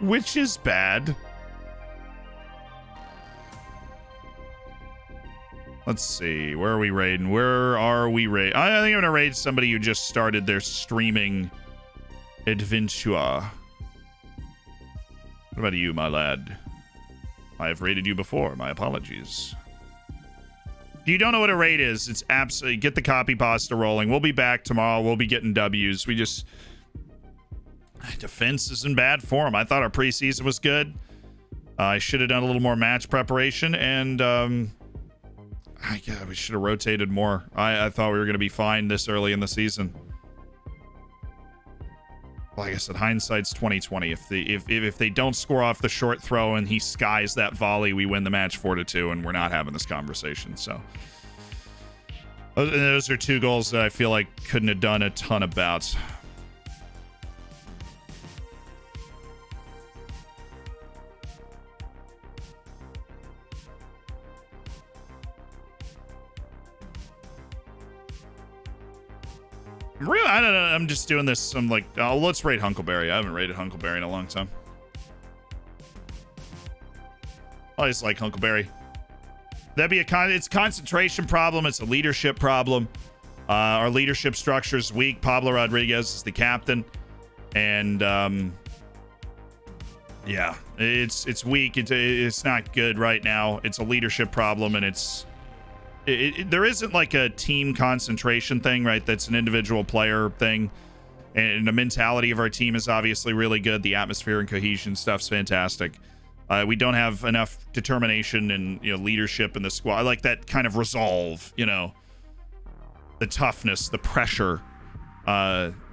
Which is bad. Let's see. Where are we raiding? Where are we raiding? I think I'm going to raid somebody who just started their streaming adventure. What about you, my lad? I have raided you before. My apologies. If you don't know what a raid is, it's absolutely... Get the copy pasta rolling. We'll be back tomorrow. We'll be getting W's. We just... Defense is in bad form. I thought our preseason was good. I should have done a little more match preparation, and we should have rotated more. I thought we were going to be fine this early in the season. Like I said, hindsight's 20/20. If they don't score off the short throw and he skies that volley, we win the match 4-2, and we're not having this conversation. So those are 2 goals that I feel like couldn't have done a ton about. Really, I don't know. I'm just doing this. I'm like, oh, let's raid Hunkleberry. I haven't raided Hunkleberry in a long time. I just like Hunkleberry. That'd be it's a concentration problem. It's a leadership problem. Our leadership structure is weak. Pablo Rodriguez is the captain, and yeah, it's weak. It's not good right now. It's a leadership problem, and there isn't like a team concentration thing, right? That's an individual player thing. And the mentality of our team is obviously really good. The atmosphere and cohesion stuff's fantastic. We don't have enough determination and, you know, leadership in the squad. I like that kind of resolve, you know, the toughness, the pressure,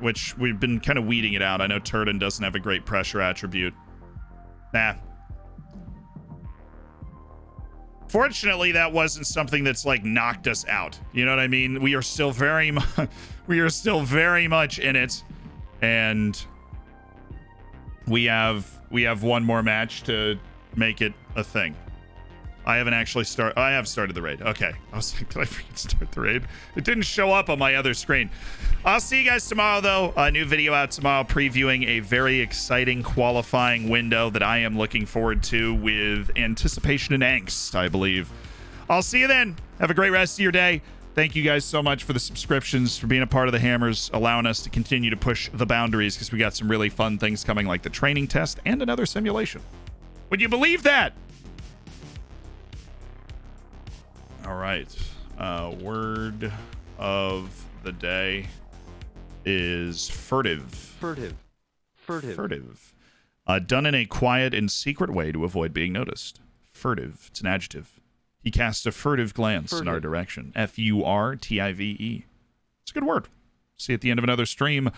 which we've been kind of weeding it out. I know Turden doesn't have a great pressure attribute. Nah. Fortunately, that wasn't something that's like knocked us out. You know what I mean? We are still very much in it, and we have 1 more match to make it a thing. I haven't actually I have started the raid. Okay. I was like, did I freaking start the raid? It didn't show up on my other screen. I'll see you guys tomorrow, though. A new video out tomorrow previewing a very exciting qualifying window that I am looking forward to with anticipation and angst, I believe. I'll see you then. Have a great rest of your day. Thank you guys so much for the subscriptions, for being a part of the Hammers, allowing us to continue to push the boundaries, because we got some really fun things coming, like the training test and another simulation. Would you believe that? All right. Word of the day is furtive. Furtive. Done in a quiet and secret way to avoid being noticed. Furtive. It's an adjective. He cast a furtive glance in our direction. Furtive. It's a good word. See you at the end of another stream.